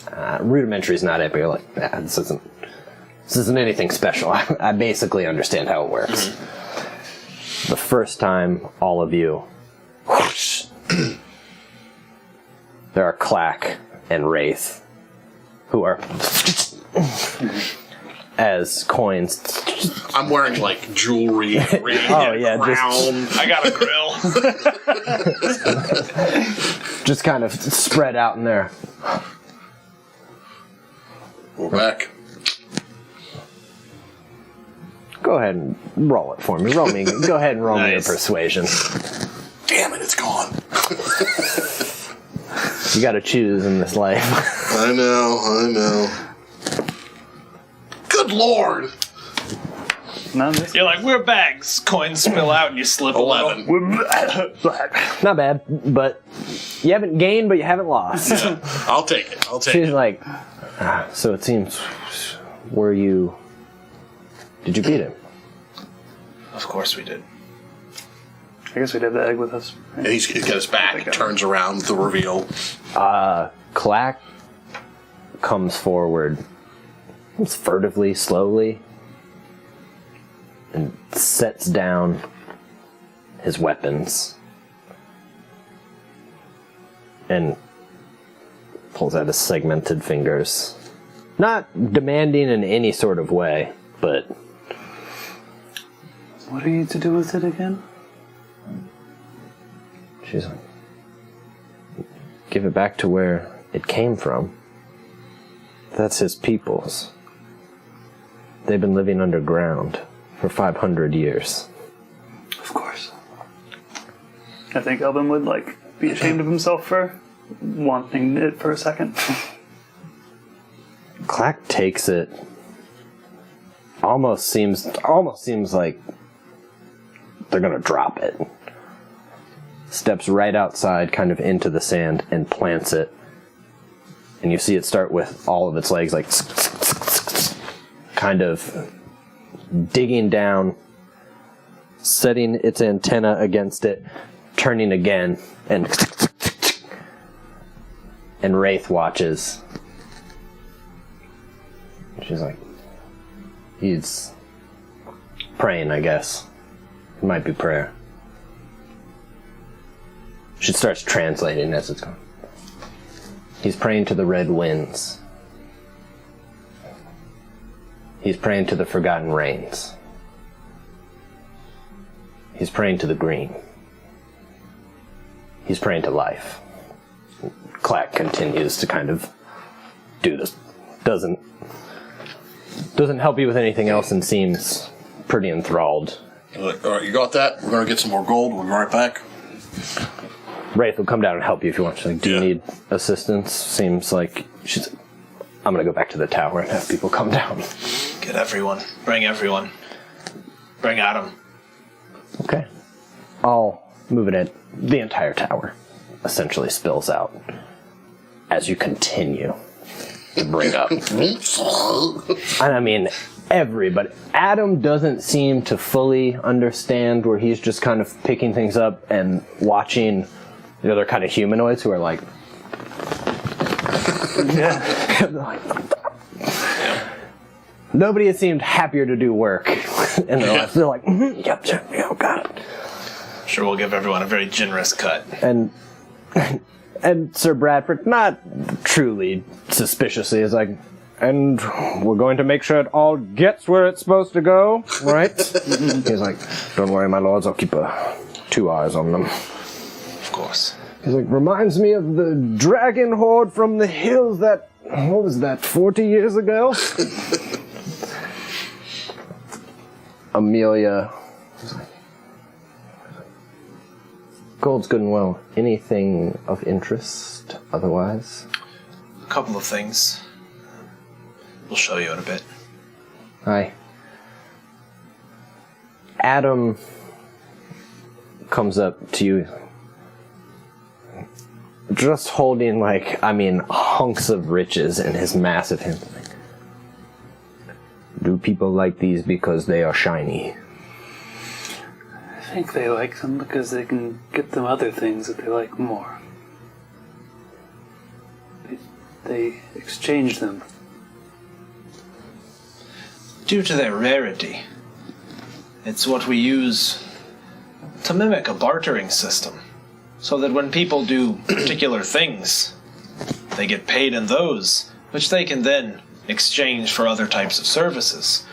A: rudimentary is not it, but you're like, nah, this isn't anything special. I basically understand how it works. The first time, all of you, whoosh, there are Clack and Wraith, who are as coins.
B: I'm wearing like jewelry, ring,
A: Oh, yeah,
B: crown.
D: I got a grill.
A: Just kind of spread out in there.
B: We're back.
A: Go ahead and roll it for me. Go ahead and roll me a
D: Nice.
A: persuasion.
B: Damn it, it's gone.
A: You got to choose in this life.
B: I know. Good lord.
C: not this.
D: You're like, we're bags. Coins spill out and you slip
B: 11.
A: Not bad, but you haven't gained, but you haven't lost.
B: I'll take it.
A: She's like, so it seems, did you beat him?
D: Of course we did.
C: I guess we'd have the egg with us.
B: And he's got his back, turns around the reveal.
A: Clack comes forward, furtively, slowly, and sets down his weapons and pulls out his segmented fingers. Not demanding in any sort of way, but...
C: What are you to do with it again?
A: She's like, give it back to where it came from. That's his people's. They've been living underground for 500 years.
C: Of course. I think Elvin would, be ashamed of himself for wanting it for a second.
A: Clack takes it. Almost seems like they're gonna drop it. Steps right outside, kind of into the sand, and plants it. And you see it start with all of its legs, kind of digging down, setting its antenna against it, turning again, and Wraith watches. She's like, he's praying, I guess. It might be prayer. She starts translating as it's going. He's praying to the red winds. He's praying to the forgotten rains. He's praying to the green. He's praying to life. Clack continues to kind of do this. Doesn't help you with anything else and seems pretty enthralled.
B: All right, you got that? We're going to get some more gold. We'll be right back.
A: Wraith will come down and help you if you want. She's like, do you need assistance? Seems like she's... I'm going to go back to the tower and have people come down.
D: Get everyone. Bring everyone. Bring Adam.
A: Okay. I'll move it in. The entire tower essentially spills out as you continue to bring up. And I mean, everybody. Adam doesn't seem to fully understand where he's just kind of picking things up and watching the other kind of humanoids who are like... Nobody has seemed happier to do work in their lives. They're like, yep, got it.
D: Sure, we'll give everyone a very generous cut.
A: And Sir Bradford, not truly suspiciously, is like, and we're going to make sure it all gets where it's supposed to go, right? He's like, don't worry, my lords, I'll keep 2 eyes on them.
D: Of course.
A: He's like, reminds me of the dragon horde from the hills that, what was that, 40 years ago? Amelia. Gold's good and well. Anything of interest otherwise?
D: A couple of things. We'll show you in a bit.
A: Hi. Adam comes up to you, just holding, hunks of riches in his massive hand. Do people like these because they are shiny?
C: I think they like them because they can get them other things that they like more. They exchange them.
D: Due to their rarity, it's what we use to mimic a bartering system, so that when people do particular things, they get paid in those, which they can then exchange for other types of services.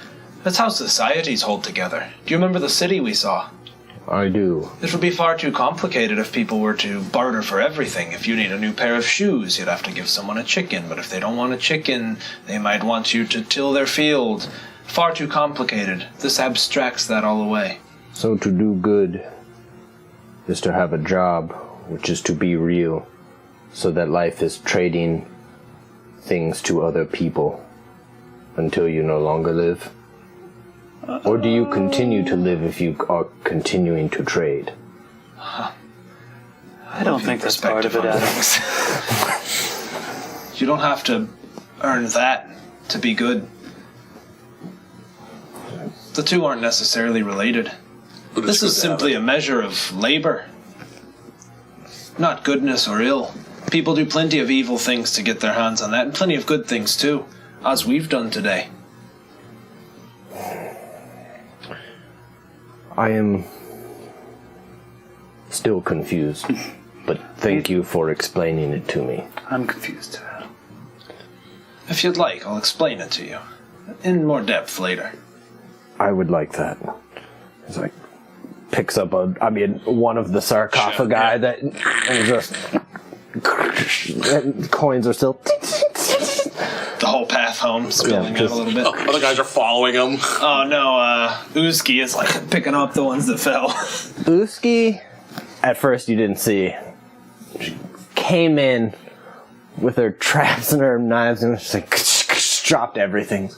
D: That's how societies hold together. Do you remember the city we saw?
A: I do.
D: It would be far too complicated if people were to barter for everything. If you need a new pair of shoes, you'd have to give someone a chicken, but if they don't want a chicken, they might want you to till their field. Far too complicated. This abstracts that all away.
A: So to do good is to have a job, which is to be real, so that life is trading things to other people until you no longer live? Or do you continue to live if you are continuing to trade?
C: I don't think that's part of it, Adam.
D: You don't have to earn that to be good. The two aren't necessarily related.
B: But
D: This
B: it's
D: is
B: good to have
D: simply
B: it.
D: a measure of labor. Not goodness or ill. People do plenty of evil things to get their hands on that, and plenty of good things too, as we've done today.
A: I am still confused, but thank you for explaining it to me.
C: I'm confused.
D: If you'd like, I'll explain it to you in more depth later.
A: I would like that. It's like picks up one of the sarcophagi that and just and coins are still
D: The whole path home spilling out a little bit.
B: Other guys are following him.
D: Oh no, Uzki is like picking up the ones that fell.
A: Uski, at first you didn't see. She came in with her traps and her knives and just like dropped everything.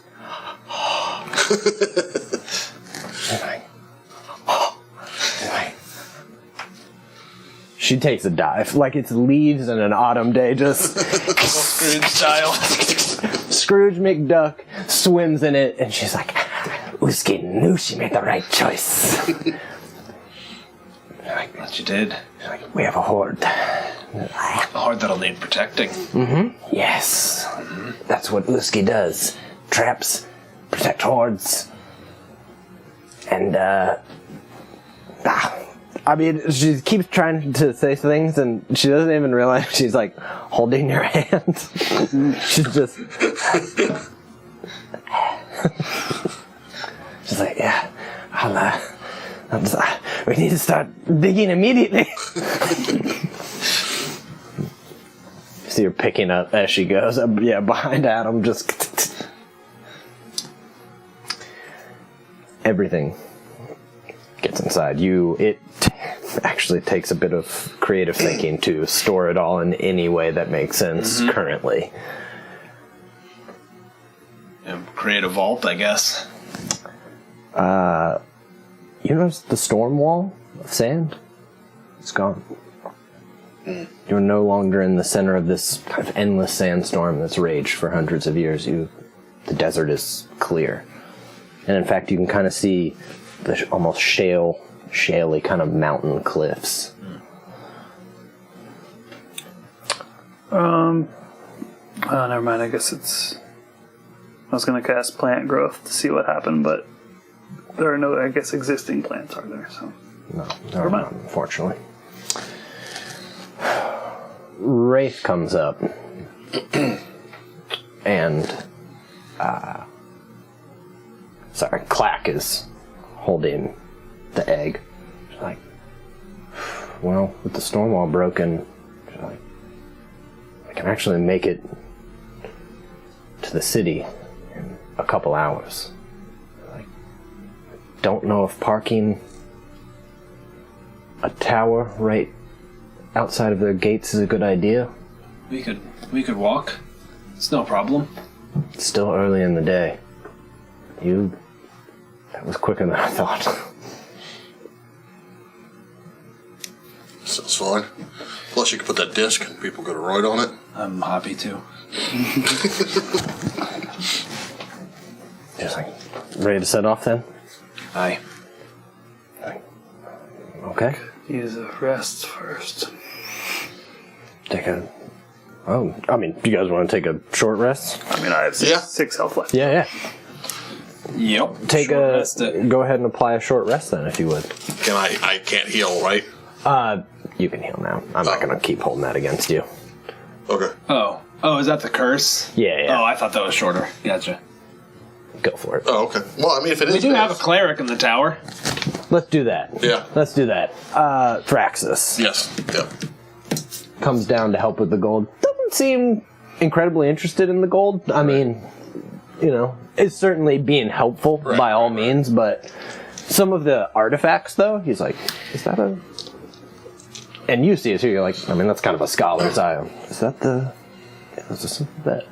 A: She takes a dive like it's leaves in an autumn day, just
D: Scrooge style.
A: Scrooge McDuck swims in it, and she's like, Uski knew she made the right choice.
D: But you did.
A: We have a horde.
D: A horde that'll need protecting.
A: Yes. That's what Uski does. Traps, protect hordes. And, she keeps trying to say things, and she doesn't even realize she's, like, holding your hand. She's just... She's like, yeah, we need to start digging immediately. See her picking up as she goes. Behind Adam, just... Everything gets inside you. It actually takes a bit of creative thinking to store it all in any way that makes sense currently.
D: And create a vault, I guess.
A: You notice the storm wall of sand? It's gone. You're no longer in the center of this kind of endless sandstorm that's raged for hundreds of years. The desert is clear. And in fact, you can kind of see the almost shaly kind of mountain cliffs.
C: Never mind. I guess it's. I was going to cast plant growth to see what happened, but there are no, I guess, existing plants are there. So
A: No,
C: Never mind.
A: not, unfortunately. Wraith comes up, and Clack is holding the egg. She's like, well, with the storm wall broken, she's like, I can actually make it to the city in a couple hours. Like, don't know if parking a tower right outside of their gates is a good idea.
D: We could walk. It's no problem.
A: It's still early in the day. That was quicker than I thought.
B: Sounds fine. Plus, you can put that disc and people go to ride on it.
D: I'm happy to.
A: Just like, ready to set off then?
D: Aye.
A: Okay.
C: use a rest first.
A: Do you guys want to take a short rest?
C: I mean, I have six health left.
A: Yeah.
D: Yep.
A: Go ahead and apply a short rest then, if you would.
B: I can't heal, right?
A: You can heal now. I'm not going to keep holding that against you.
B: Okay.
D: Oh, is that the curse?
A: Yeah.
D: Oh, I thought that was shorter. Gotcha.
A: Go for it.
B: Oh, okay. Well, I mean, if it is...
D: We do have a cleric in the tower.
A: Let's do that.
B: Yeah.
A: Let's do that. Thraxus
B: Yes. Yeah.
A: comes down to help with the gold. Doesn't seem incredibly interested in the gold. I mean, it's certainly being helpful by all means, but some of the artifacts, though, he's like, is that a... And you see it too, you're like, I mean, that's kind of a scholar's eye. Is that the... Is this something that...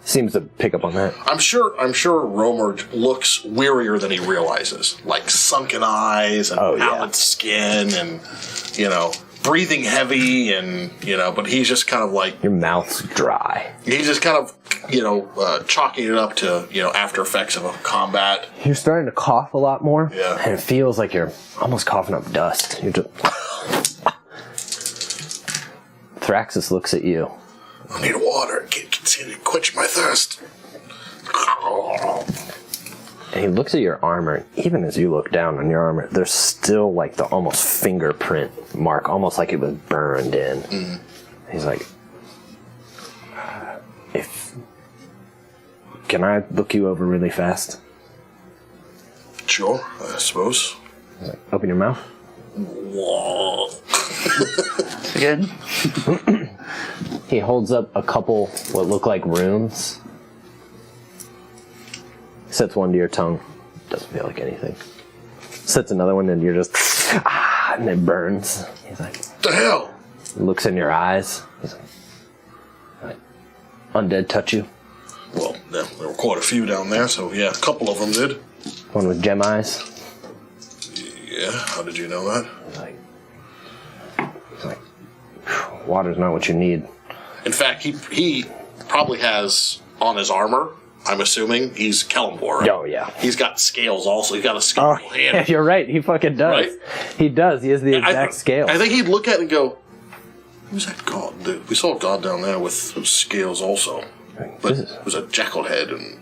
A: Seems to pick up on that.
B: I'm sure Romer looks wearier than he realizes. Like sunken eyes and pallid skin and, breathing heavy, and but he's just kind of like
A: Your mouth's dry.
B: he's just kind of chalking it up to after effects of a combat.
A: You're starting to cough a lot more.
B: Yeah.
A: And it feels like you're almost coughing up dust. You're just... Thraxus looks at you.
B: I need water. Can quench my thirst.
A: And he looks at your armor. Even as you look down on your armor, there's still like the almost fingerprint mark, almost like it was burned in. Mm. He's like, can I look you over really fast?
B: Sure, I suppose.
A: He's like, open your mouth.
B: Whoa.
C: Again?
A: He holds up a couple what look like runes. Sets one to your tongue. Doesn't feel like anything. Sets another one and you're just and it burns. He's like,
B: What the hell?
A: looks in your eyes. He's like, undead touch you?
B: Well, there were quite a few down there, so yeah, a couple of them did.
A: One with gem eyes?
B: Yeah, how did you know that?
A: He's like, water's not what you need.
B: In fact, he probably has on his armor, I'm assuming, he's Kellenborg, right?
A: Oh, yeah.
B: He's got scales also. He's got a scale
A: Oh,
B: hand.
A: yeah, you're right. He fucking does.
B: Right?
A: He does. He has the exact scale.
B: I think he'd look at it and go, who's that god? We saw a god down there with scales also. But it was a jackal head. And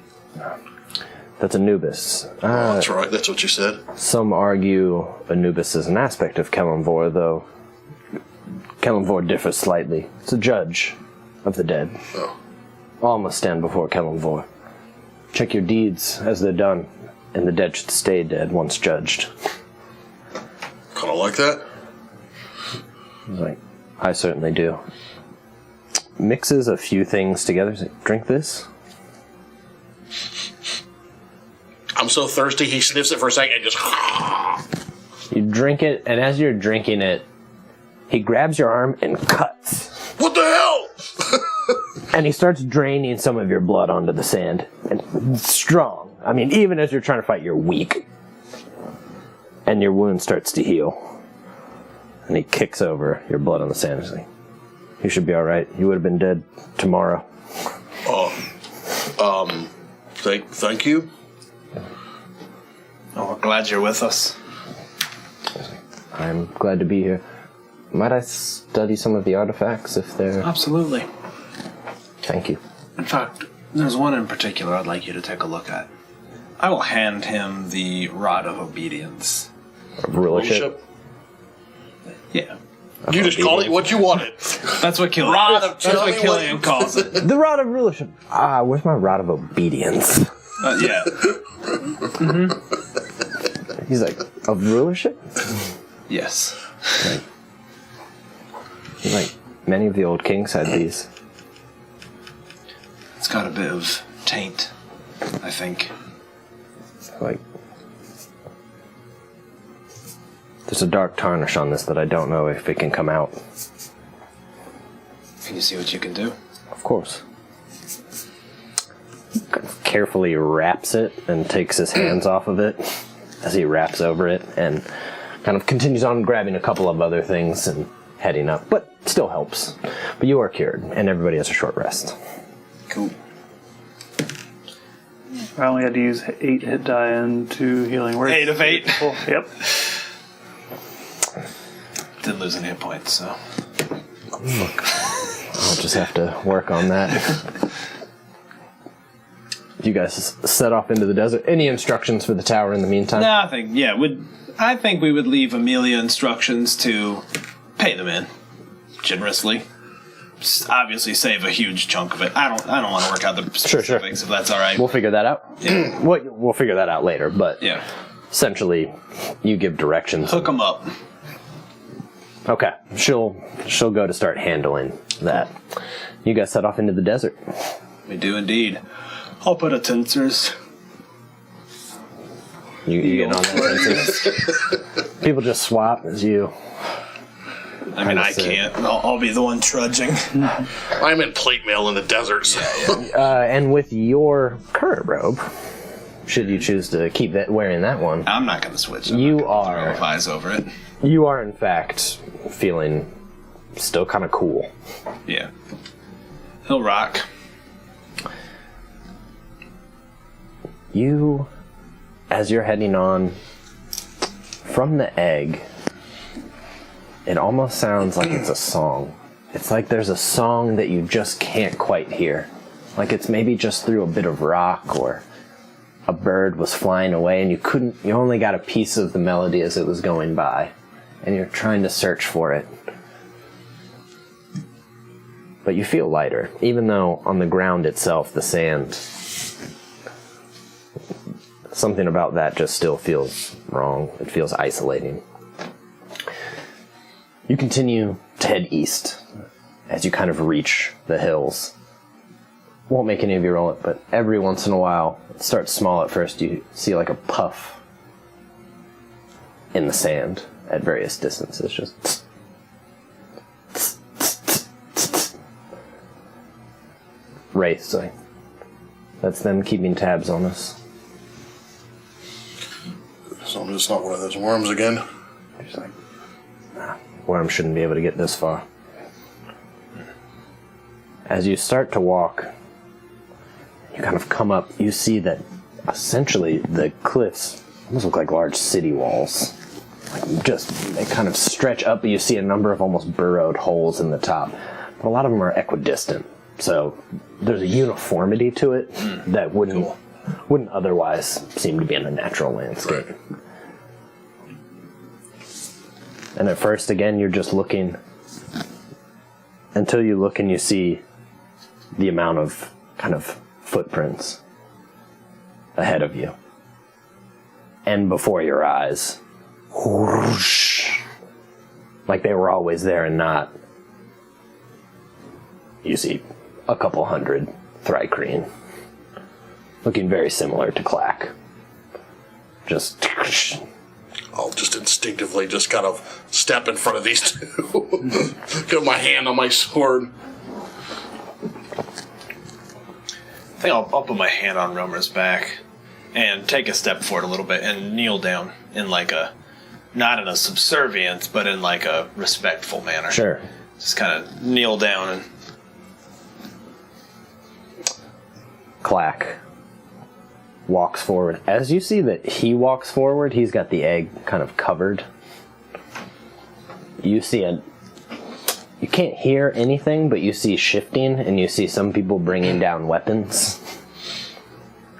A: That's Anubis.
B: that's right. That's what you said.
A: Some argue Anubis is an aspect of Kellenvor, though Kellenvor differs slightly. It's a judge of the dead.
B: Oh.
A: All must stand before Kellenvor. Check your deeds as they're done, and the dead should stay dead once judged.
B: Kind of like that.
A: He's like, I certainly do. Mixes a few things together. He's like, drink this.
B: I'm so thirsty, he sniffs it for a second and just...
A: You drink it, and as you're drinking it, he grabs your arm and cuts.
B: What the hell?
A: And he starts draining some of your blood onto the sand. And strong. I mean, even as you're trying to fight, you're weak. And your wound starts to heal. And he kicks over your blood on the sand. He's like, you should be alright. You would have been dead tomorrow.
B: Thank you.
D: Oh, we're glad you're with us.
A: I'm glad to be here. Might I study some of the artifacts if they're...
D: Absolutely.
A: Thank you.
D: In fact, there's one in particular I'd like you to take a look at. I will hand him the Rod of Obedience.
A: Rulership.
D: Yeah.
B: You just called it what you wanted.
D: That's what Killian,
B: Rod of
D: that's what
B: Killian
D: Killian calls it.
A: The Rod of Rulership. Where's my Rod of Obedience?
D: Yeah.
A: He's like, of Rulership?
D: Yes.
A: He's like, many of the old kings had these.
D: It's got a bit of taint, I think.
A: Like, there's a dark tarnish on this that I don't know if it can come out.
D: Can you see what you can do?
A: Of course. Carefully wraps it and takes his hands off of it as he wraps over it and kind of continues on grabbing a couple of other things and heading up, but still helps. But you are cured, and everybody has a short rest.
D: Cool.
C: I only had to use 8 hit die and 2 healing words.
D: 8 of 8.
C: Yep.
D: Didn't lose any hit points, so.
A: Look, I'll just have to work on that. You guys set off into the desert. Any instructions for the tower in the meantime?
D: No, I think we would leave Amelia instructions to pay them in generously. Just obviously save a huge chunk of it. I don't want to work out the specifics if that's all right.
A: We'll figure that out. Yeah. We'll figure that out later, but
D: yeah.
A: Essentially, you give directions.
D: Hook them up.
A: Okay, she'll go to start handling that. You guys set off into the desert.
D: We do indeed. I'll put a tincers.
A: You get on that. People just swap as you.
D: I mean, I can't. I'll be the one trudging.
B: I'm in plate mail in the desert. So.
A: And with your current robe, should you choose to keep wearing that one,
D: I'm not going to switch.
A: You are
D: Robe of Eyes over it.
A: You are in fact feeling still kind of cool.
D: Yeah. He'll rock.
A: You, as you're heading on, from the egg, it almost sounds like it's a song. It's like there's a song that you just can't quite hear. Like it's maybe just through a bit of rock, or a bird was flying away and you only got a piece of the melody as it was going by, and you're trying to search for it. But you feel lighter, even though on the ground itself, the sand, something about that just still feels wrong. It feels isolating. You continue to head east as you kind of reach the hills. Won't make any of you roll it, but every once in a while, it starts small at first, you see like a puff in the sand at various distances, just racing. That's them keeping tabs on us.
B: So it's not one of those worms again.
A: Just like, nah, worm shouldn't be able to get this far. As you start to walk, you kind of come up, you see that essentially the cliffs almost look like large city walls. Like just, they kind of stretch up, but you see a number of almost burrowed holes in the top. But a lot of them are equidistant, so there's a uniformity to it that wouldn't otherwise seem to be in a natural landscape.
B: Right.
A: And at first, again, you're just looking until you look and you see the amount of kind of footprints ahead of you. And before your eyes. Whoosh, like they were always there and not. You see a couple hundred Thrycreen. Looking very similar to Clack. Just...
B: I'll just instinctively just kind of step in front of these two. Get my hand on my sword.
D: I think I'll put my hand on Romer's back and take a step forward a little bit and kneel down in like a, not in a subservience, but in like a respectful manner.
A: Sure.
D: Just kind of kneel down and...
A: Clack walks forward. As you see that he walks forward, he's got the egg kind of covered. You see you can't hear anything, but you see shifting, and you see some people bringing down weapons.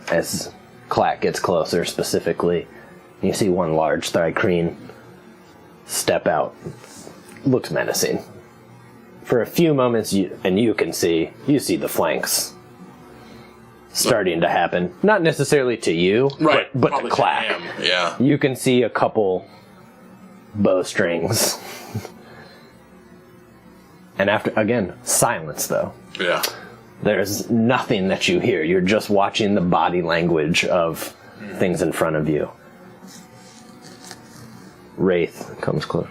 A: As Clack gets closer, specifically, you see one large Thrycreen step out. Looks menacing. For a few moments, you can see the flanks starting to happen. Not necessarily to you,
B: Right.
A: but to Clack.
B: him. Yeah.
A: You can see a couple bowstrings. And after, again, silence though.
B: Yeah.
A: There's nothing that you hear. You're just watching the body language of things in front of you. Wraith comes closer.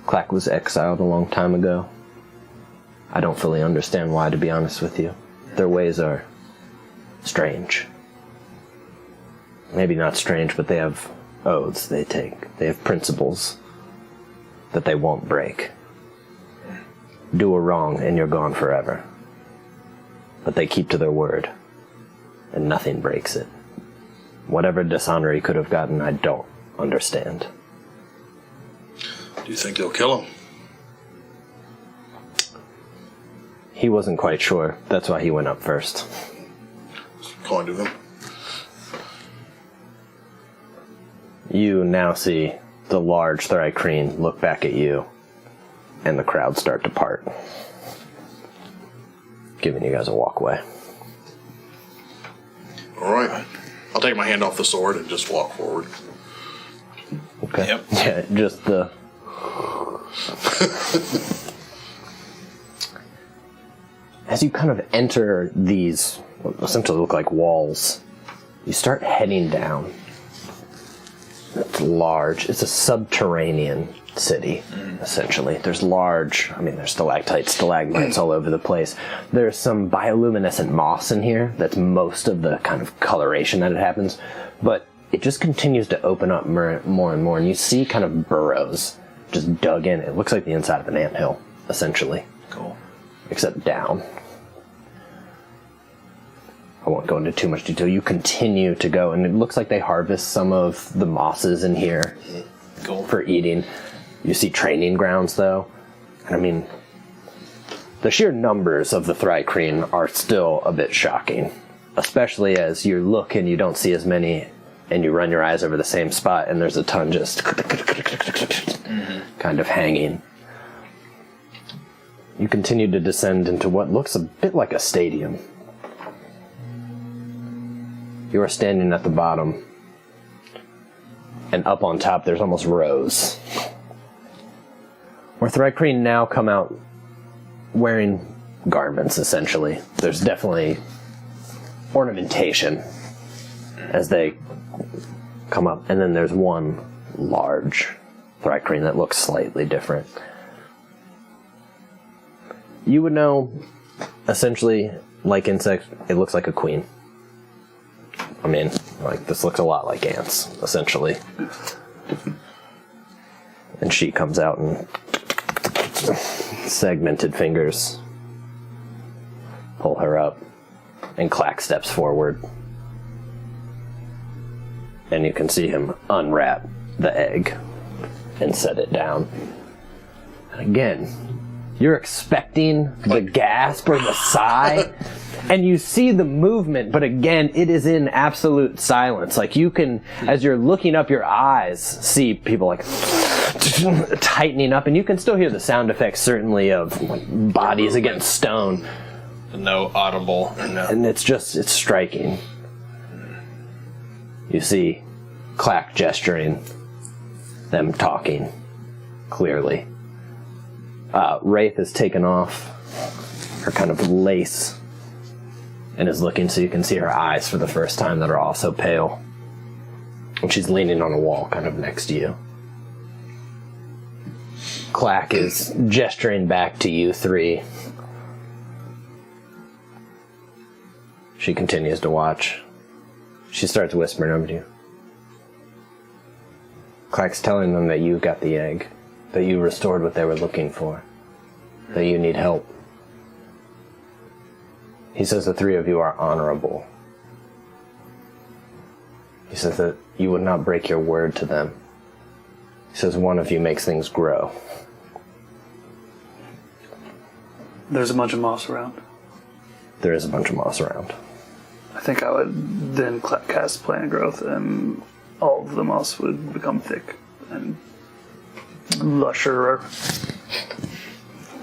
A: Clack was exiled a long time ago. I don't fully understand why, to be honest with you. Their ways are strange. Maybe not strange, but they have oaths they take. They have principles that they won't break. Do a wrong and you're gone forever. But they keep to their word, and nothing breaks it. Whatever dishonor he could have gotten, I don't understand.
B: Do you think they'll kill him?
A: He wasn't quite sure. That's why he went up first.
B: Going to him.
A: You now see the large Thrycreen look back at you, and the crowd start to part, giving you guys a walkway.
B: All right. I'll take my hand off the sword and just walk forward.
A: Okay.
D: Yep.
A: Yeah, just the... As you kind of enter these, what essentially look like walls, you start heading down. It's large. It's a subterranean city, essentially. There's there's stalactites, stalagmites all over the place. There's some bioluminescent moss in here. That's most of the kind of coloration that it happens. But it just continues to open up more and more, and you see kind of burrows just dug in. It looks like the inside of an anthill, essentially.
D: Cool.
A: Except down. I won't go into too much detail. You continue to go, and it looks like they harvest some of the mosses in here for eating. You see training grounds, though. And I mean, the sheer numbers of the Thri-kreen are still a bit shocking, especially as you look and you don't see as many, and you run your eyes over the same spot, and there's a ton just kind of hanging. You continue to descend into what looks a bit like a stadium. You are standing at the bottom, and up on top there's almost rows, where Thri-kreen now come out wearing garments, essentially. There's definitely ornamentation as they come up, and then there's one large Thri-kreen that looks slightly different. You would know, essentially, like insects, it looks like a queen. I mean, like, this looks a lot like ants, essentially. And she comes out and segmented fingers pull her up, and Clack steps forward. And you can see him unwrap the egg and set it down. And again, you're expecting the gasp or the sigh, and you see the movement, but again, it is in absolute silence. Like, you can, as you're looking up, your eyes see people like tightening up, and you can still hear the sound effects, certainly, of bodies against stone.
D: No audible. No.
A: And it's striking. You see Clack gesturing, them talking clearly. Wraith has taken off her kind of lace and is looking, so you can see her eyes for the first time that are also pale. And she's leaning on a wall kind of next to you. Clack is gesturing back to you three. She continues to watch. She starts whispering over to you. Clack's telling them that you got the egg, that you restored what they were looking for, that you need help. He says the three of you are honorable. He says that you would not break your word to them. He says one of you makes things grow.
C: There's a bunch of moss around.
A: There is a bunch of moss around.
C: I think I would then cast Plant Growth, and all of the moss would become thick and lusher.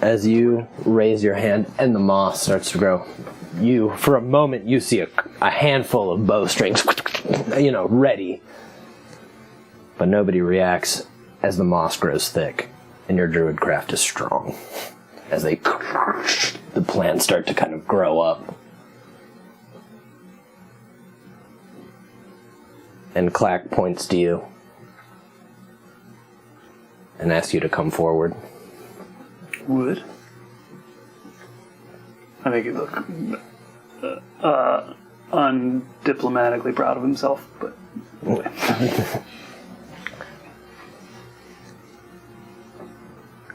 A: As you raise your hand and the moss starts to grow, for a moment, you see a handful of bowstrings, ready. But nobody reacts as the moss grows thick, and your druidcraft is strong. As the plants start to kind of grow up. And Clack points to you and asks you to come forward.
C: Would? I make it look undiplomatically proud of himself, but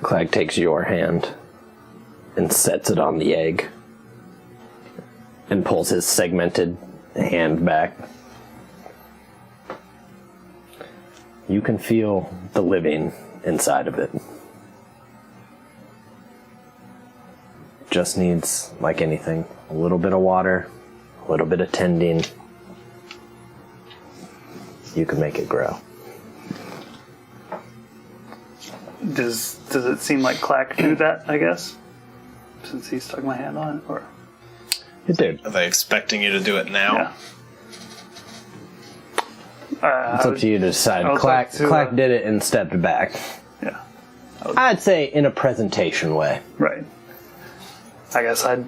A: Clack takes your hand and sets it on the egg and pulls his segmented hand back. You can feel the living inside of it. Just needs, like anything, a little bit of water, a little bit of tending. You can make it grow.
C: does it seem like Clack knew that, I guess? Since he stuck my hand on it, or?
A: It did.
D: Are they expecting you to do it now?
C: Yeah.
A: It's up to you to decide. Clack did it and stepped back.
C: Yeah.
A: I'd say in a presentation way.
C: Right. I guess I'd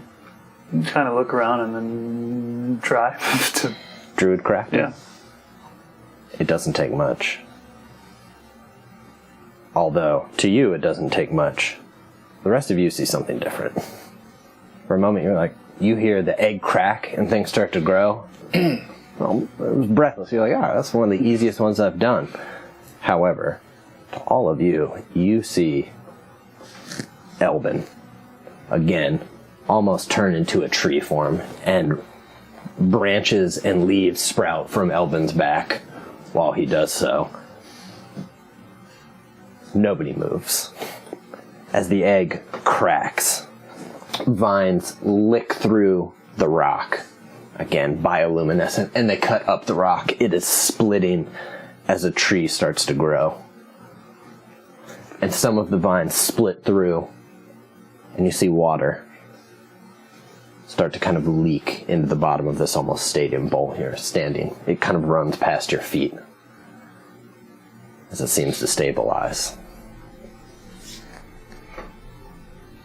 C: kind of look around and then try to...
A: Druidcraft?
C: Yeah.
A: It doesn't take much. Although, to you, it doesn't take much. The rest of you see something different. For a moment, you're like, you hear the egg crack and things start to grow. Well, it was breathless. You're like, that's one of the easiest ones I've done. However, To all of you, you see Elbin again almost turn into a tree form, and branches and leaves sprout from Elbin's back while he does so. Nobody moves. As the egg cracks, vines lick through the rock, again bioluminescent, and they cut up the rock. It is splitting as a tree starts to grow. And some of the vines split through, and you see water start to kind of leak into the bottom of this almost stadium bowl here, standing. It kind of runs past your feet as it seems to stabilize.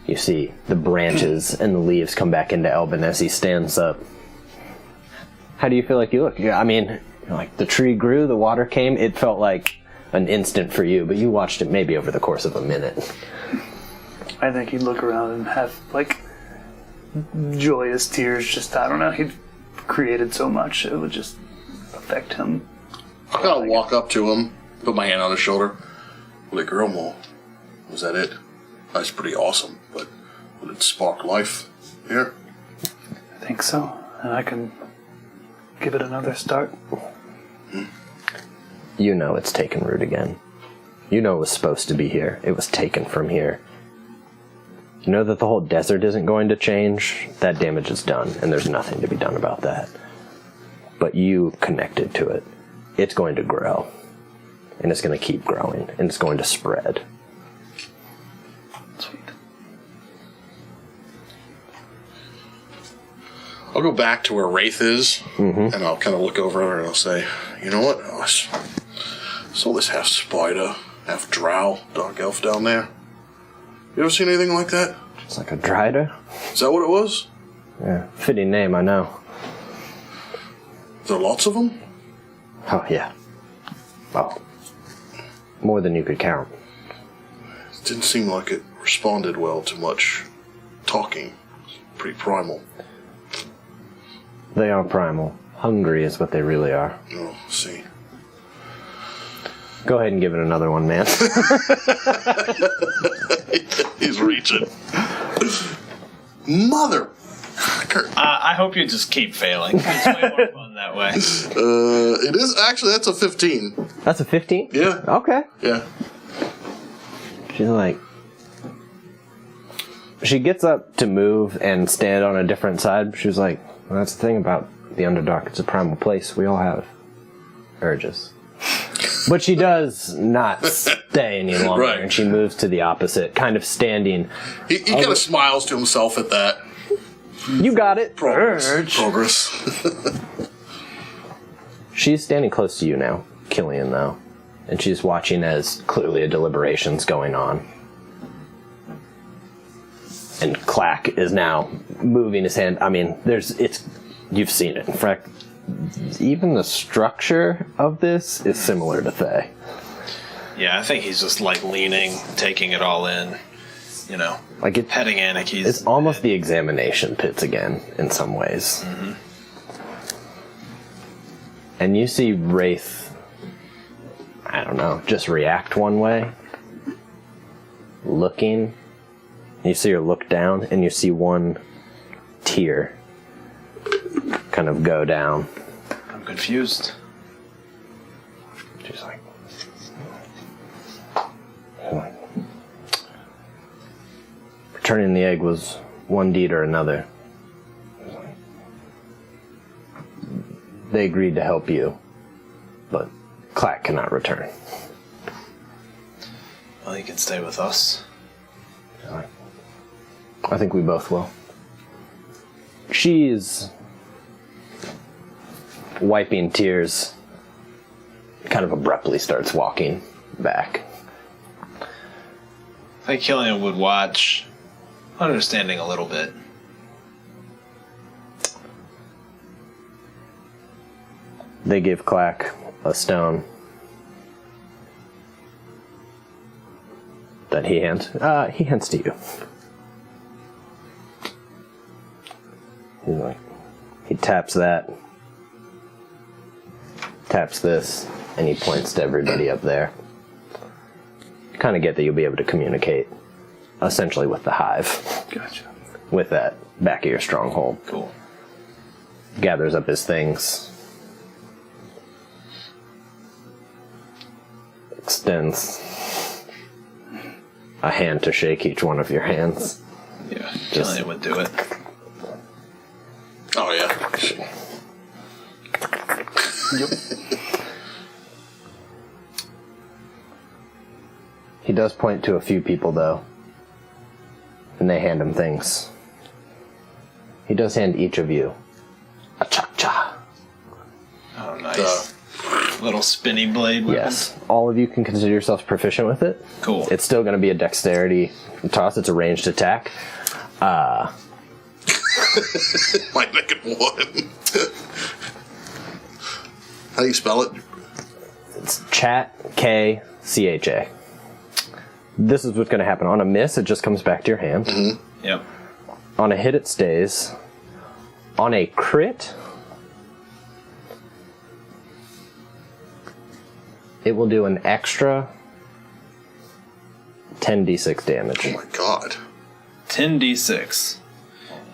A: You see the branches and the leaves come back into Elbin as he stands up. How do you feel like you look? I mean, like the tree grew, the water came, it felt like an instant for you, but you watched it maybe over the course of a minute.
C: I think he'd look around and have, like, joyous tears. Just, I don't know, he'd created so much, it would just affect him.
B: I gotta walk up to him, put my hand on his shoulder. Like, Grandma, was that it? That's pretty awesome, but would it spark life here?
C: I think so, and I can give it another start.
A: You know it's taken root again. You know it was supposed to be here. It was taken from here. You know that the whole desert isn't going to change. That damage is done, and there's nothing to be done about that. But you connected to it. It's going to grow, and it's going to keep growing, and it's going to spread.
C: Sweet.
B: I'll go back to where Wraith is, and I'll kind of look over her and I'll say, you know what? I saw this half spider, half drow, dark elf down there. You ever seen anything like that?
A: It's like a drider.
B: Is that what it was?
A: Yeah, fitting name, I know.
B: Is there lots of them?
A: Oh, yeah. Oh, more than you could count.
B: It didn't seem like it responded well to much talking. It's pretty primal.
A: They are primal. Hungry is what they really are.
B: Oh, see.
A: Go ahead and give it another one, man.
B: He's reaching. Mother!
D: I hope you just keep failing. It's way more fun that way.
B: It is actually, that's a 15.
A: That's a 15?
B: Yeah.
A: Okay.
B: Yeah.
A: She's like... She gets up to move and stand on a different side. She was like, well, that's the thing about the Underdark. It's a primal place. We all have urges. But she does not stay any longer,
B: Right.
A: and she moves to the opposite, kind of standing.
B: He kind of smiles to himself at that.
A: You got it.
B: Progress.
A: She's standing close to you now, Killian, though. And she's watching as clearly a deliberation's going on. And Clack is now moving his hand. I mean, you've seen it. In fact, even the structure of this is similar to Thay.
D: Yeah, I think he's just like leaning, taking it all in, you know,
A: Like
D: petting Anaki's.
A: It's almost the examination pits again, in some ways.
D: Mm-hmm.
A: And you see Wraith, I don't know, just react one way. Looking. You see her look down, and you see one tear kind of go down.
D: I'm confused.
A: She's like... Returning the egg was one deed or another. They agreed to help you, but Clack cannot return.
D: Well, he can stay with us.
A: I think we both will. She's wiping tears, kind of abruptly starts walking back.
D: I think Killian would watch, understanding a little bit.
A: They give Clack a stone that he hands to you. He's like, he taps that, taps this, and he points to everybody up there. kind of get that you'll be able to communicate essentially with the hive,
C: Gotcha.
A: with that back of your stronghold.
D: Cool.
A: Gathers up his things, extends a hand to shake each one of your hands.
D: Yeah, Killian would do it.
B: Oh, yeah.
A: He does point to a few people, though, and they hand him things. He does hand each of you a cha-cha.
D: Oh, nice. Little spinny blade weapon.
A: Yes. All of you can consider yourselves proficient with it.
D: Cool.
A: It's still going to be a dexterity toss. It's a ranged attack.
B: Might make it 1. How do you spell it?
A: It's chat, K-C-H-A. This is what's going to happen. On a miss, it just comes back to your hand.
B: Mm-hmm.
D: Yep.
A: On a hit, it stays. On a crit, it will do an extra 10d6 damage.
B: Oh my god.
D: 10d6.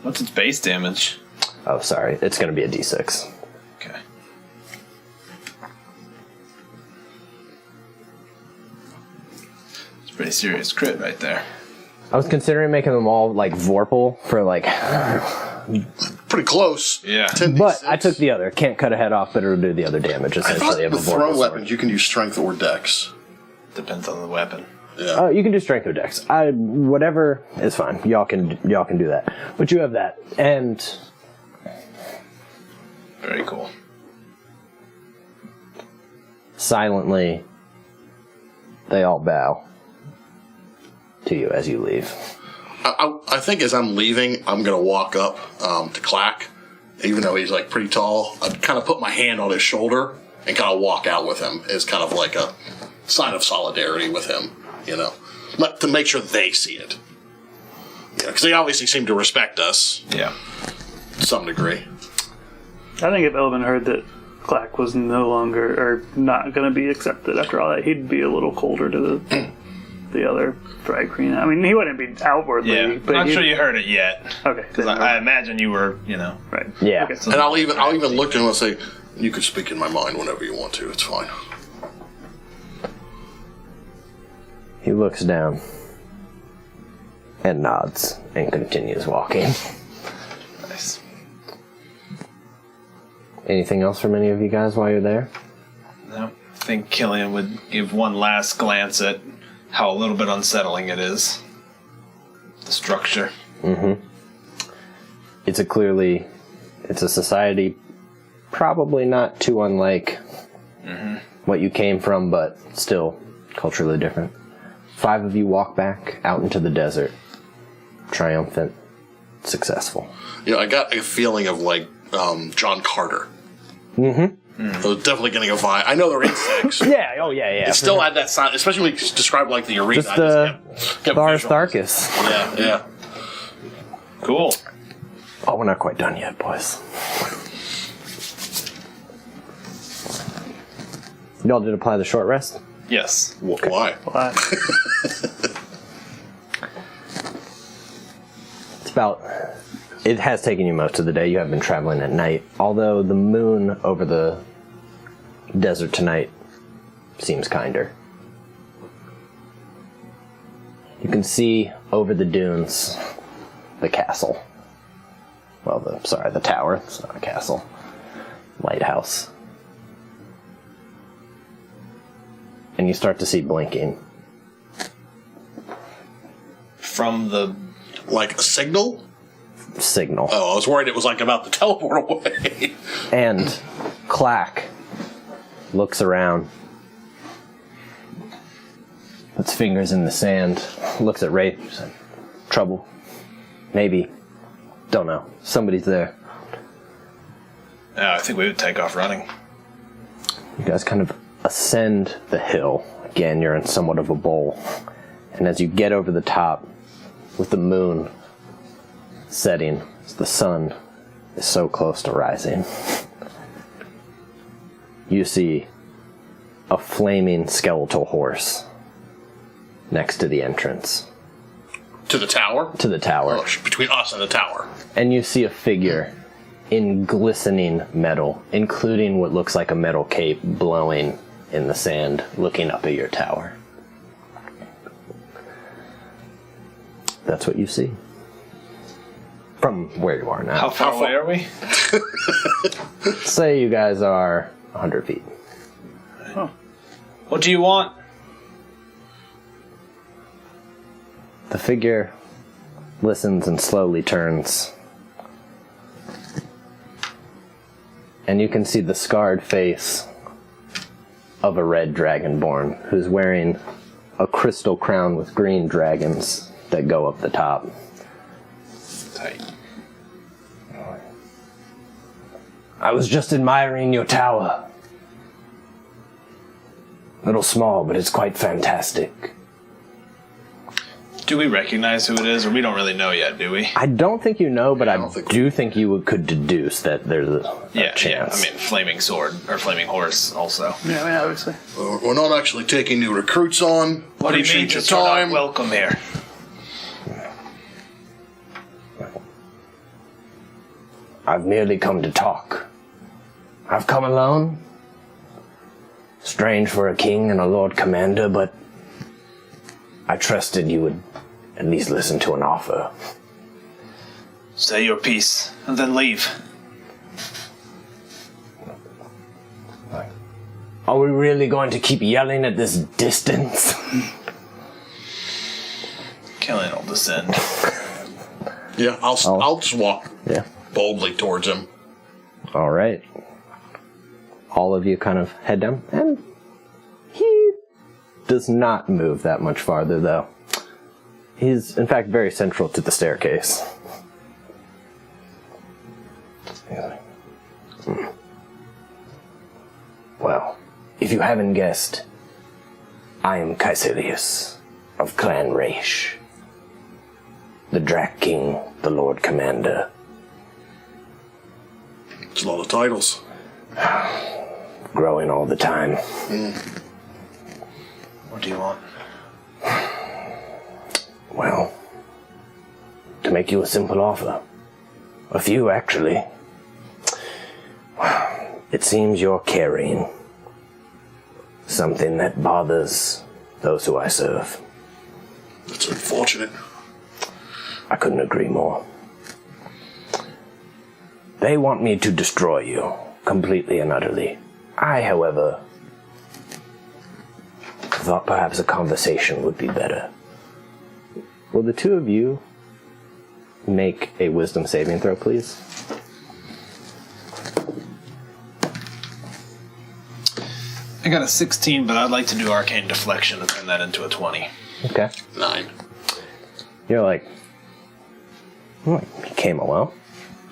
D: What's its base damage?
A: Oh, sorry. It's going to be a d6.
D: Okay. It's a pretty serious crit right there.
A: I was considering making them all, like, Vorpal for, like...
B: Pretty close.
D: Yeah.
B: 10d6.
A: But I took the other. Can't cut a head off, but it'll do the other damage,
B: I thought
A: essentially, of a
B: with throw
A: Vorpal
B: weapons
A: sword.
B: you can use strength or dex.
D: Depends on the weapon.
B: Yeah.
A: You can do strength or dex. Whatever is fine. Y'all can do that. But you have that. And
D: Very cool.
A: silently, they all bow to you as you leave.
B: I think as I'm leaving, I'm going to walk up to Clack, even though he's like pretty tall. I'd kind of put my hand on his shoulder and kind of walk out with him as kind of like a sign of solidarity with him, you know, to make sure they see it. Because they obviously seem to respect us
D: Yeah.
B: to some degree.
C: I think if Elvin heard that Clack was no longer, or not going to be accepted after all that, he'd be a little colder to the other drag queen. I mean, he wouldn't be outwardly,
D: Yeah.
C: but
D: Not
C: he'd-
D: sure you heard it yet.
C: Okay,
D: Because
C: then
D: I imagine you were, you know.
C: right.
A: Yeah.
C: Okay.
B: And I'll even look to him and say, "You can speak in my mind whenever you want to. It's fine."
A: He looks down and nods and continues walking.
D: Nice.
A: Anything else from any of you guys while you're there?
D: No. I think Killian would give one last glance at how a little bit unsettling it is. The structure.
A: It's a society probably not too unlike what you came from, but still culturally different. 5 of you walk back out into the desert, triumphant, successful.
B: I got a feeling of like John Carter. I was definitely getting a vibe. I know they're insects.
A: Yeah, oh yeah.
B: It still had that sound, especially when you described like the arena.
A: Just
B: I just kept
A: Lars
B: visualizing.
A: Tharkus.
B: Yeah.
D: Cool.
A: Oh, we're not quite done yet, boys. Y'all did apply the short rest?
D: Yes.
B: Why?
C: Why?
A: It has taken you most of the day. You have been traveling at night. Although the moon over the desert tonight seems kinder. You can see over the dunes the castle. Well, the tower. It's not a castle. Lighthouse. And you start to see blinking.
D: From the...
B: Like a signal?
A: Signal.
B: Oh, I was worried it was like about to teleport away.
A: And Clack looks around, puts fingers in the sand, looks at Ray. She's like, trouble. Maybe. Don't know. Somebody's there.
D: I think we would take off running.
A: You guys kind of ascend the hill. Again, you're in somewhat of a bowl. And as you get over the top, with the moon setting, the sun is so close to rising, you see a flaming skeletal horse next to the entrance
B: To the tower?
A: to the tower.
B: Oh, between us and the tower.
A: And you see a figure in glistening metal, including what looks like a metal cape blowing in the sand, looking up at your tower. That's what you see. From where you are now.
D: How far away are we?
A: Say you guys are 100 feet.
D: What do you want?
A: The figure listens and slowly turns. And you can see the scarred face of a red dragonborn who's wearing a crystal crown with green dragons that go up the top.
D: Tight.
A: I was just admiring your tower. A little small, but it's quite fantastic.
D: Do we recognize who it is, or we don't really know yet, do we?
A: I don't think you know, but I
B: don't think
A: do think you could deduce that there's a chance.
D: Yeah. I mean, flaming sword or flaming horse, also.
C: Yeah, I mean, obviously.
B: We're not actually taking new recruits on.
D: What do you mean?
B: Appreciate your
D: Just you're not
B: time.
D: welcome here.
A: I've merely come to talk. I've come alone. Strange for a king and a lord commander, but I trusted you would at least listen to an offer.
D: Say your piece, and then leave.
A: Are we really going to keep yelling at this distance?
D: Killing will descend.
B: Yeah, I'll just walk
A: Yeah.
B: boldly towards him.
A: All right. All of you kind of head down, and he does not move that much farther, though. He's, in fact, very central to the staircase. Well, if you haven't guessed, I am Caecilius of Clan Raish, the Drac King, the Lord Commander.
B: It's a lot of titles.
A: Growing all the time.
D: What do you want?
A: Well, to make you a simple offer. A few, actually. It seems you're carrying something that bothers those who I serve.
B: It's unfortunate.
A: I couldn't agree more. They want me to destroy you, completely and utterly. I, however, thought perhaps a conversation would be better. Will the two of you make a wisdom saving throw, please?
D: I got a 16, but I'd like to do arcane deflection and turn that into a 20.
A: Okay.
B: 9.
A: You're like, he came alone.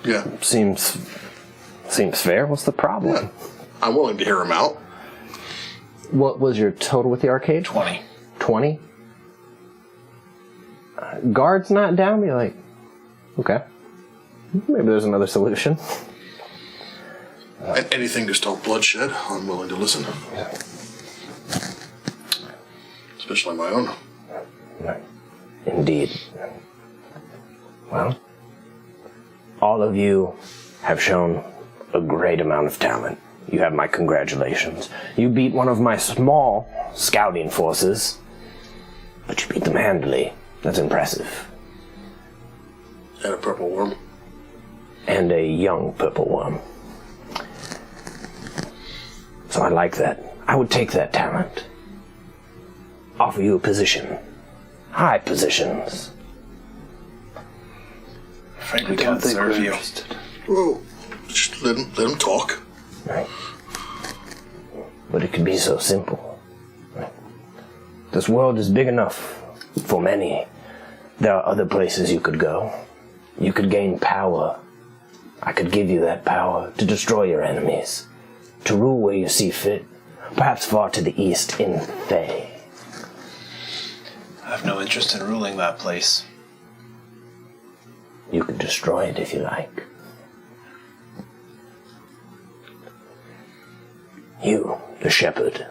B: Yeah.
A: Seems fair. What's the problem?
B: I'm willing to hear him out.
A: What was your total with the arcade?
D: 20.
A: 20? Guard's not down? You're like, okay. Maybe there's another solution.
B: Anything to stop bloodshed, I'm willing to listen. Especially my own.
A: Indeed. Well, all of you have shown a great amount of talent. You have my congratulations. You beat one of my small scouting forces, but you beat them handily. That's impressive.
B: And a purple worm.
A: And a young purple worm. So I like that. I would take that talent. Offer you a position. High positions.
D: Afraid we
C: I don't
D: can't
C: think
D: serve
C: we're
D: you.
C: interested.
B: Well, just let him talk.
A: Right. But it could be so simple. Right. This world is big enough for many. There are other places you could go. You could gain power. I could give you that power to destroy your enemies, to rule where you see fit, perhaps far to the east in Thay.
D: I have no interest in ruling that place.
A: You could destroy it if you like. You, the shepherd.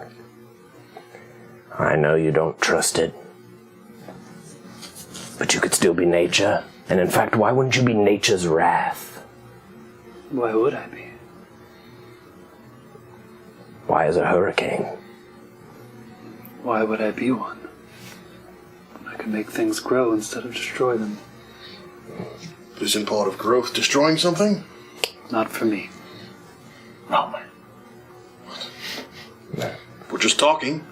A: I know you don't trust it, But you could still be nature. And in fact, why wouldn't you be nature's wrath?
C: Why would I be?
A: Why is a hurricane?
C: Why would I be one? I could make things grow instead of destroy them.
B: Isn't part of growth destroying something?
C: Not for me.
B: Oh, we're just talking.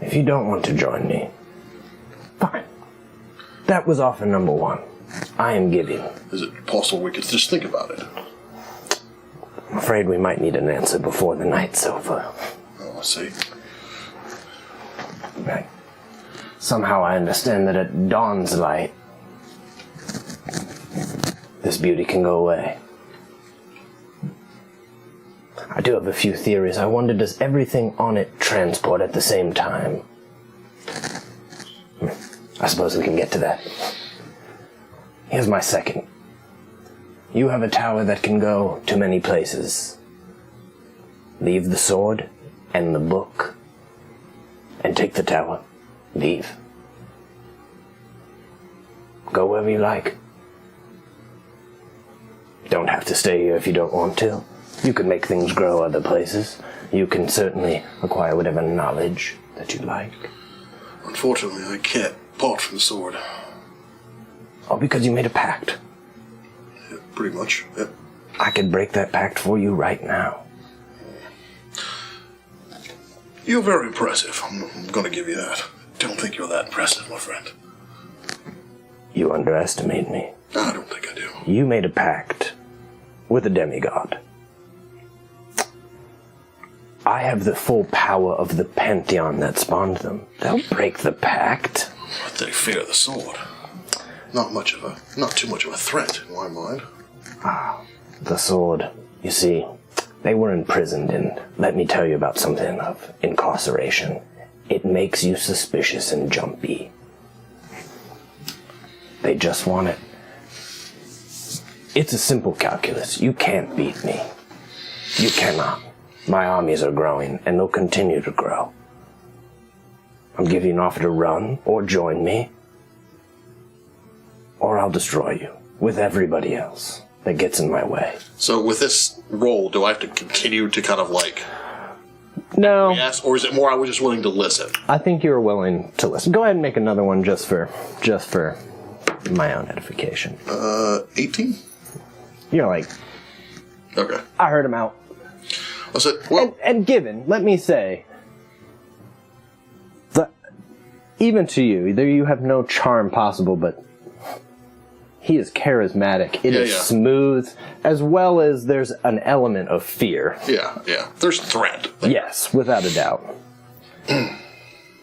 A: If you don't want to join me, fine. That was offer number one. I am giving.
B: Is it possible we could just think about it?
A: I'm afraid we might need an answer before the night's over.
B: Oh, I see.
A: Right. Somehow I understand that at dawn's light, this beauty can go away. I do have a few theories. I wonder, does everything on it transport at the same time? I suppose we can get to that. Here's my second. You have a tower that can go to many places. Leave the sword and the book, and take the tower. Leave. Go wherever you like. Don't have to stay here if you don't want to. You can make things grow other places. You can certainly acquire whatever knowledge that you like.
B: Unfortunately, I can't part from the sword.
A: Oh, because you made a pact.
B: Yeah, pretty much. Yep.
A: I could break that pact for you right now.
B: You're very impressive. I'm going to give you that. Don't think you're that impressive, my friend.
A: You underestimate me.
B: I don't think I do.
A: You made a pact with a demigod. I have the full power of the pantheon that spawned them. They'll break the pact.
B: But they fear the sword. Not too much of a threat in my mind.
A: The sword. You see, they were imprisoned, and let me tell you about something of incarceration. It makes you suspicious and jumpy. They just want it. It's a simple calculus. You can't beat me. You cannot. My armies are growing, and they'll continue to grow. I'm giving you an offer to run, or join me, or I'll destroy you, with everybody else that gets in my way.
B: So with this role, do I have to continue to kind of like...
A: No.
B: Yes, or is it more I was just willing to listen?
A: I think you were willing to listen. Go ahead and make another one just for my own edification.
B: 18?
A: You're like,
B: Okay.
A: I heard him out.
B: I said, well...
A: And given, let me say, that even to you, either you have no charm possible, but he is charismatic. It is smooth, as well as there's an element of fear.
B: Yeah. There's threat.
A: Yes, without a doubt.
D: You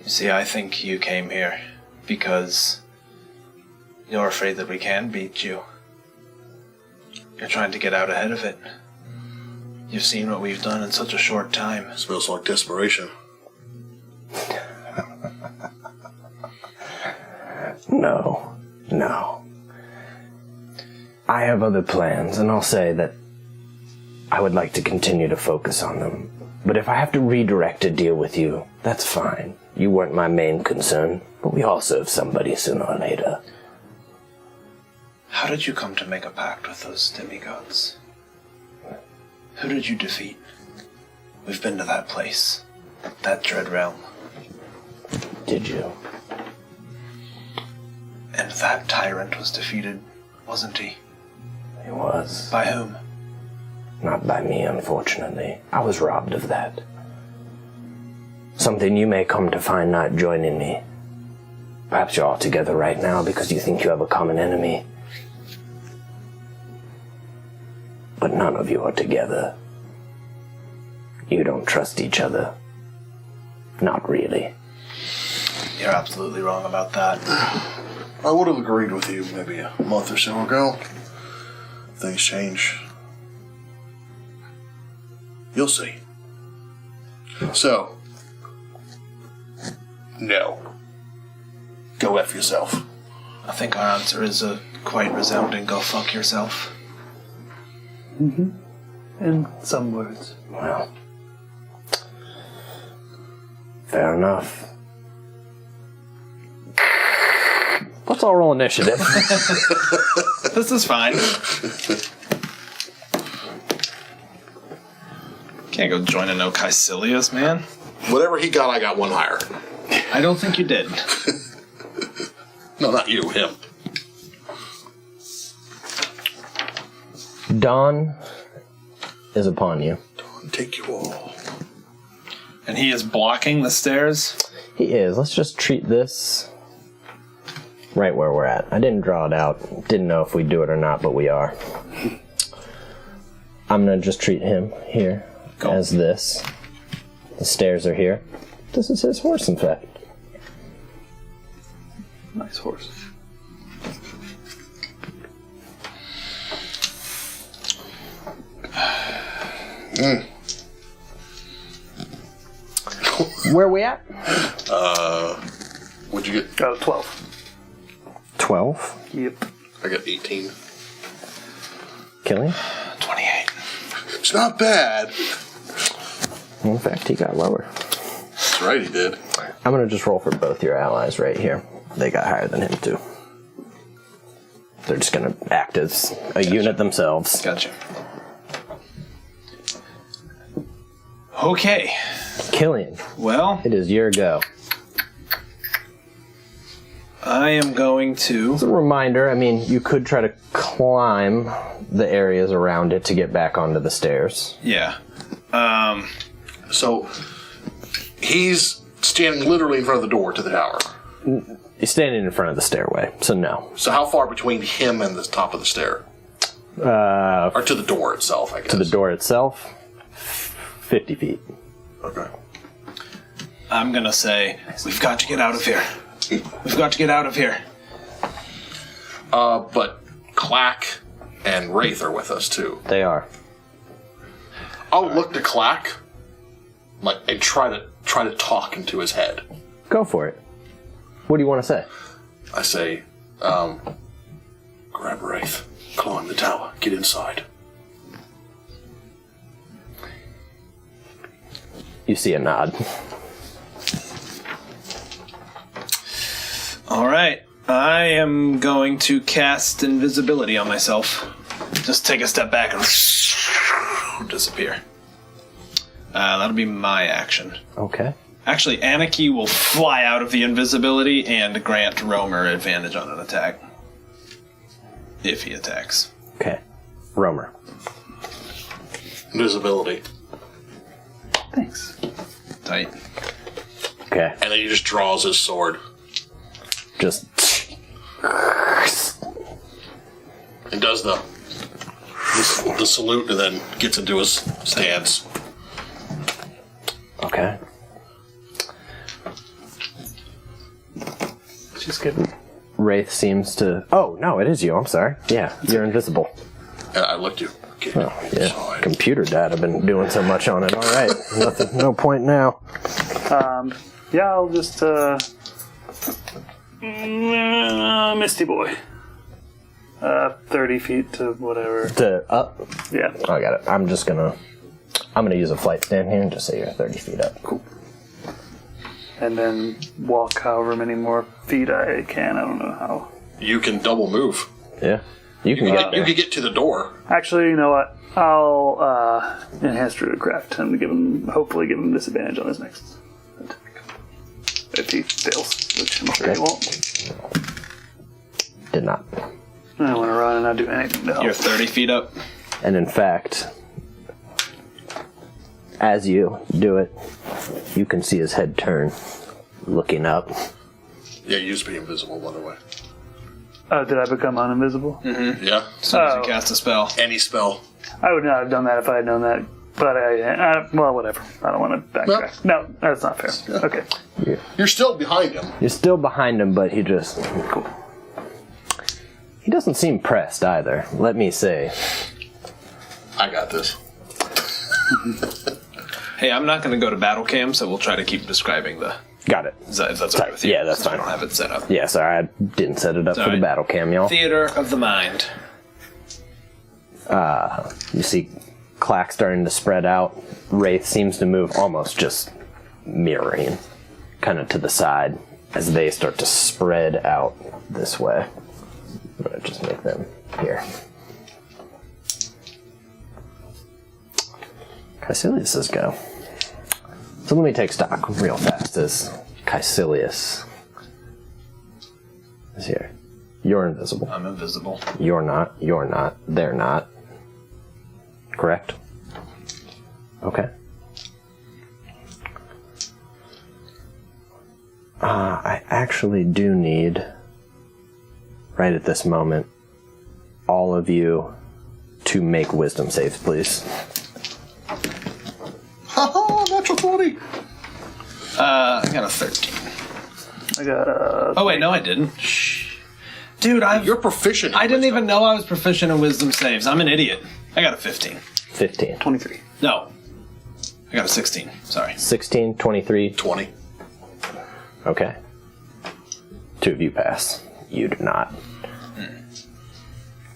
D: see, I think you came here because you're afraid that we can beat you. You're trying to get out ahead of it. You've seen what we've done in such a short time.
B: Smells like desperation.
A: No. I have other plans, and I'll say that I would like to continue to focus on them. But if I have to redirect a deal with you, that's fine. You weren't my main concern, but we all serve somebody sooner or later.
D: How did you come to make a pact with those demigods? Who did you defeat? We've been to that place, that dread realm.
A: Did you?
D: And that tyrant was defeated, wasn't he?
A: He was.
D: By whom?
A: Not by me, unfortunately. I was robbed of that. Something you may come to find not joining me. Perhaps you're all together right now because you think you have a common enemy. But none of you are together. You don't trust each other. Not really.
D: You're absolutely wrong about that.
B: I would have agreed with you maybe a month or so ago. Things change. You'll see. So, no. Go F yourself.
D: I think our answer is a quite resounding go fuck yourself.
C: Mm-hmm. In some words.
A: Well, fair enough. Let's all roll initiative.
D: This is fine. Can't go join no Caecilius, man.
B: Whatever he got, I got one higher.
D: I don't think you did.
B: No, not you, him.
A: Dawn is upon you.
B: Take you all.
D: And he is blocking the stairs?
A: He is. Let's just treat this right where we're at. I didn't draw it out. Didn't know if we'd do it or not, but we are. I'm going to just treat him here as this. The stairs are here. This is his horse, in fact.
C: Nice horse.
A: Where are we at?
B: What'd you get?
C: Got a 12.
A: 12.
C: Yep.
B: I got 18.
A: Killing.
D: 28.
B: It's not bad.
A: In fact, he got lower.
B: That's right, he did.
A: I'm going to just roll for both your allies right here. They got higher than him, too. They're just going to act as a unit themselves.
D: Gotcha. Okay.
A: Killian,
D: Well,
A: it is your go.
D: I am going to...
A: As a reminder, I mean, you could try to climb the areas around it to get back onto the stairs.
D: Yeah.
B: So, he's standing literally in front of the door to the tower.
A: He's standing in front of the stairway, so no.
B: So how far between him and the top of the stair? Or to the door itself, I guess.
A: To the door itself, 50 feet.
B: Okay.
D: I'm going to say, we've got to get out of here. We've got to get out of here.
B: But Clack and Wraith are with us, too.
A: They are.
B: I'll look to Clack and try to talk into his head.
A: Go for it. What do you want to say?
B: I say, grab Wraith, climb the tower, get inside.
A: You see a nod.
D: All right. I am going to cast invisibility on myself. Just take a step back and disappear. That'll be my action.
A: Okay.
D: Actually, Anarchy will fly out of the invisibility and grant Romer advantage on an attack. If he attacks.
A: Okay. Romer.
B: Invisibility.
C: Thanks.
D: Tight.
A: Okay.
B: And then he just draws his sword.
A: Just...
B: And does the salute and then gets into his stance.
A: Okay.
C: She's good.
A: Wraith seems to... Oh, no, it is you. I'm sorry. Yeah, you're invisible.
B: And I looked you. Get
A: Oh, yeah.
B: inside.
A: Computer data. I've been doing so much on it. All right. Nothing. No point now.
C: Yeah, I'll just, Misty Boy. 30 feet to whatever.
A: To up.
C: Yeah.
A: I got it. I'm just gonna use a flight stand here and just say you're 30 feet up.
C: Cool. And then walk however many more feet I can. I don't know how.
B: You can double move.
A: Yeah. You can get
B: You
A: there.
B: can get to the door.
C: Actually, you know what? I'll enhance Druidcraft and hopefully give him disadvantage on his next attack. If he fails, which I'm sure he won't.
A: Did not.
C: I want to run and not do anything to help.
D: You're 30 feet up.
A: And in fact, as you do it, you can see his head turn, looking up.
B: Yeah, you used to be invisible, by the way.
C: Did I become uninvisible?
B: Yeah.
D: As soon as you cast a spell.
B: Any spell.
C: I would not have done that if I had known that. But well, whatever. I don't want to backtrack. No, that's not fair. Okay.
B: You're still behind him.
A: You're still behind him, but he just...
C: Cool.
A: He doesn't seem pressed either, let me say.
B: I got this.
D: Hey, I'm not going to go to battle cam, so we'll try to keep describing the...
A: Got it.
D: If that's all right with you.
A: Yeah, that's
D: since
A: fine.
D: I don't have it set up.
A: Yeah, sorry, I didn't set it up for the
D: alright.
A: battle cam, y'all.
D: Theater of the mind.
A: You see Clack starting to spread out. Wraith seems to move almost just mirroring, kind of to the side. as they start to spread out this way. I'm going to just make them here. Caecilius's go. So let me take stock real fast as Caecilius is here. You're invisible.
D: I'm invisible.
A: You're not. You're not. They're not. Correct? Okay. I actually do need, right at this moment, all of you to make wisdom saves, please.
B: Haha, natural 20.
D: I got a 13.
C: I got a...
D: Oh wait, no, I didn't. Shh. Dude,
B: You're proficient.
D: I didn't even know I was proficient in wisdom saves. I'm an idiot. I got a 15.
A: 15.
C: 23.
D: No. I got a 16. Sorry.
A: 16, 23.
B: 20.
A: Okay. 2 of you pass. You do not.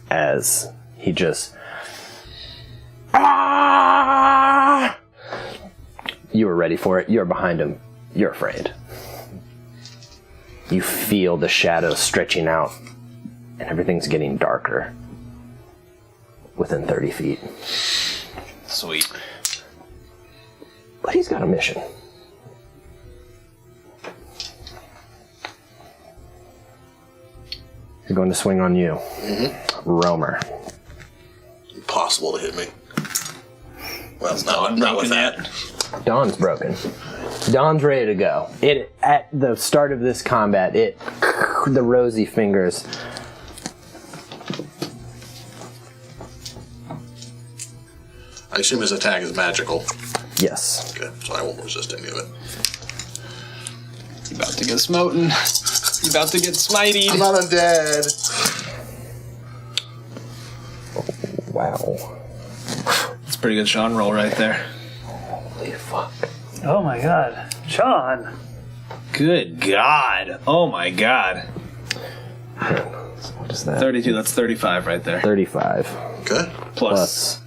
A: As he just... Ah! You were ready for it. You're behind him. You're afraid. You feel the shadows stretching out, and everything's getting darker within 30 feet.
D: Sweet.
A: But he's got a mission. He's going to swing on you. Romer.
B: Impossible to hit me. Well, not with that.
A: Dawn's broken. Dawn's ready to go. It at the start of this combat, the rosy fingers.
B: I assume his attack is magical.
A: Yes.
B: Okay, so I won't resist any of it.
D: You about to get smoten. You about to get smitied.
B: I'm not undead.
A: Wow.
D: That's a pretty good Sean roll right there.
A: Holy fuck.
C: Oh my god. Sean!
D: Good God. Oh my God.
A: What is that?
D: 32, that's 35 right there.
A: 35.
B: Okay.
A: Plus,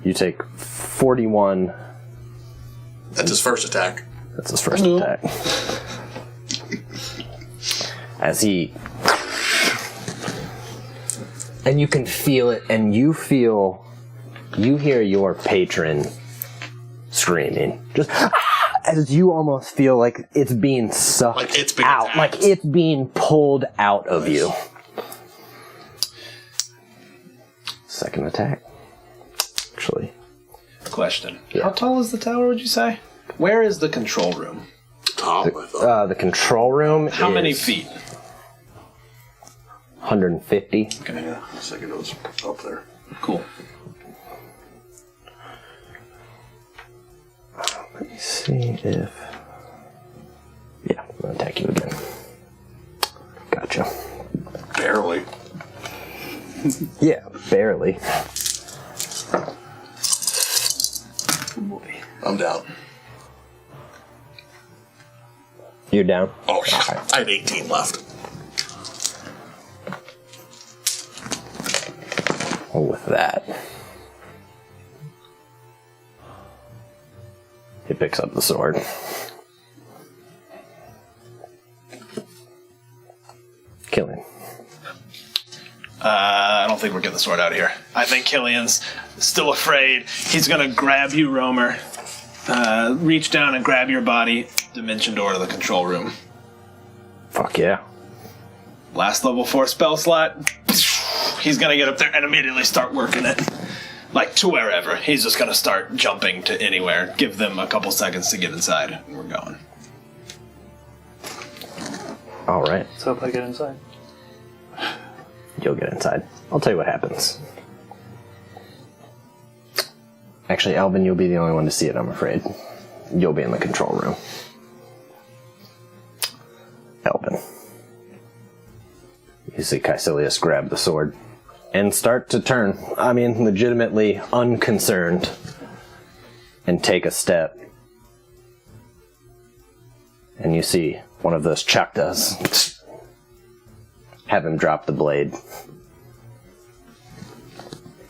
A: you take 41.
B: That's his first attack.
A: That's his first attack. As he... And you can feel it, and you hear your patron screaming. Just... as you almost feel like it's being sucked
B: Like it's being
A: out.
B: attacked.
A: Like it's being pulled out of you. Second attack. Actually.
D: Question.
A: Yeah.
D: How tall is the tower, would you say? Where is the control room?
B: Top, I thought.
A: The control room
D: How
A: is
D: many feet?
A: 150.
D: Okay.
B: Yeah, the second was up there.
D: Cool.
A: Let me see if... Yeah, I'm going to attack you again. Gotcha.
B: Barely.
A: Yeah, barely.
B: I'm down.
A: You're down?
B: Oh, yeah. I had 18 left.
A: Well, with that... He picks up the sword. Kill him.
D: I don't think we're getting the sword out of here. I think Killian's still afraid. He's gonna grab you, Romer. Reach down and grab your body. Dimension door to the control room.
A: Fuck yeah.
D: Last level 4 spell slot. He's gonna get up there and immediately start working it. Like, to wherever. He's just gonna start jumping to anywhere. Give them a couple seconds to get inside. We're going.
A: Alright.
C: So if I get inside.
A: You'll get inside. I'll tell you what happens. Actually, Alvin, you'll be the only one to see it, I'm afraid. You'll be in the control room. Alvin. You see Caecilius grab the sword and start to turn. I mean, legitimately unconcerned. And take a step. And you see one of those chaktas have him drop the blade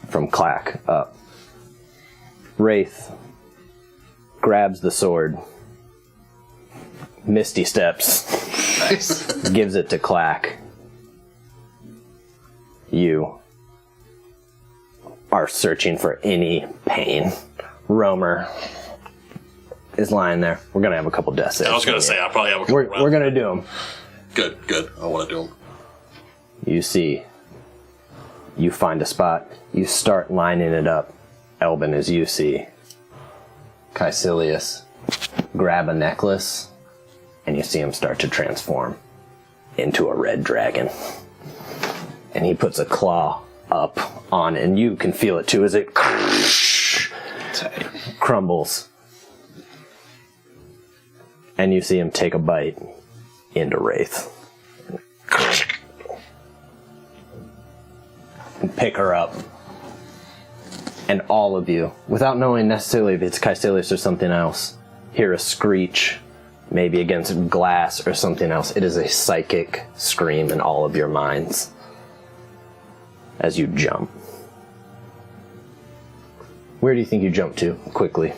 A: from Clack up. Wraith grabs the sword. Misty steps
D: Nice.
A: gives it to Clack. You are searching for any pain. Romer is lying there. We're going to have a couple death saves.
B: I was going to say, I'll probably have a couple
A: We're going to do them.
B: Good. I want to do them.
A: You see, you find a spot, you start lining it up. Elbin, as you see, Caecilius grab a necklace, and you see him start to transform into a red dragon. And he puts a claw up on, and you can feel it too as it crumbles. And you see him take a bite into Wraith. And pick her up. And all of you, without knowing necessarily if it's Caecilius or something else, hear a screech, maybe against glass or something else. It is a psychic scream in all of your minds as you jump. Where do you think you jump to, quickly?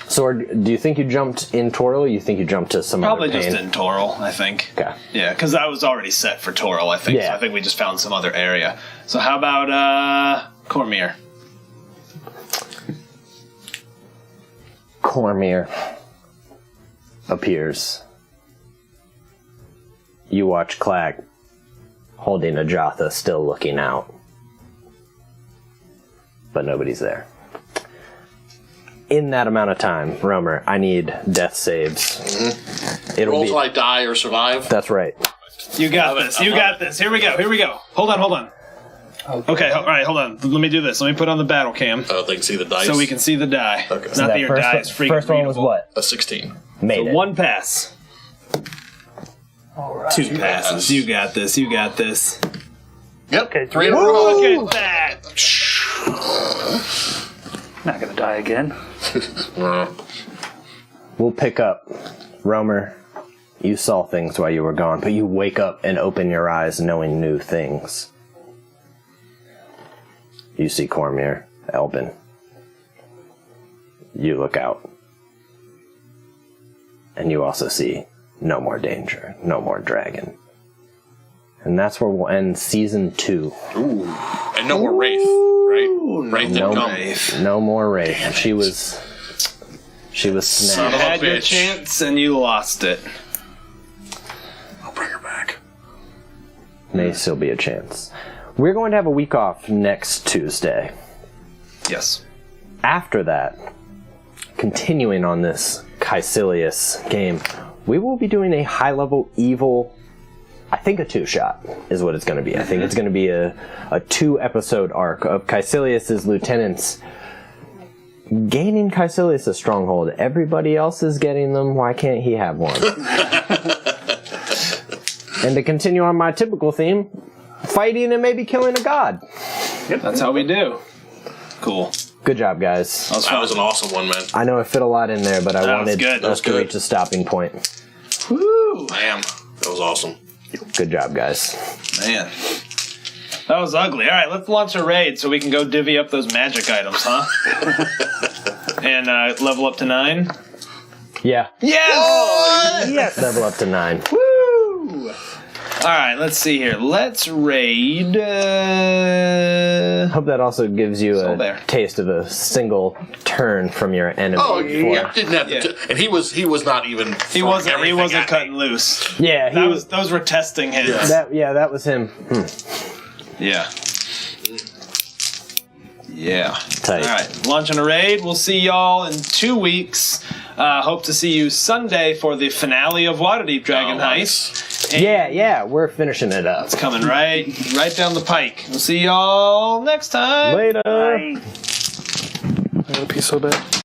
A: Sword, do you think you jumped in Toril, or you think you jumped to some
D: Probably
A: other pane?
D: just in Toril, I think.
A: Okay.
D: Yeah, because I was already set for Toril, I think.
A: Yeah.
D: So I think we just found some other area. So how about Cormier?
A: Cormier appears. You watch Clack holding a Jotha, still looking out. But nobody's there. In that amount of time, Romer, I need death saves.
B: Mm-hmm.
A: It'll
B: Roll
A: be.
B: till I die or survive.
A: That's right.
D: You got this. You got this. Here we go. Hold on. Okay, all right, hold on. Let me do this. Let me put on the battle cam
B: They can see the dice.
D: so we can see the die.
B: Okay.
D: Not that your die is freaking
A: First one was
D: readable.
A: what?
B: A 16.
A: Made it.
D: One pass.
C: All right.
D: Two passes. You got this.
B: Yep.
C: Okay,
B: 3 in a row.
D: Look at that.
C: Not gonna die again.
A: We'll pick up. Romer, you saw things while you were gone, but you wake up and open your eyes knowing new things. You see Cormier, Elbin. You look out. And you also see no more danger, no more dragon. And that's where we'll end season 2.
B: Ooh. And no more Wraith, right? Wraith didn't come.
A: No more Wraith. She was
B: Son
A: snapped.
B: of a
D: Had your
B: bitch.
D: chance and you lost it.
B: I'll bring her back.
A: May still be a chance. We're going to have a week off next Tuesday.
D: Yes.
A: After that, continuing on this Caecilius game, we will be doing a high-level evil, I think a 2-shot is what it's going to be. I think it's going to be a 2-episode arc of Caecilius' lieutenants gaining Caecilius' stronghold. Everybody else is getting them. Why can't he have one? And to continue on my typical theme, fighting and maybe killing a god.
D: Yep. That's how we do. Cool.
A: Good job, guys.
B: That was an awesome one, man.
A: I know I fit a lot in there, but I
D: That was
A: wanted
D: good. That
A: us to reach a stopping point.
D: Woo!
B: Damn. That was awesome.
A: Good job, guys.
D: Man. That was ugly. All right, let's launch a raid so we can go divvy up those magic items, huh? And level up to 9.
A: Yeah.
D: Yes!
A: Yes. Level up to 9.
D: Woo! All right, let's see here. Let's raid.
A: Hope that also gives you a
D: there.
A: taste of a single turn from your enemy.
B: Oh, yeah.
A: for-
B: Didn't have to. And he was not even.
D: He wasn't
B: everything at me.
D: cutting loose.
A: Yeah, he was.
D: Those were testing his.
A: That was him.
D: Yeah. Yeah.
A: Tight.
D: All right, launching a raid. We'll see y'all in 2 weeks. Hope to see you Sunday for the finale of Waterdeep Dragon Heist. And
A: Yeah, we're finishing it up.
D: it's coming right down the pike. We'll see y'all next time.
A: Later.
C: I'm gonna pee so bad.